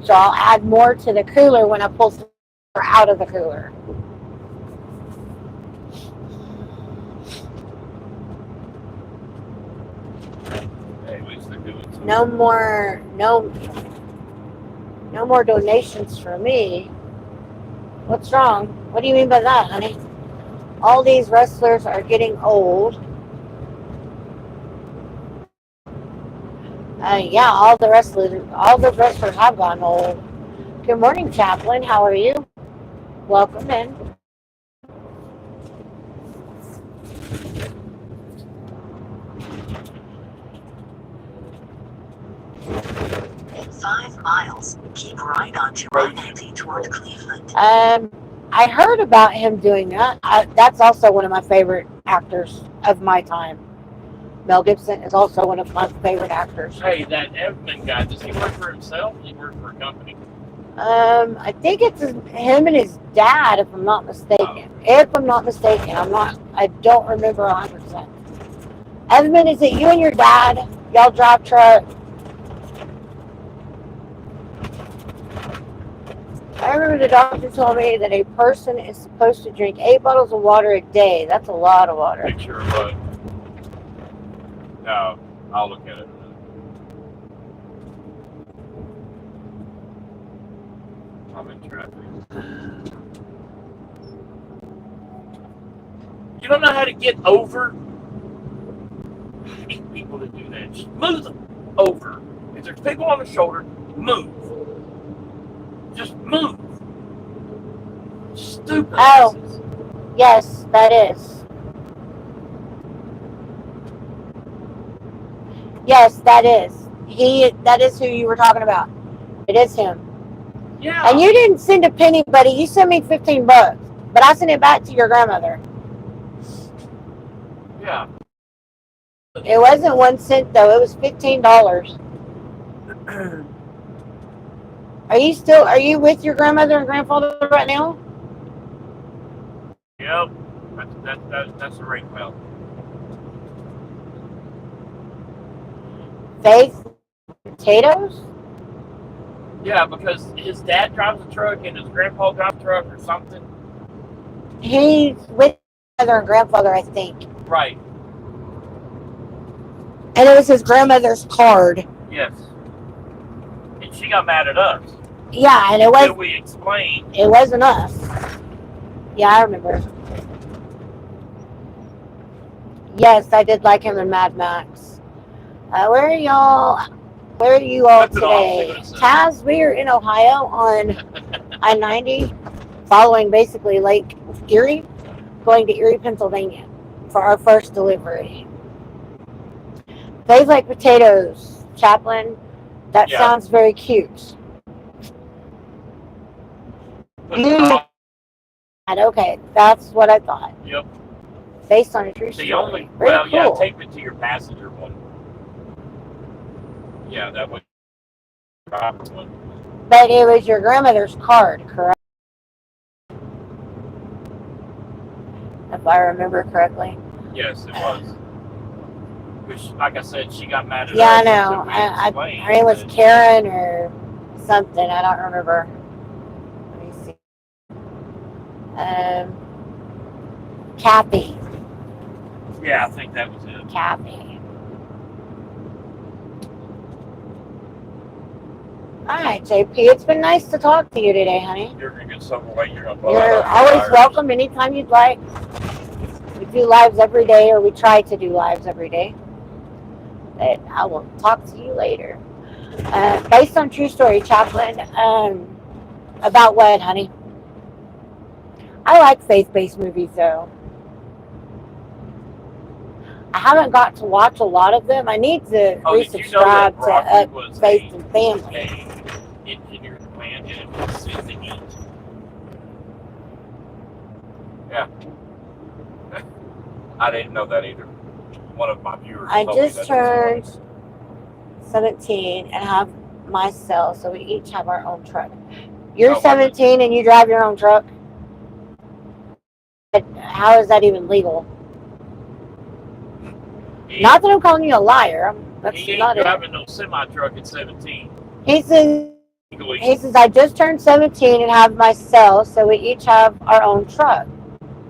So I'll add more to the cooler when I pull some out of the cooler. Hey, at least they're doing something. No more donations for me. What's wrong? What do you mean by that, honey? All these wrestlers are getting old. Yeah, all the wrestlers have gotten old. Good morning, Chaplain. How are you? Welcome in. In 5 miles, keep right onto I-90 toward Cleveland. I heard about him doing that. That's also one of my favorite actors of my time. Mel Gibson is also one of my favorite actors. Hey, that Evman guy, does he work for himself or does he work for a company? I think it's him and his dad, if I'm not mistaken. I don't remember 100%. Evan, is it you and your dad? Y'all drive truck? I remember the doctor told me that a person is supposed to drink 8 bottles of water a day. That's a lot of water. Picture of what? No, I'll look at it. I'm in traffic. You don't know how to get over? I hate people that do that. Just move them over. If there's people on the shoulder, move. Just move. Stupid. Oh. Yes, that is. Yes, that is. That is who you were talking about. It is him. Yeah. And you didn't send a penny, buddy. You sent me $15, but I sent it back to your grandmother. Yeah. It wasn't 1 cent though. It was $15. Are you with your grandmother and grandfather right now? Yep. That's the right well. Faith potatoes? Yeah, because his dad drives a truck and his grandpa drives a truck or something. He's with his mother and grandfather, I think. Right. And it was his grandmother's card. Yes. And she got mad at us. Yeah, and Until we explained. It wasn't us. Yeah, I remember. Yes, I did like him in Mad Max. Where are you all today? Taz, we are in Ohio on I-90, following basically Lake Erie, going to Erie, Pennsylvania for our first delivery. They like potatoes, Chaplain. That sounds very cute. Okay, that's what I thought. Yep. Based on a true story. Yeah, tape it to your passenger one. Yeah, that would. But it was your grandmother's card, correct? if I remember correctly. Yes, it was. Which, like I said, she got mad at Yeah, I us know. until we explained Her name was that- Karen or something. I don't remember. Let me see. Kathy. Yeah, I think that was it. Kathy. All right, JP. It's been nice to talk to you today, honey. You're going to get some way. You're going to blow You're out always tires. welcome anytime you'd like. We do lives every day, or we try to do lives every day. But I will talk to you later. Based on true story, Chaplain. About what, honey? I like faith-based movies, though. I haven't got to watch a lot of them. I need to resubscribe to Faith and Family. Engineer plan and it was in the heat. Yeah. I didn't know that either. One of my viewers I told me just that turned this 17 and have my cell, so we each have our own truck. You're Oh, 17 and you drive your own truck? How is that even legal? morning. Not that I'm calling you a liar. That's He ain't not it. driving no semi truck at 17. He says, Legally. I just turned 17 and have my cell, so we each have our own truck.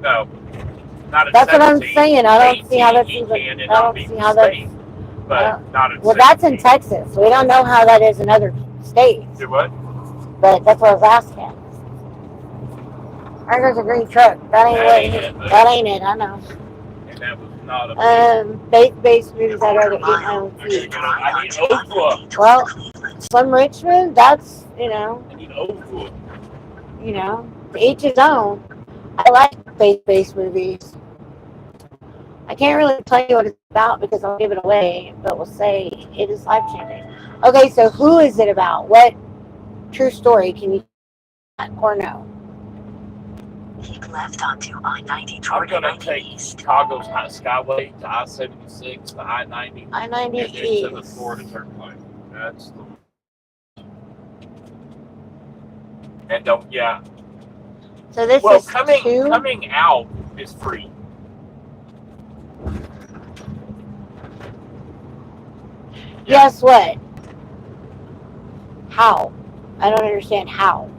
No. Not at That's 17. what I'm saying. I don't see how that's 18 even. he can and I not don't be see how that's. state, but not at Well, 17. that's in Texas. We don't know how that is in other states. Do what? But that's what I was asking. There's a green truck. That ain't That it. ain't it, but- That ain't it. I know. And that was not a Faith-based movies I'd rather eat my own I need food. Oakwood. Well, from Richmond, that's, I need Oakwood. to each his own. I like faith-based movies. I can't really tell you what it's about because I'll give it away, but we'll say it is life-changing. Okay, so who is it about? What true story can you or no? Keep left onto I-90 I'm toward going to I-90 take East. Chicago's Skyway to I-76 to I-90 and I-90 then to the East. Florida Turnpike. That's the... And don't, yeah. So this Well, is two. coming out is free. Yeah. Guess what? How? I don't understand how.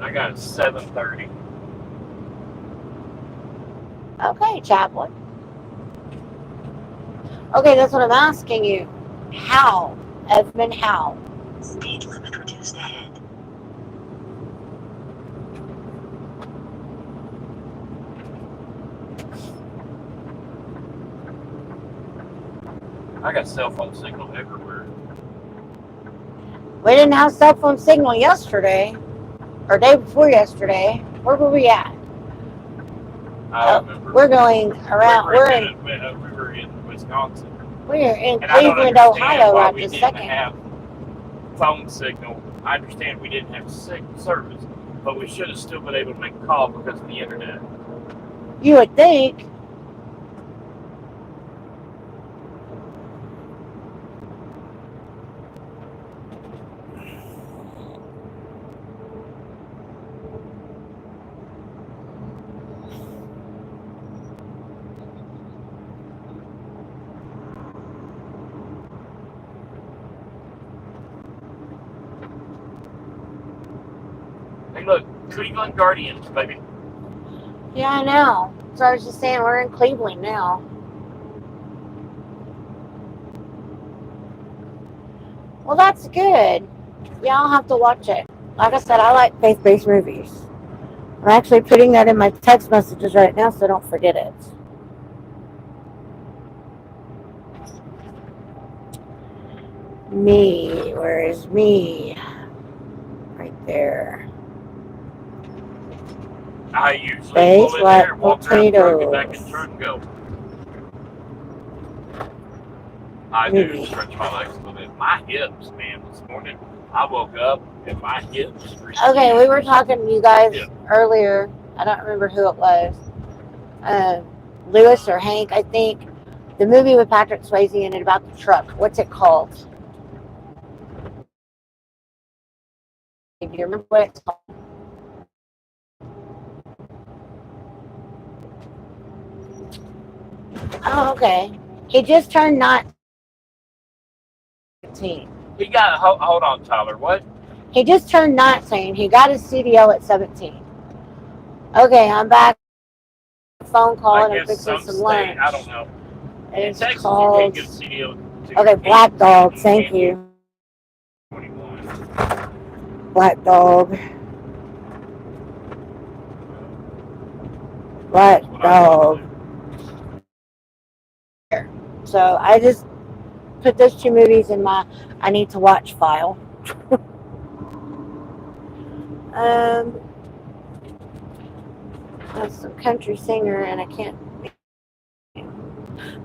I got a 7:30. Okay, Chaplain. Okay, that's what I'm asking you. How? Edmund, how? Speed limit reduced ahead. I got cell phone signal everywhere. We didn't have cell phone signal yesterday, or day before yesterday. Where were we at? I remember. We're going around. We were in Wisconsin. We're in And I don't Cleveland, understand Ohio why right we this didn't second. have phone signal. I understand we didn't have service, but we should have still been able to make a call because of the internet. You would think. Hey, look, Cleveland Guardians, baby. Yeah, I know. So I was just saying, we're in Cleveland now. Well, that's good. Yeah, I'll have to watch it. Like I said, I like faith-based movies. I'm actually putting that in my text messages right now, so don't forget it. Me, where is me? Right there. I usually Face pull in like there, walk around the truck, get back in potatoes. the truck and go. I do stretch my legs a little bit. My hips, man, this morning I woke up and my hips were Okay, we were talking to you guys Yeah. earlier. I don't remember who it was. Lewis or Hank, I think. The movie with Patrick Swayze in it about the truck. What's it called? you remember what it's called? Oh, okay. He just turned 19. He got, hold on, Tyler, what? He just turned 19. He got his CDL at 17. Okay, I'm back. Phone call I and I'm guess fixing some some state, lunch. I don't know. In It's Texas, called... you can't get CDL. Okay, Black Dog. Thank you. 21. Black Dog. Black Dog. So I just put those two movies in my I need to watch file. That's some country singer, and I can't.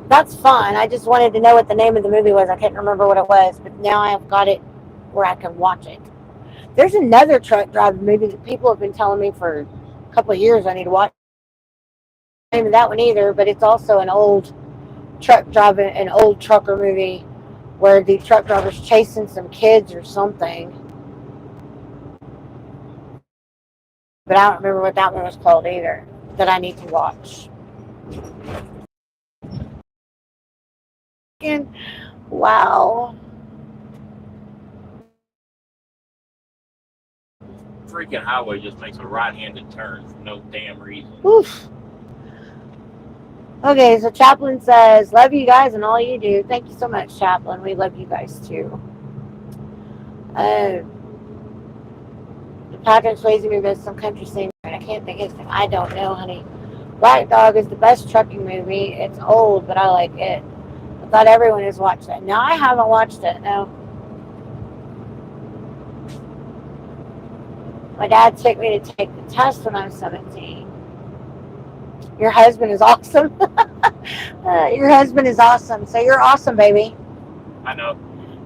That's fine. I just wanted to know what the name of the movie was. I can't remember what it was, but now I've got it where I can watch it. There's another truck driver movie that people have been telling me for a couple of years I need to watch. I don't know the name of that one either, but it's also an old trucker movie where the truck driver's chasing some kids or something. But I don't remember what that one was called either that I need to watch. Wow. Freaking highway just makes a right-handed turn for no damn reason. Oof. Okay, so Chaplain says, love you guys and all you do. Thank you so much, Chaplain. We love you guys too. The Patrick Swayze movie is some country singer, and I can't think of his name. I don't know, honey. Black Dog is the best trucking movie. It's old, but I like it. I thought everyone has watched it. No, I haven't watched it, no. My dad took me to take the test when I was 17. Your husband is awesome. Your husband is awesome. So you're awesome, baby. I know.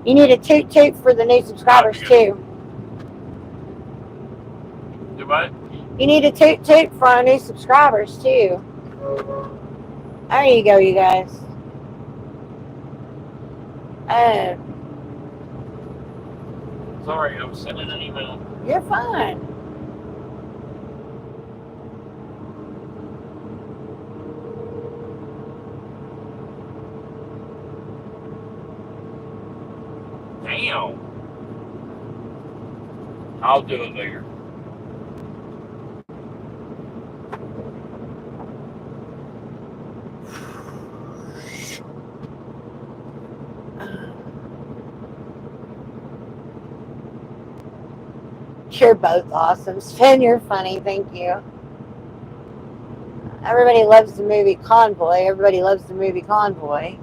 You need a toot toot for the new subscribers, too. Do what? You need a toot toot for our new subscribers, too. There you go, you guys. Sorry, I was sending an email. You're fine. Damn. I'll do it later. You're both awesome. Sven, you're funny. Thank you. Everybody loves the movie Convoy. Everybody loves the movie Convoy.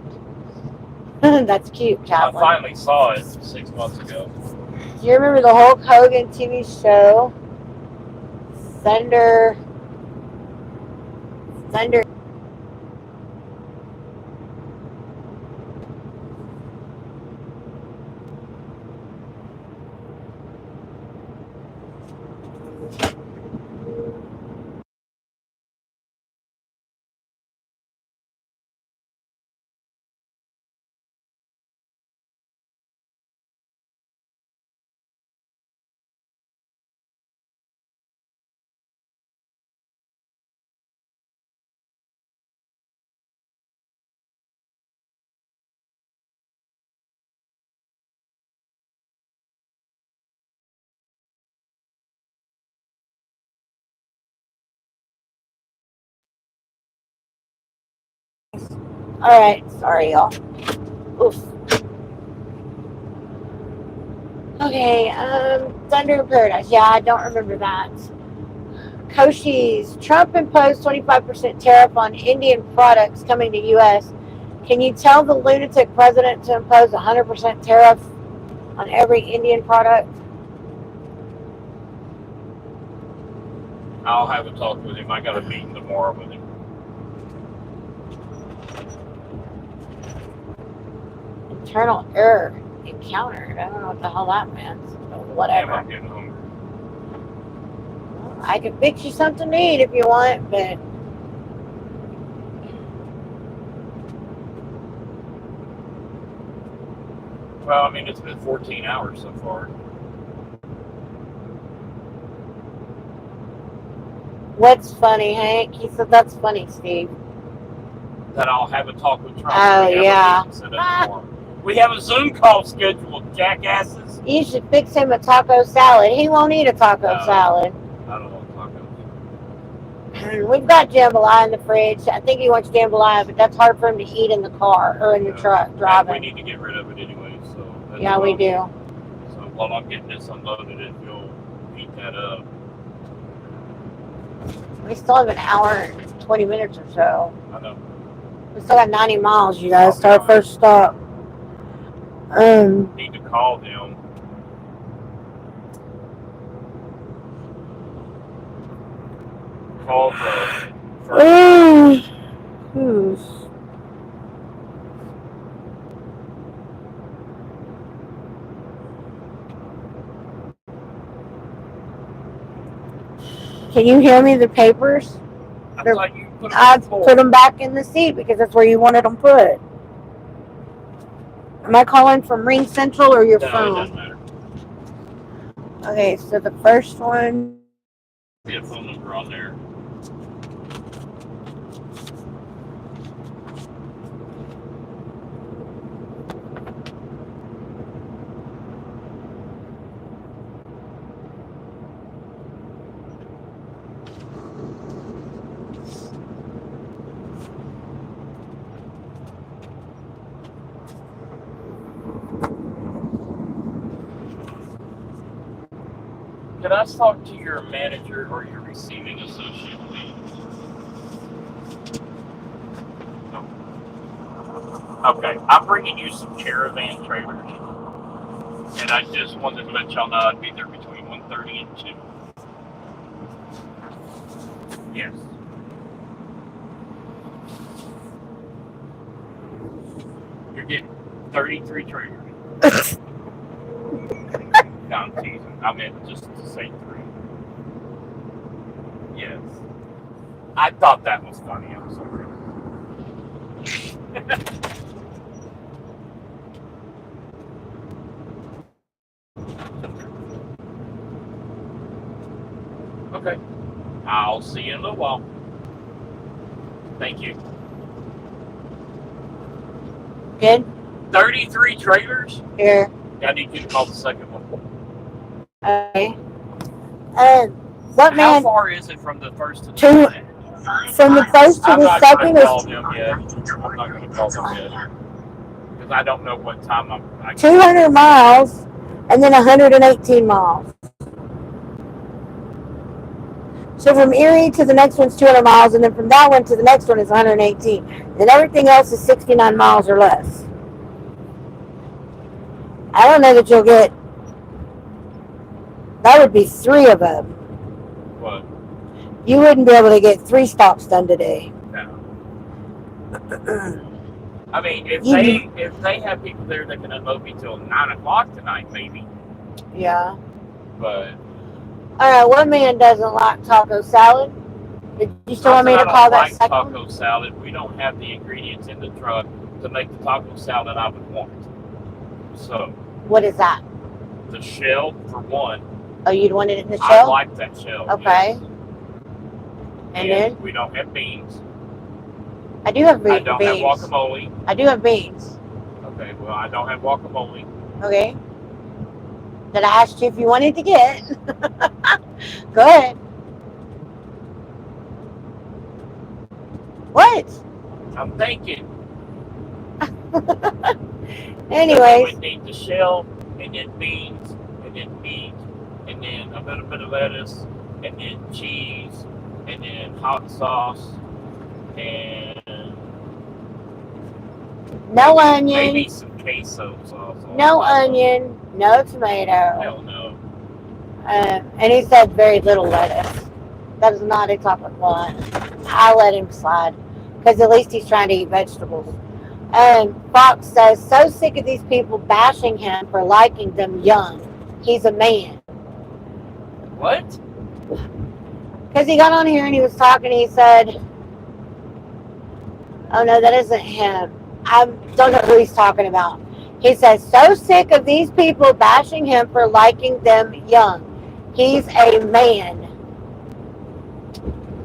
That's cute, Chaplain. I finally saw it 6 months ago. Do you remember the Hulk Hogan TV show? Thunder. Alright, sorry, y'all. Oof. Okay, Thunder in Paradise. Yeah, I don't remember that. Koshi's Trump imposed 25% tariff on Indian products coming to U.S. Can you tell the lunatic president to impose 100% tariff on every Indian product? I'll have a talk with him. I got a meeting tomorrow with him. Internal error encountered. I don't know what the hell that means. But whatever. Damn, I'm getting hungry. I can fix you something to eat if you want, but Well, I mean, it's been 14 hours so far. What's funny, Hank? He said that's funny, Steve. That I'll have a talk with Trump. Oh, We have yeah. a meeting set up tomorrow. We have a Zoom call scheduled, jackasses. You should fix him a taco salad. He won't eat a taco No. salad. I don't want tacos. We've got jambalaya in the fridge. I think he wants jambalaya, but that's hard for him to eat in the car or in the truck And driving. we need to get rid of it anyway, so. That's Yeah, we do. So while I'm getting this unloaded, if you'll heat that up. We still have an hour and 20 minutes or so. I know. We still got 90 miles, you guys, to our first stop. Need to call them. Call the first. Can you hear me? The papers? I thought you put them I on the floor. put them back in the seat because that's where you wanted them put. Am I calling from Ring Central or your No, it phone? doesn't matter. Okay, so the first one. See a phone number on there. Can I talk to your manager or your receiving associate, please? No. Okay, I'm bringing you some caravan trailers, and I just wanted to let y'all know I'd be there between 1:30 and 2. Yes. You're getting 33 trailers. No, I'm teasing. I meant just to say 3. Yes. I thought that was funny. I'm sorry. Okay. I'll see you in a little while. Thank you. Good? 33 trailers? Here. I need you to call the second one. Okay. What How man? far is it from the first to the Two- second? From the first to I'm the not second going to is call them yet. I'm not going to call them yet. Because I don't know what time I 200 miles and then 118 miles. So from Erie to the next one's 200 miles, and then from that one to the next one is 118. And everything else is 69 miles or less. I don't know that you'll get. That would be 3 of them. What? You wouldn't be able to get 3 stops done today. No. I mean, if they have people there that can unload me till 9 o'clock tonight, maybe. Yeah. But. All right. What man doesn't like taco salad? Did you still want me to call that second? Taco salad. We don't have the ingredients in the truck to make the taco salad I would want. So. What is that? The shell for one. Oh, you'd want it in the I shell? like that shell. Okay. Yes. And then? We don't have beans. I do have beans. I don't have guacamole. I do have beans. Okay, well, I don't have guacamole. Okay. Then I asked you if you wanted to get. Go ahead. What? I'm thinking. Anyways. We would need the shell, and then beans, and then meat, and then a little bit of lettuce, and then cheese, and then hot sauce, and no onion. Maybe some queso sauce. No onion. No tomato. Hell no. And he said very little lettuce. That is not a topic one. I let him slide because at least he's trying to eat vegetables. Fox says, so sick of these people bashing him for liking them young. He's a man. What? Because he got on here and he was talking. He said, oh no, that isn't him. I don't know who he's talking about. He says, so sick of these people bashing him for liking them young. He's a man.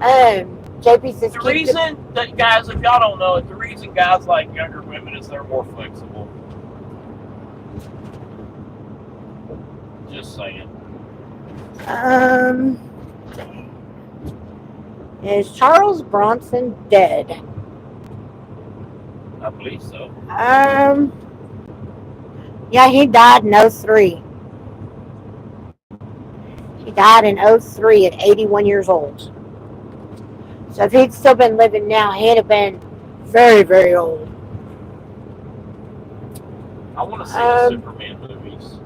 JP says The keep reason that guys, if y'all don't know it, the reason guys like younger women is they're more flexible. Just saying. Is Charles Bronson dead? I believe so. Yeah, he died in 03. He died in 03 at 81 years old. So if he'd still been living now, he'd have been very, very old. I want to see the Superman movies.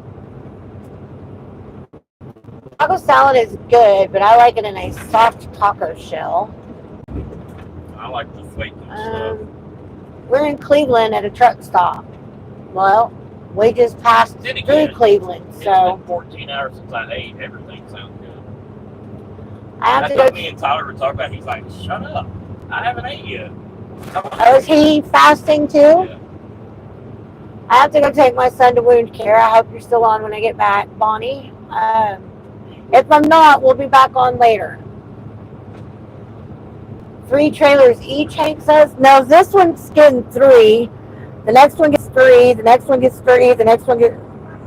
Taco salad is good, but I like it in a soft taco shell. I like the flaky stuff. We're in Cleveland at a truck stop. Well, we just passed through Cleveland, so It's been 14 hours since I ate. Everything sounds good. I have to That's go. what me and Tyler were talking about. He's like, "Shut up! I haven't ate yet." Oh, is he fasting too? Yeah. I have to go take my son to wound care. I hope you're still on when I get back, Bonnie. If I'm not, we'll be back on later. 3 trailers each, Hank says. No, this one's getting 3. The next one gets 3. The next one gets 3. The next one gets...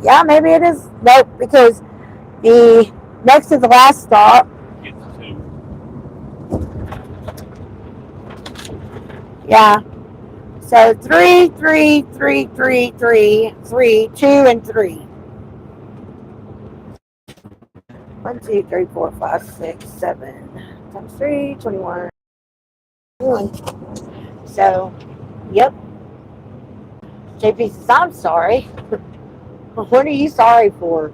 Yeah, maybe it is. Nope, because the next to the last stop... Gets 2. Yeah. So 3, 3, 3, 3, 3, 3, 2, and 3. 1, 2, 3, 4, 5, 6, 7 times 3, 21. So, yep. JP says, I'm sorry. What are you sorry for?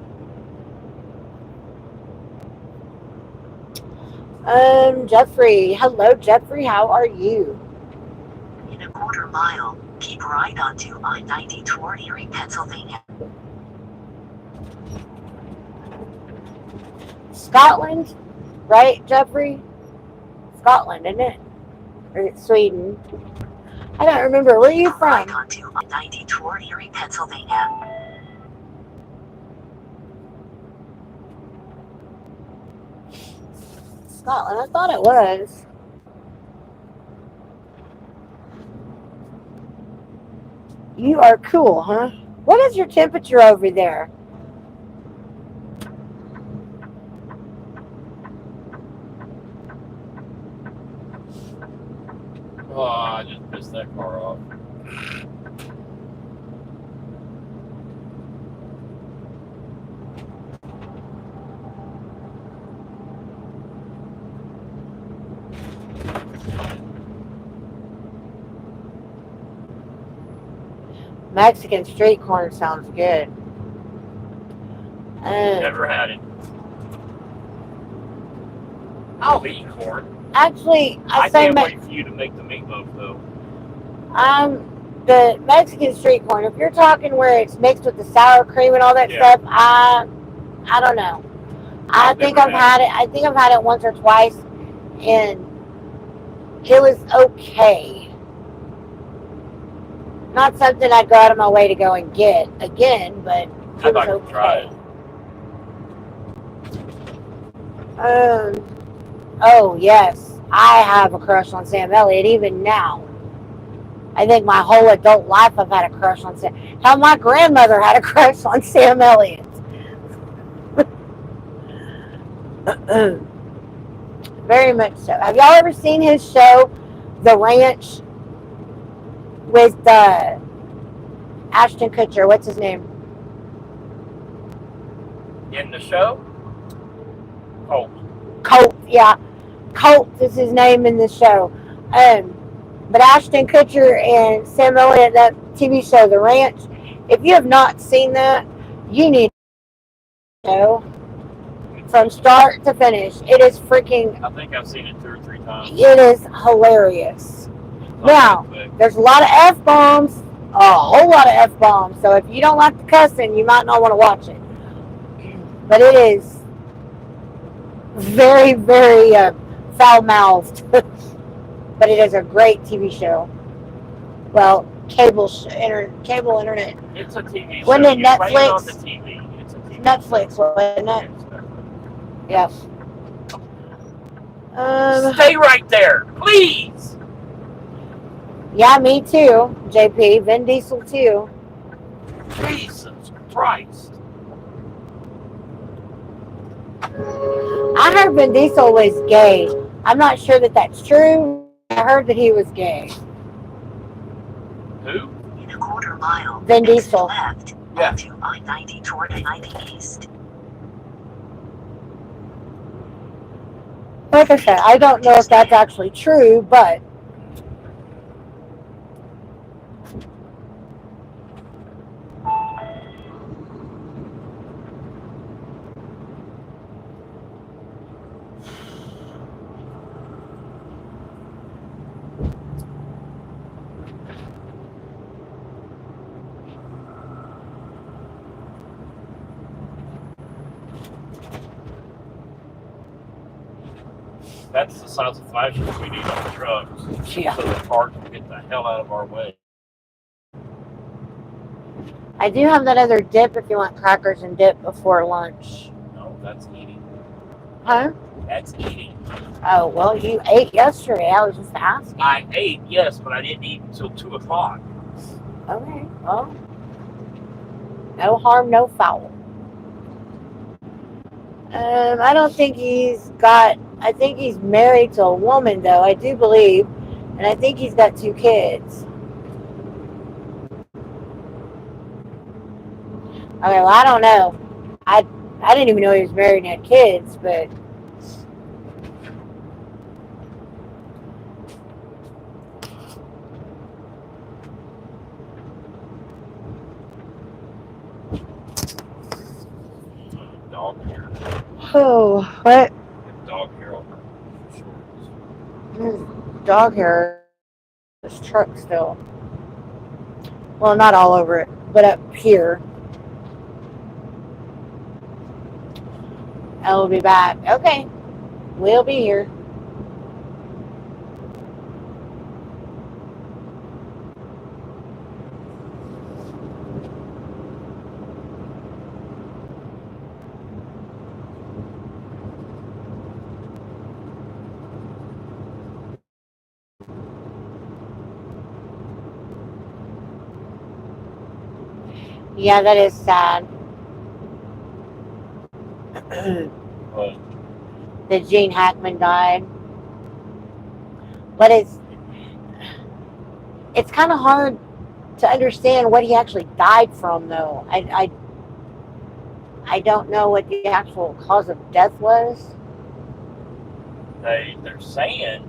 Jeffrey. Hello, Jeffrey. How are you? In a quarter mile, keep right onto I-90 toward Erie, Pennsylvania. Scotland, right, Jeffrey? Scotland, isn't it? Or is it Sweden? I don't remember. Where are you from? Right onto I-90 toward Erie, Pennsylvania. Scotland. I thought it was. You are cool, huh? What is your temperature over there? Oh, I just pissed that car off. Mexican street corn sounds good. Never had it. I'll eat corn. Actually, I can't wait for you to make the meatloaf, though. The Mexican street corn. If you're talking where it's mixed with the sour cream and all that stuff, I don't know. I think I've had it. I think I've had it once or twice, and it was okay. Not something I'd go out of my way to go and get again, but it was okay. Try it. Oh yes, I have a crush on Sam Elliott even now. I think my whole adult life I've had a crush on Sam. Hell, my grandmother had a crush on Sam Elliott. Very much so. Have y'all ever seen his show, The Ranch, with Ashton Kutcher? What's his name? In the show? Oh. Colt, yeah. Colt is his name in the show. But Ashton Kutcher and Sam Elliott, that TV show, The Ranch, if you have not seen that, you need to know from start to finish. It is freaking... I think I've seen it 2 or 3 times. It is hilarious. Now, there's a lot of F-bombs, a whole lot of F-bombs, so if you don't like the cussing, you might not want to watch it. But it is very, very foul-mouthed. But it is a great TV show. Well, cable internet. It's a TV show. Wasn't it You play Netflix? on the TV. It's a TV Netflix, show. wasn't it? Yes. Stay right there, please. Yeah, me too, JP. Vin Diesel too. Jesus Christ. I heard Vin Diesel was gay. I'm not sure that that's true. I heard that he was gay. Who? In a quarter mile, Vin exit Diesel. left, Yeah. onto I-90 toward I-90 East. Like I said, I don't know if that's actually true, but That's the size of flashes we need on the trucks. Yeah. So the car can get the hell out of our way. I do have that other dip if you want crackers and dip before lunch. No, that's eating. Huh? That's eating. Oh, well, you ate yesterday. I was just asking. I ate, yes, but I didn't eat until 2 o'clock. Okay, well, no harm, no foul. I don't think I think he's married to a woman, though, I do believe. And I think he's got 2 kids. Okay, well, I don't know. I didn't even know he was married and had kids, but Dog hair. oh, what? Dog hair on her shorts. Dog hair. This truck still. Well, not all over it, but up here. I'll be back. Okay, we'll be here. Yeah, that is sad. But That Gene Hackman died. But it's kind of hard to understand what he actually died from, though. I don't know what the actual cause of death was. they're saying,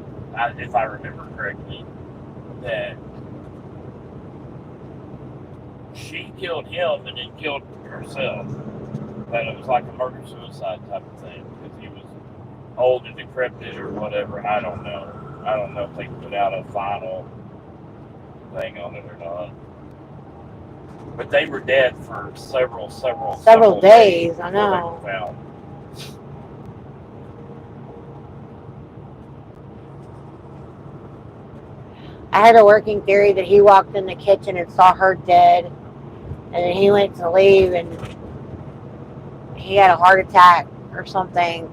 if I remember correctly, that she killed him and then killed herself. That it was like a murder-suicide type of thing because he was old and decrepit or whatever. I don't know. I don't know if they put out a final thing on it or not. But they were dead for several days. I before know. they were found. I had a working theory that he walked in the kitchen and saw her dead, and then he went to leave and he had a heart attack or something.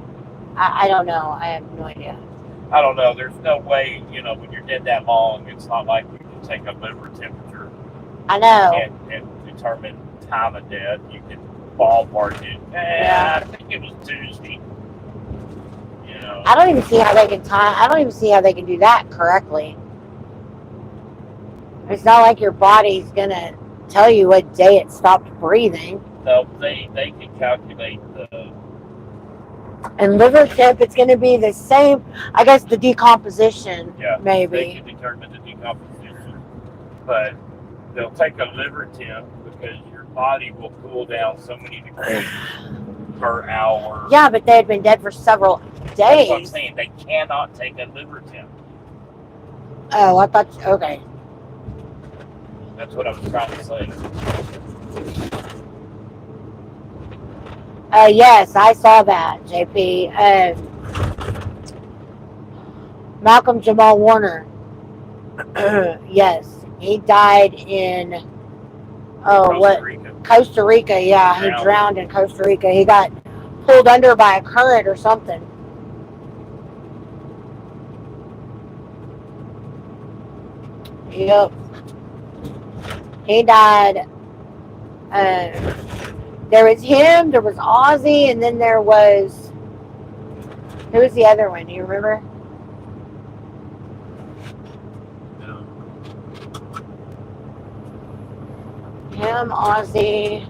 I don't know. I have no idea. I don't know. There's no way, when you're dead that long, it's not like you can take a liver temperature I know. and determine time of death. You can ballpark it. Yeah. I think it was Tuesday. I don't even see how they can time. I don't even see how they can do that correctly. It's not like your body's gonna tell you what day it stopped breathing. No, they can calculate the. And liver temp, it's gonna be the same. I guess the decomposition, Yeah, maybe. they can determine the decomposition, but they'll take a liver temp because your body will cool down so many degrees per hour. Yeah, but they had been dead for several days. That's what I'm saying. They cannot take a liver temp. Oh, I thought. Okay. That's what I was trying to say. Yes, I saw that, JP. Malcolm Jamal Warner. Yes, he died in Costa Rica. Yeah, he drowned in Costa Rica. He got pulled under by a current or something. Yep. He died. There was him, there was Ozzy, and then there was... Who was the other one? Do you remember? No. Him, Ozzy.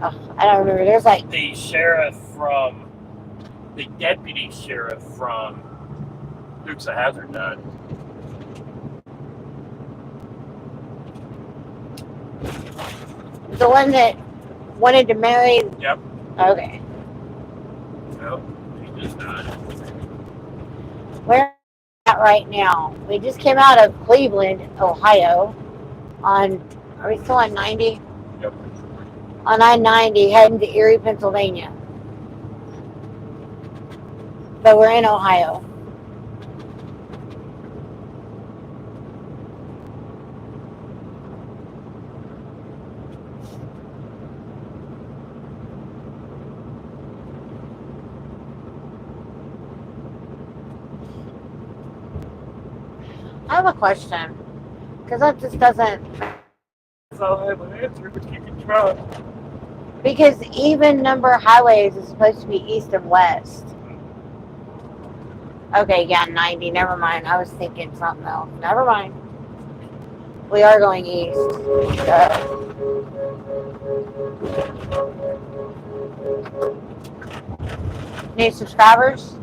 Oh, I don't remember. There's like... The sheriff from... The deputy sheriff from Dukes of Hazzard died. The one that wanted to marry... Yep. Okay. Yep. He just died. Where are we at right now? We just came out of Cleveland, Ohio. Are we still on 90? Yep. On I-90, heading to Erie, Pennsylvania. But we're in Ohio. I have a question, because that just doesn't... So I have an answer, but you can try. Because even number highways is supposed to be east and west. Okay, yeah, 90, never mind. I was thinking something else. Never mind. We are going east. New subscribers?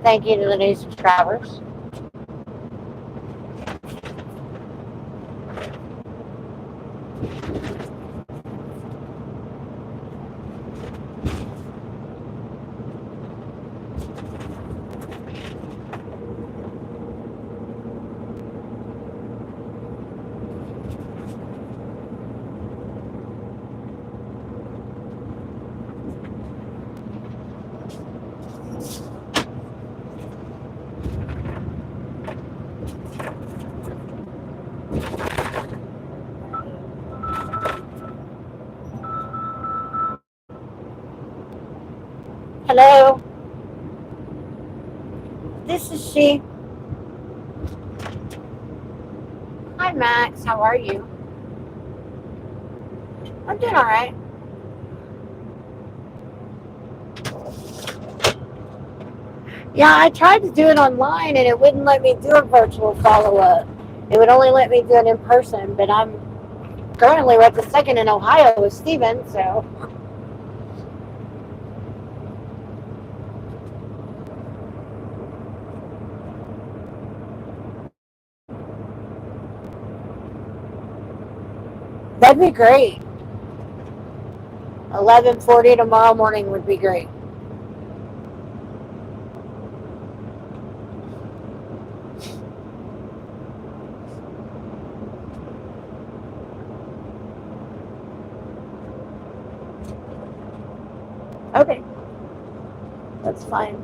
Thank you to the new subscribers. Hello. This is she. Hi, Max. How are you? I'm doing all right. Yeah, I tried to do it online and it wouldn't let me do a virtual follow-up. It would only let me do it in person, but I'm currently at the second in Ohio with Steven, so... That'd be great. 11:40 tomorrow morning would be great. Okay. That's fine.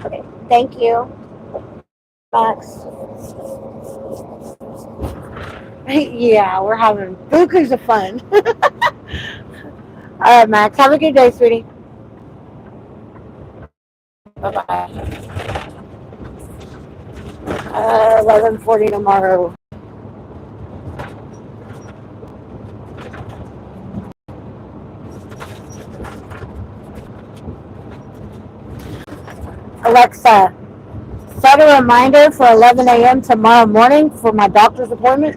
Okay. Thank you, Max. Yeah, we're having bukus of fun. All right, Max. Have a good day, sweetie. Bye-bye. 11:40 tomorrow. Alexa, set a reminder for 11 a.m. tomorrow morning for my doctor's appointment.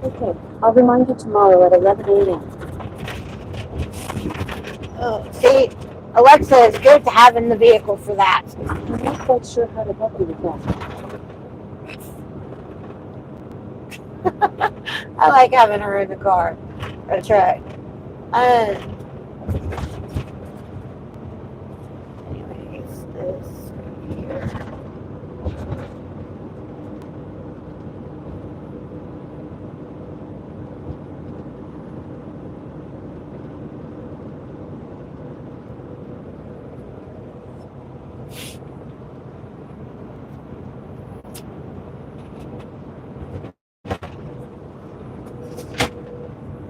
Okay, I'll remind you tomorrow at 11 a.m. Oh, see, Alexa is good to have in the vehicle for that. I'm not quite sure how to help you with that. I like having her in the car or truck. Anyways, this here.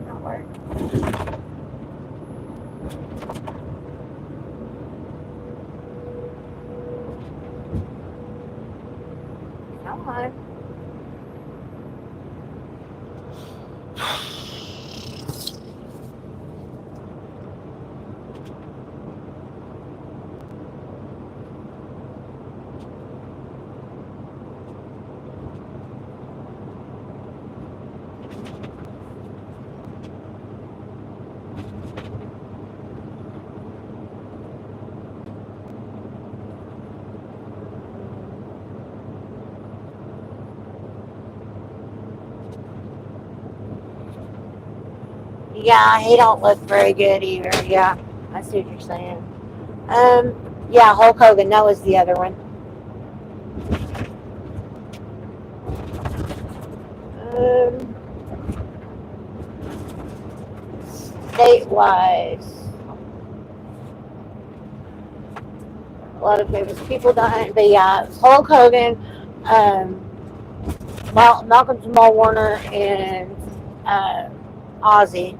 Not work. on. Yeah, he don't look very good either. Yeah, I see what you're saying. Yeah, Hulk Hogan. That was the other one. State-wise, a lot of famous people died. But yeah, Hulk Hogan, Malcolm Jamal Warner, and Ozzy.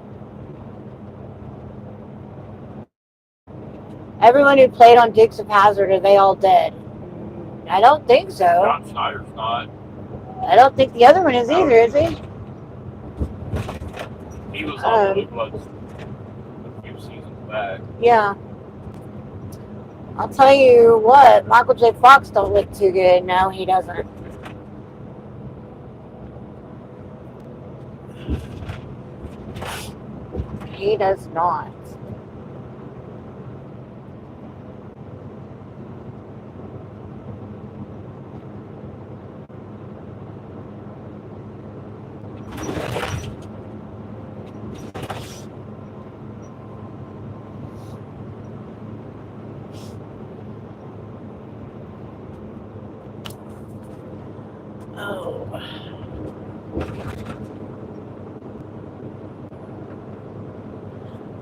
Everyone who played on Dukes of Hazzard, are they all dead? I don't think so. John Schneider's not. I don't think the other one is either, is he? He was on Blue Bloods a few seasons back. Yeah. I'll tell you what, Michael J. Fox don't look too good. No, he doesn't. He does not.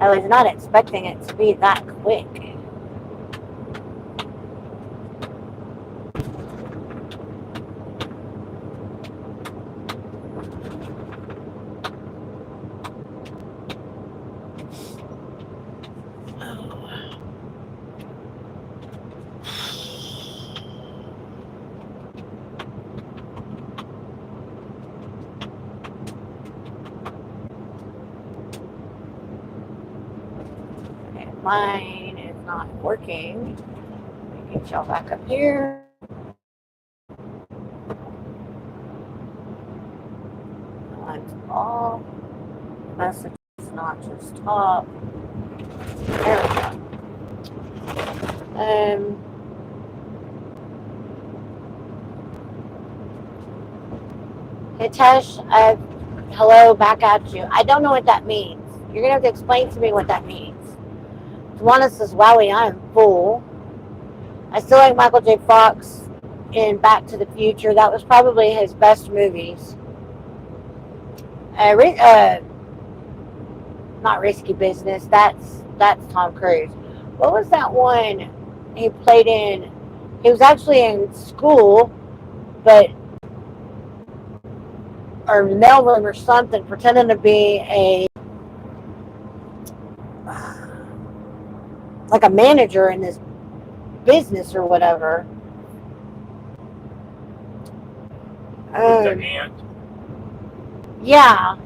I was not expecting it to be that quick. Mine is not working. Let me get y'all back up here. Mine's off. Message is not just top. There we go. Hitesh, hello, back at you. I don't know what that means. You're gonna have to explain to me what that means. Tawana says, Wowie, I am full. I still like Michael J. Fox in Back to the Future. That was probably his best movies. Not Risky Business. That's Tom Cruise. What was that one he played in? He was actually in school, or mailroom or something, pretending to be like a manager in this business or whatever. The ant. Yeah.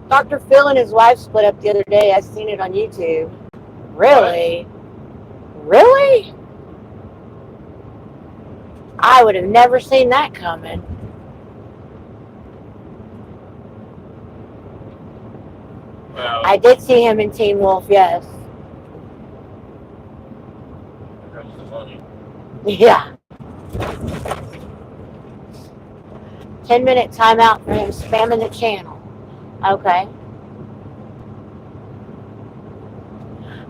Dr. Phil and his wife split up the other day. I seen it on YouTube. Really? What? Really? I would have never seen that coming. Well, I did see him in Teen Wolf, yes. There comes the money. Yeah. 10-minute timeout for him spamming the channel. Okay.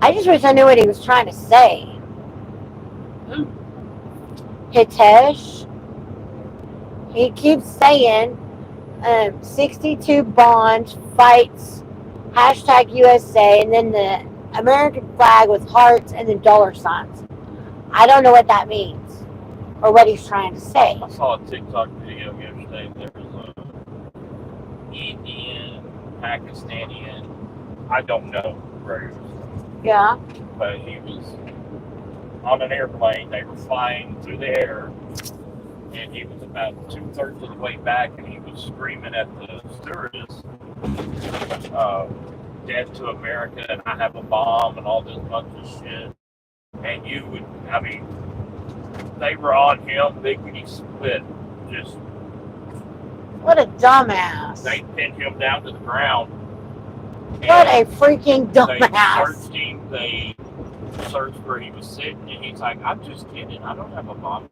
I just wish I knew what he was trying to say. Who? Hitesh. He keeps saying 62 Bond fights #USA and then the American flag with hearts and then dollar signs. I don't know what that means or what he's trying to say. I saw a TikTok video yesterday. There was a Indian, Pakistani, I don't know where he was from, Yeah. but he was on an airplane. They were flying through the air, and he was about 2/3 of the way back, and he was screaming at the stewardess, "Death to America!" and I have a bomb, and all this bunch of shit. And you would, I mean, they were on him, lickety split. Just What a dumbass. they pinned him down to the ground. What a freaking They dumbass. searched him. They searched where he was sitting, and he's like, "I'm just kidding. I don't have a bomb."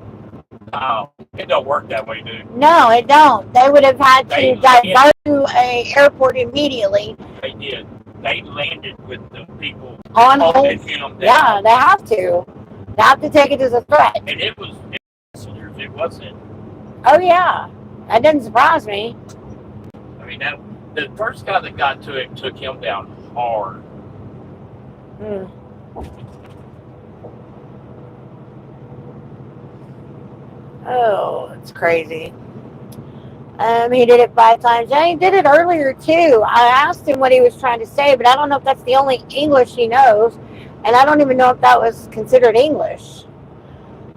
No, it don't work that way, dude. No, it don't. They would have had to They divert to a airport immediately. They did. They landed with the people On holding hold. him down. Yeah, they have to. They have to take it as a threat. And it was passengers. It wasn't. Oh, yeah. That doesn't surprise me. I mean, the first guy that got to it took him down hard. Hmm. Oh, it's crazy. He did it 5 times. Yeah, he did it earlier too. I asked him what he was trying to say, but I don't know if that's the only English he knows, and I don't even know if that was considered English.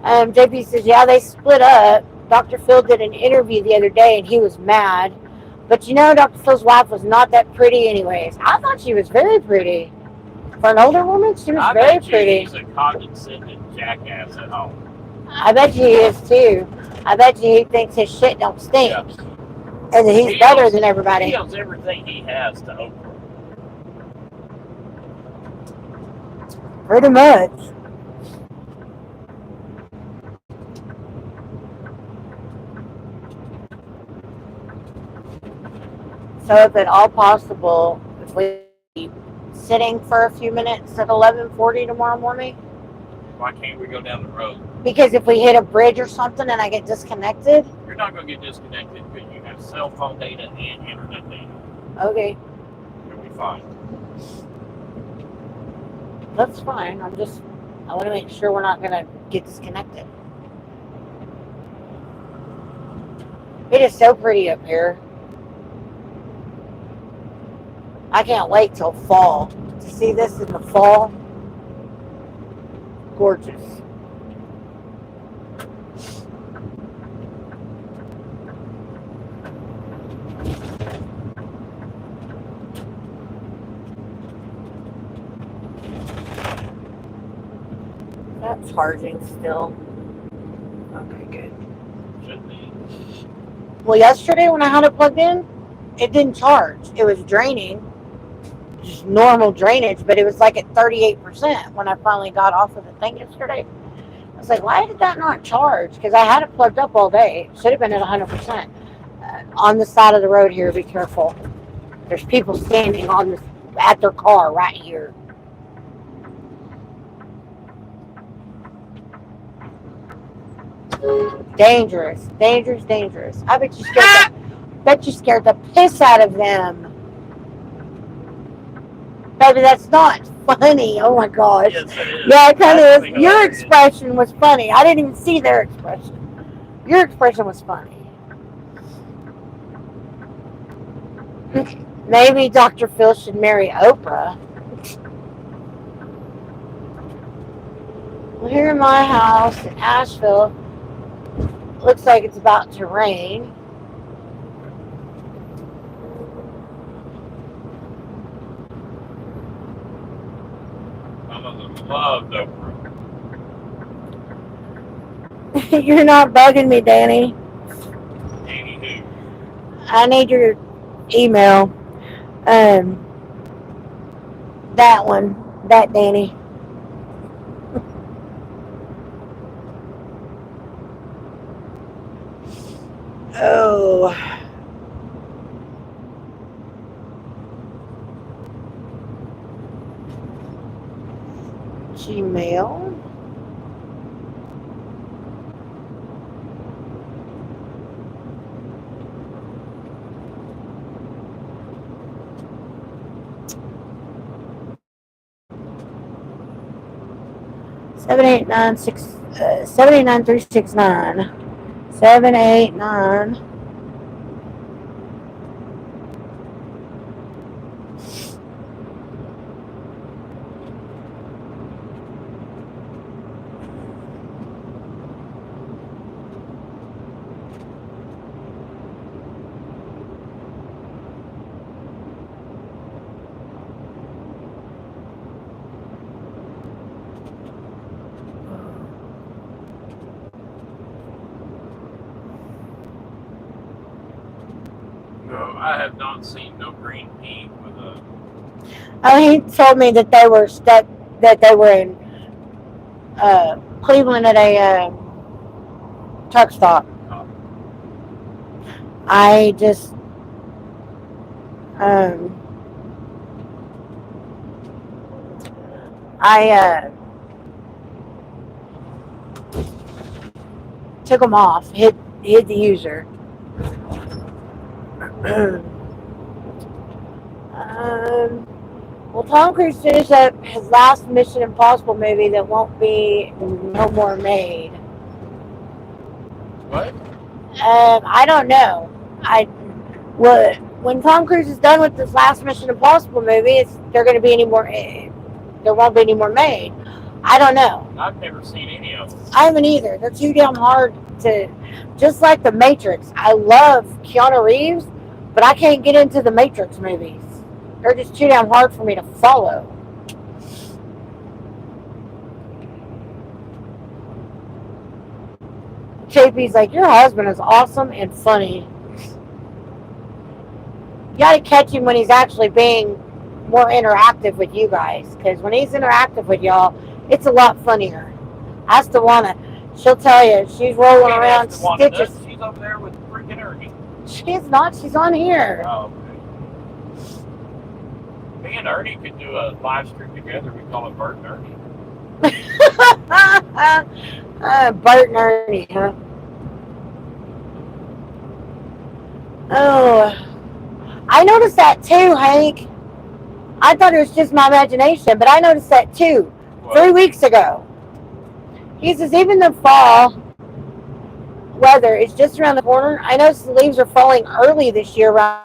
JP says, yeah, they split up. Dr. Phil did an interview the other day, and he was mad. But you know, Dr. Phil's wife was not that pretty anyways. I thought she was very pretty. For an older woman, she was very pretty. He's a condescending jackass at home. I bet you he is too. I bet you he thinks his shit don't stink. Yeah. And that he's better than everybody. He owes everything he has to Oprah. Pretty much. So if at all possible, if we keep sitting for a few minutes at 11:40 tomorrow morning, Why can't we go down the road? because if we hit a bridge or something and I get disconnected, You're not going to get disconnected because you have cell phone data and internet data. okay, You'll be fine. that's fine. I want to make sure we're not going to get disconnected. It is so pretty up here. I can't wait till fall to see this in the fall. Gorgeous. That's charging still. Okay, good. Should be. Well, yesterday when I had it plugged in, it didn't charge. It was draining. Just normal drainage, but it was like at 38% when I finally got off of the thing yesterday. I was like, why did that not charge? Because I had it plugged up all day. It should have been at 100%. On the side of the road here, be careful. There's people standing on this at their car right here. Dangerous, dangerous, dangerous. I bet you scared the piss out of them. Baby, that's not funny. Oh my gosh. Yes, it is. Yeah, it kind of That's is. Your hilarious. expression was funny. I didn't even see their expression. Your expression was funny. Maybe Dr. Phil should marry Oprah. Well, here in my house in Asheville, looks like it's about to rain. My mother loved Oprah. You're not bugging me, Danny. Anywho. I need your email. That one. That Danny. Oh. Gmail. Seven eight nine 369 789. I have not seen no green pea with a. Oh, he told me that they were stuck, that they were in Cleveland at a truck stop. I just, I took them off, hit the user. Well, Tom Cruise finished up his last Mission Impossible movie that won't be no more made. What? I don't know. When Tom Cruise is done with this last Mission Impossible movie, there won't be any more made. I don't know. I've never seen any of them. I haven't either. They're too damn hard to. Just like the Matrix, I love Keanu Reeves, but I can't get into the Matrix movies. They're just too damn hard for me to follow. JP's like, your husband is awesome and funny. You gotta catch him when he's actually being more interactive with you guys. Because when he's interactive with y'all, it's a lot funnier. Ask Pawna. She'll tell you. She's rolling around stitches. She's over there with freaking Ernie. She's not. She's on here. Oh, okay. Me and Ernie could do a live stream together. We call it Bert and Ernie. Bert and Ernie, huh? Oh, I noticed that too, Hank. I thought it was just my imagination, but I noticed that too. What? 3 weeks ago. He says even the fall weather is just around the corner. I noticed the leaves are falling early this year around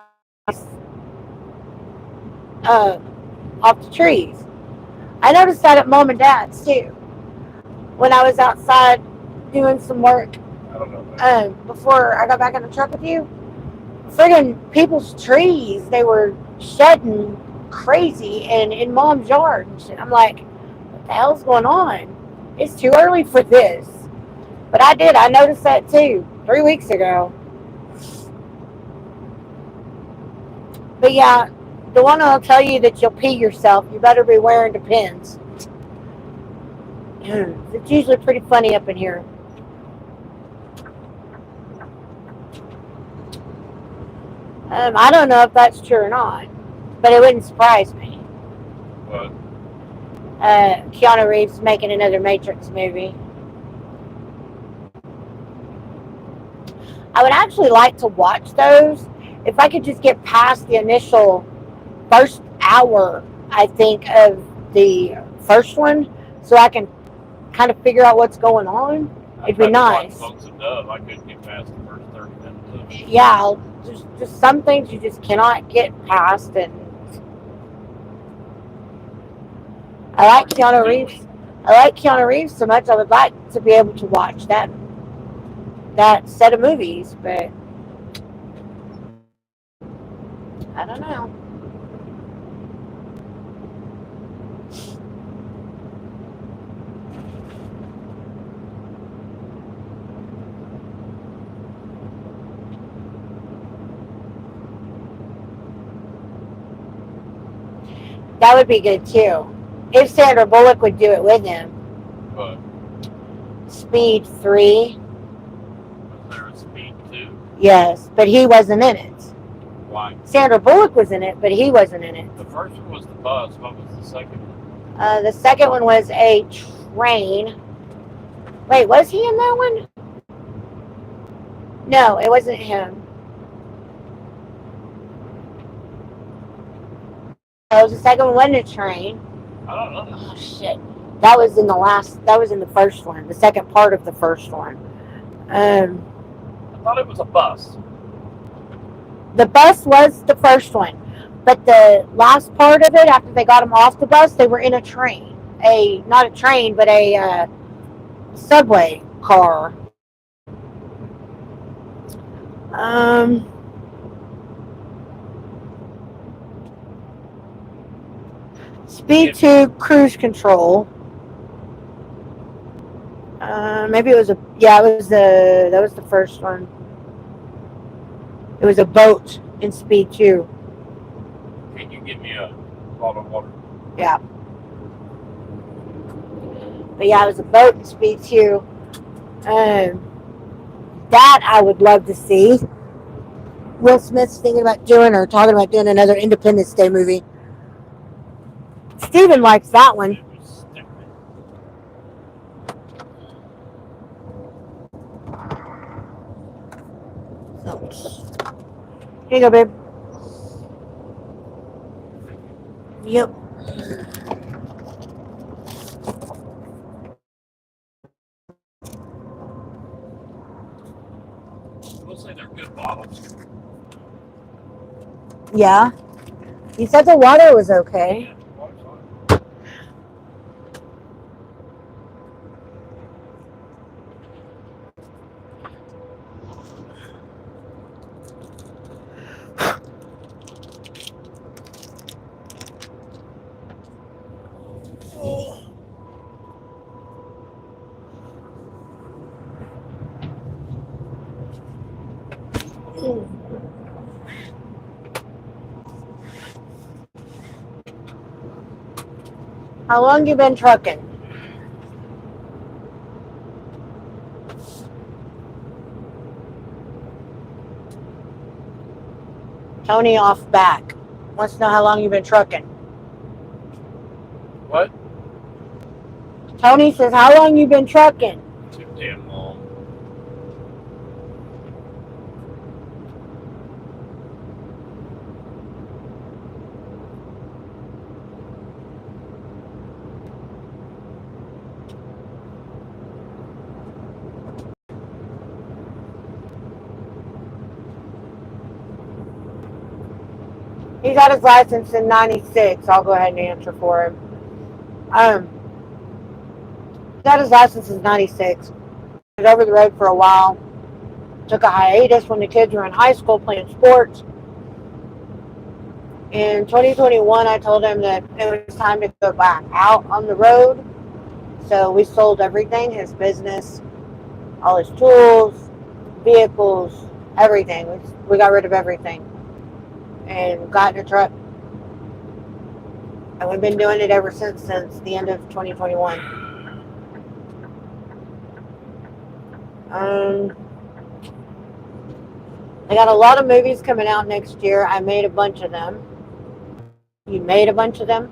off the trees. I noticed that at Mom and Dad's too. When I was outside doing some work I don't know. before I got back in the truck with you. Friggin' people's trees, they were shedding crazy and in Mom's yard and shit. I'm like, what the hell's going on? It's too early for this. But I noticed that too 3 weeks ago. But yeah, the one that'll tell you that you'll pee yourself, you better be wearing Depends. It's usually pretty funny up in here. I don't know if that's true or not, but it wouldn't surprise me. What? Keanu Reeves making another Matrix movie. I would actually like to watch those if I could just get past the initial first hour, I think, of the first one, so I can kind of figure out what's going on. It'd be nice. I couldn't get past the first 30 minutes of it. Yeah, just some things you just cannot get past, and I like Keanu Reeves. I like Keanu Reeves so much. I would like to be able to watch that set of movies, but I don't know. That would be good too. If Sandra Bullock would do it with him. But Speed 3. was there a Speed 2? Yes, but he wasn't in it. Why? Sandra Bullock was in it, but he wasn't in it. The first one was the bus. What was the second one? The second one was a train. Wait, was he in that one? No, it wasn't him. Oh, the second one wasn't a train. I don't know. Oh shit. That was in the first one. The second part of the first one. I thought it was a bus. The bus was the first one. But the last part of it, after they got them off the bus, they were in a train. Not a train, but a subway car. Speed 2 cruise control. Maybe it was that was the first one. It was a boat. in speed 2. Can you give me a bottle of water? Yeah. But yeah, it was a boat in speed 2. That I would love to see. Will Smith's thinking about doing or talking about doing another Independence Day movie. Steven likes that one. It was stupid. Here you go, babe. Yep. We'll say they're good bottles. Yeah. You said the water was okay. Yeah, water's fine. How long you been trucking? Tony off back. Wants to know how long you been trucking. What? Tony says, how long you been trucking? Too damn long. He got his license in 96. I'll go ahead and answer for him. He got his license in 96. Was over the road for a while. Took a hiatus when the kids were in high school playing sports. In 2021, I told him that it was time to go back out on the road. So we sold everything, his business, all his tools, vehicles, everything. We got rid of everything and got in a truck. And we've been doing it ever since the end of 2021. I got a lot of movies coming out next year. I made a bunch of them. You made a bunch of them.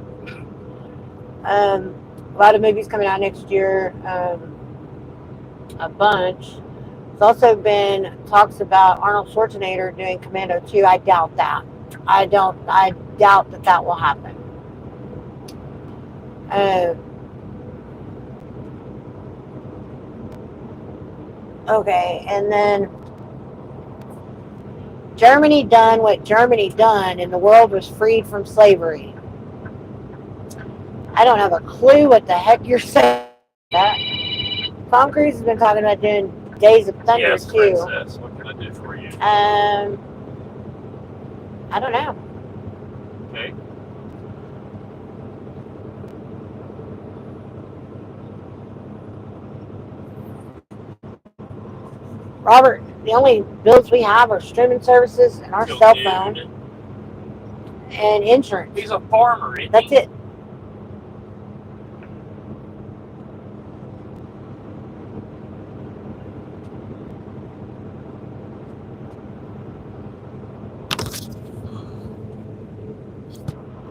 A lot of movies coming out next year. A bunch. There's also been talks about Arnold Schwarzenegger doing Commando 2. I doubt that. I doubt that will happen. Okay, and then Germany done what Germany done, and the world was freed from slavery. I don't have a clue what the heck you're saying. Tom Cruise has been talking about doing Days of Thunder Yes, too. princess. What can I do for you? I don't know. Okay. Robert, the only bills we have are streaming services and our cell phone and insurance. He's a farmer, isn't That's he? it.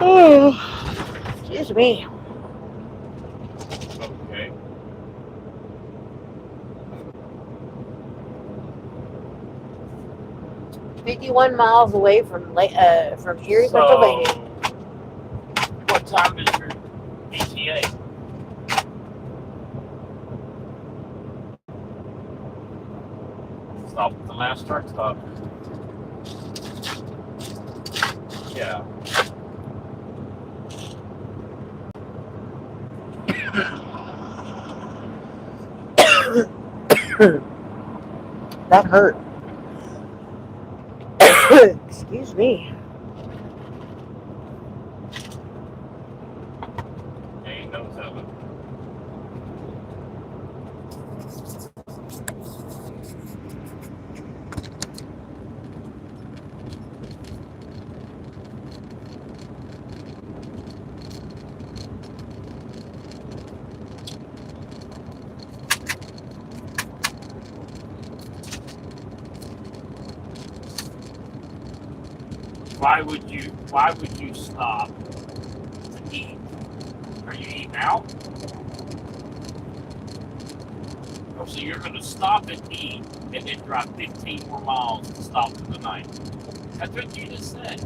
Oh, excuse me. Okay. $51 miles away from Erie, Pennsylvania. What time is your ETA? Stop at the last truck stop. Yeah. That hurt. Excuse me. Ain't no telling. Why would you stop to eat? Are you eating out? Oh, so you're going to stop and eat and then drive 15 more miles to stop for the night. That's what you just said.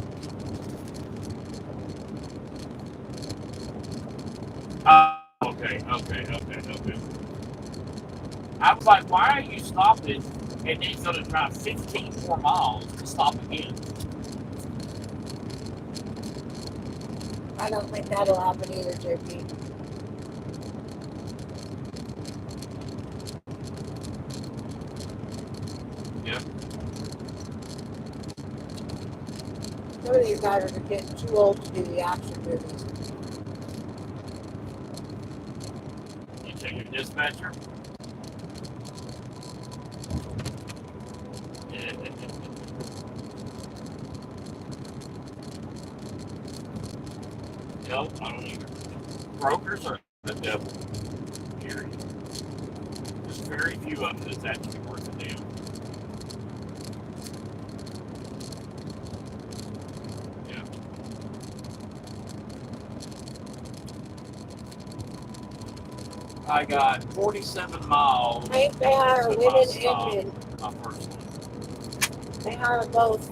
Okay. I was like, why are you stopping and then going to drive 15 more miles to stop again? I don't think that'll happen either, JP. Yeah. Some of these guys are getting too old to do the action movies. You check your dispatcher? No, I don't either. Brokers are the devil. Period. There's very few of them that's actually worth a damn. Yeah. I got 47 miles. They hire to women my and stop, men. my first one. They hire both.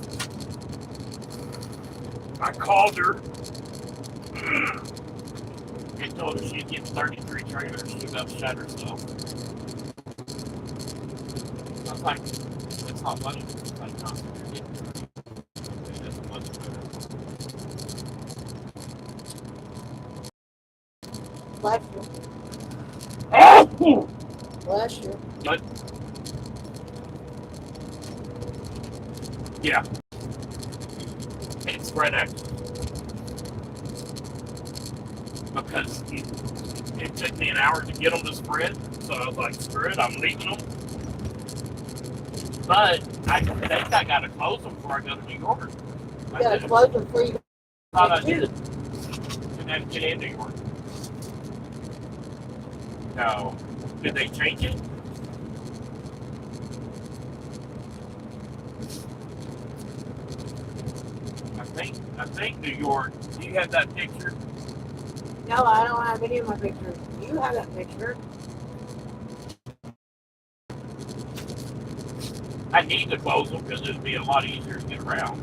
I called her and told her she'd get 33 trailers. She was about to shut herself. I was like, that's not money. It's like, no, you're getting 30. Okay, that's much better. Bless you. Oh! Bless you. But, yeah. It's spread out. Because it took me an hour to get them to spread, so I was like, screw it, I'm leaving them. But I think I gotta close them before I go to New York. You gotta close them before you Thought I did. Didn't have to get in New York. No. Did they change it? I think New York. Do you have that picture? No, I don't have any of my pictures. You have that picture. I need to close them because it'd be a lot easier to get around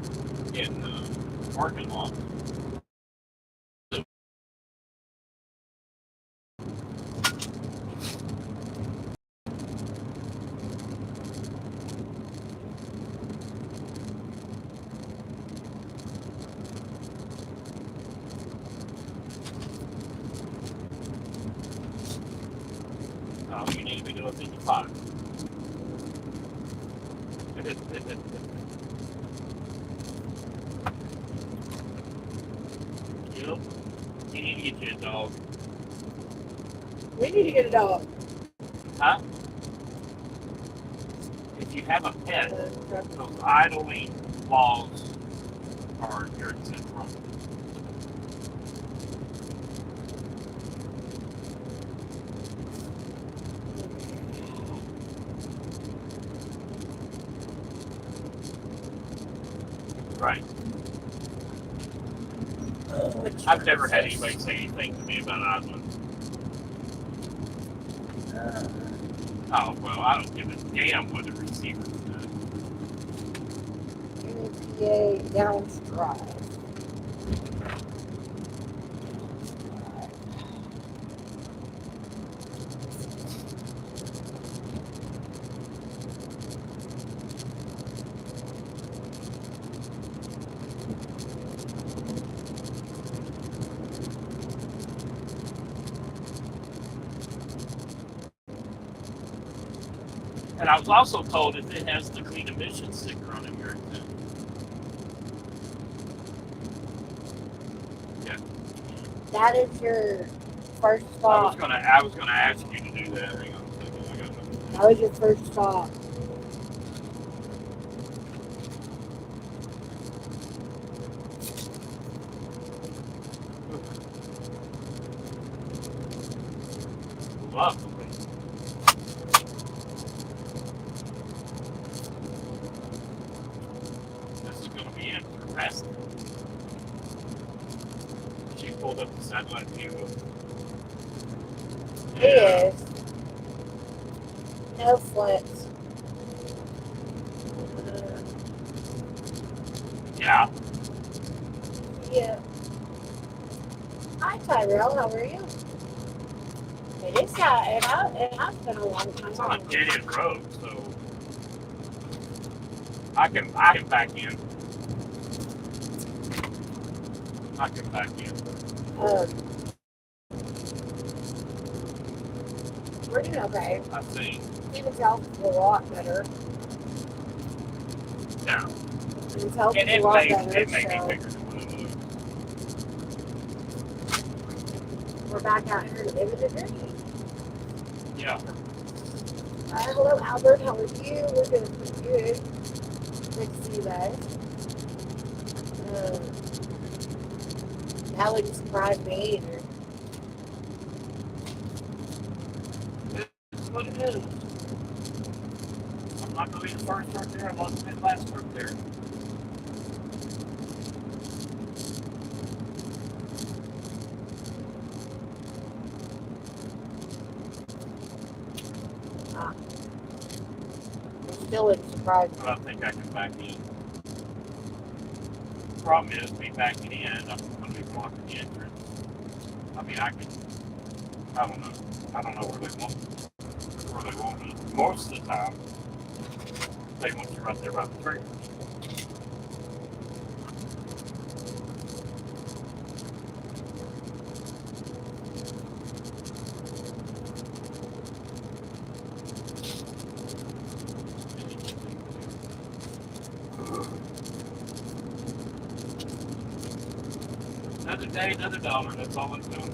in the parking lot. You need to be doing 55. Yep. You need to get you a dog. We need to get a dog. Huh? If you have a pet, those idling laws are your exempt from. Right. I've never had anybody say anything to me about idling. Oh, well, I don't give a damn what the receiver says. Erie PA Downs Drive. And I was also told if it has the clean emissions sticker on it, you're exempt. Yeah. That is your first I stop. was gonna ask you to do that. Hang on a second. I got nothing. That was your first stop. Lovely. This is gonna be interesting. I'd let you. He is. No flips. Yeah. Yeah. Hi, Tyrell. How are you? It is hot, and I've been a long time. It's on a dead end road, so I can back in. I can back in. We're doing okay. I think. His health is a lot better. Yeah. His health And is a it lot may better, be bigger so than what it was. we're back out here living the dream. Yeah. Hello, Albert. How are you? We're doing pretty good. Good to see you guys. That wouldn't surprise me either. It's what it is. I'm not going to be the first right there. I'm not going to be the last right there. It still wouldn't surprise me. But I think I can back in. Problem is, me backing in, I'm going to be blocking the entrance. I mean, I don't know. I don't know where they want me. Most of the time, they want you right there by the tree. Another day, another dollar. That's all it's doing.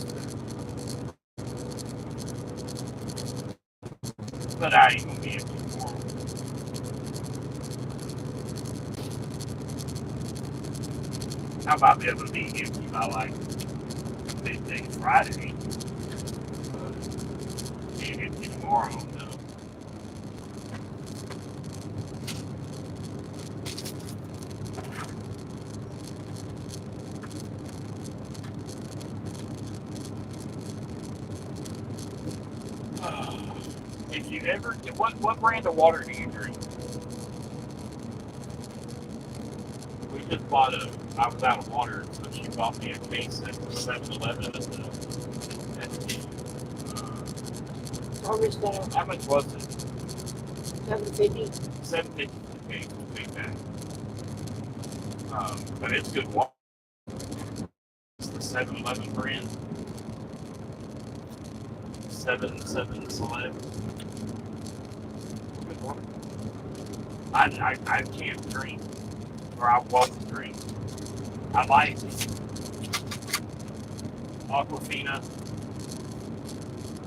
But I ain't gonna be able to tomorrow. How about be able to be empty by like midday Friday? Being empty tomorrow, no. If you ever, what brand of water do you drink? We just bought I was out of water, so she bought me a case at 7-Eleven at the how much was it? $7.50. $7.50 case, big bag. But it's good water. It's the 7-Eleven brand. 7 Select. Good water. I can't drink, or I won't drink. I like Aquafina.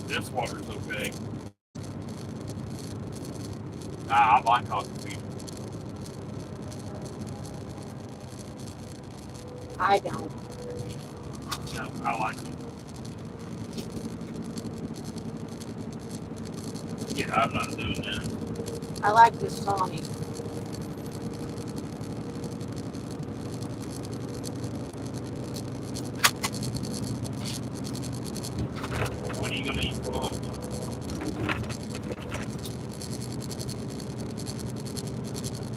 This water's okay. I like Aquafina. I don't. No, I like it. Yeah, I'm not doing that. I like this Tommy. What are you gonna eat for lunch?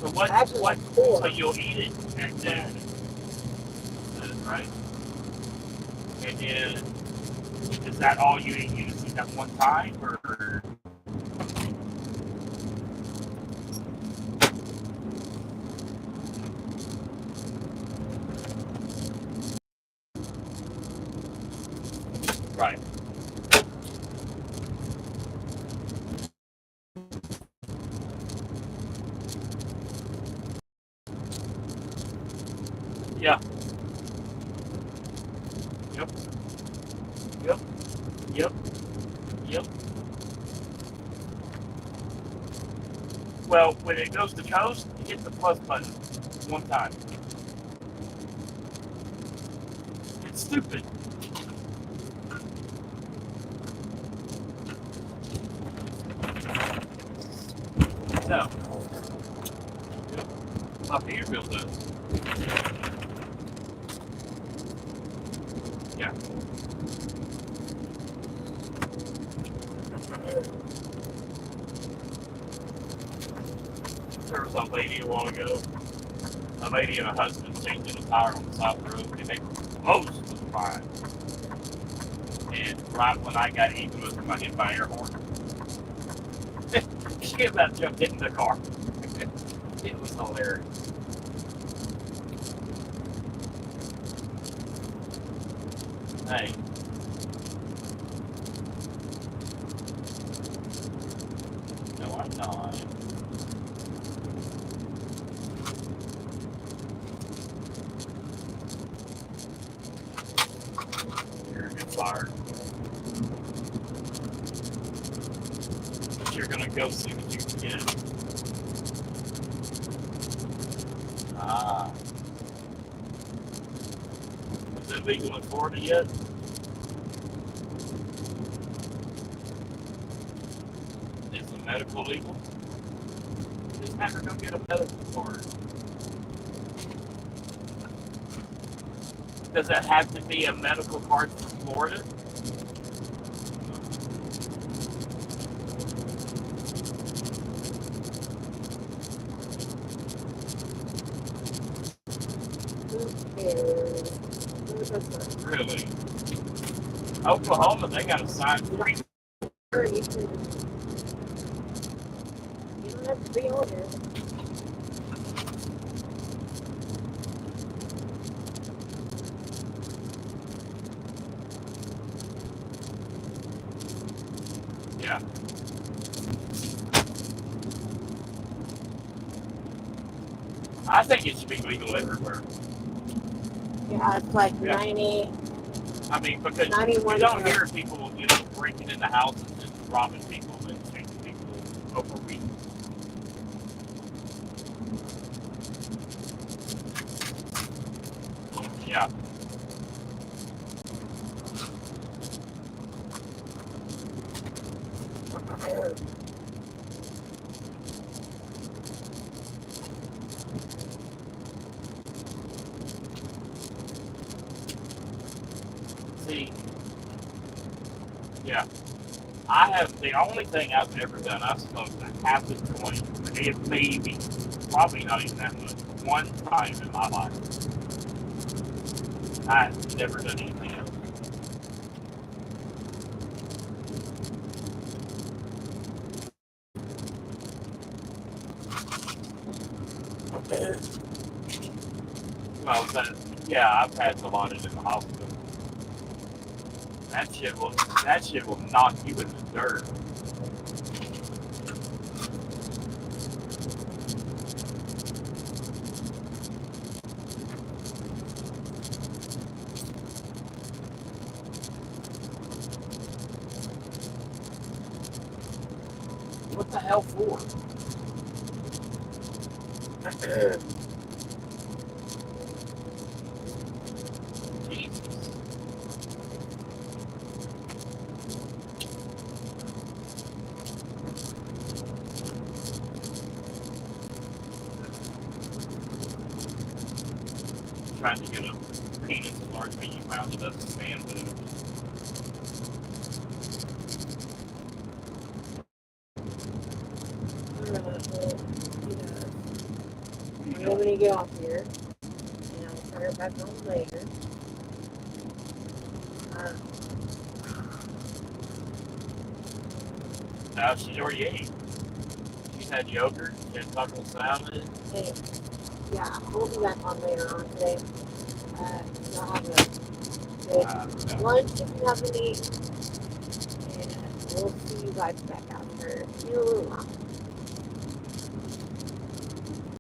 So what? So you'll eat it and then, right? And then, is that all you eat? You just eat that one time, or? Right. Yeah. Yep. Yep. Yep. Yep. Well, when it goes to toast, you hit the plus button one time. It's stupid. No. Yep. My Peterbilt does. Yeah. was a lady a while ago. A lady and a husband changing a tire on the side of the road, and they were close to the fine. And right when I got even with him, I hit my air horn. She about jumped into the car. It was hilarious. Hey. No, I'm not. You're gonna get fired. But you're gonna go see what you can get. Ah. Is it legal in Florida yet? Is the medical legal? Just have her go get a medical card. Does that have to be a medical card from Florida? Really? Oklahoma, they got to sign 3. Or you can, you don't have to be on it. Yeah. I think it should be legal everywhere. Yeah, it's like Yeah. 90. I mean, because 91 you don't hear people, breaking into houses and robbing people and shooting people over weeks. Yeah. See, yeah. I have, the only thing I've ever done, I've smoked a half a joint, maybe, probably not even that much, one time in my life. I've never done anything else. Well, yeah, I've had a lot in the hospital. That shit will knock you in the dirt. What the hell for? Jesus. Trying to get a penis as large as you found it up to man boobs. I'm going to get off here, and I'll turn it back on later. Now she's already ate. She's had yogurt, she had taco salad. Hey, yeah, we'll be back on later on today. Y'all have a good lunch if you haven't eaten, and we'll see you guys back out here in a little while.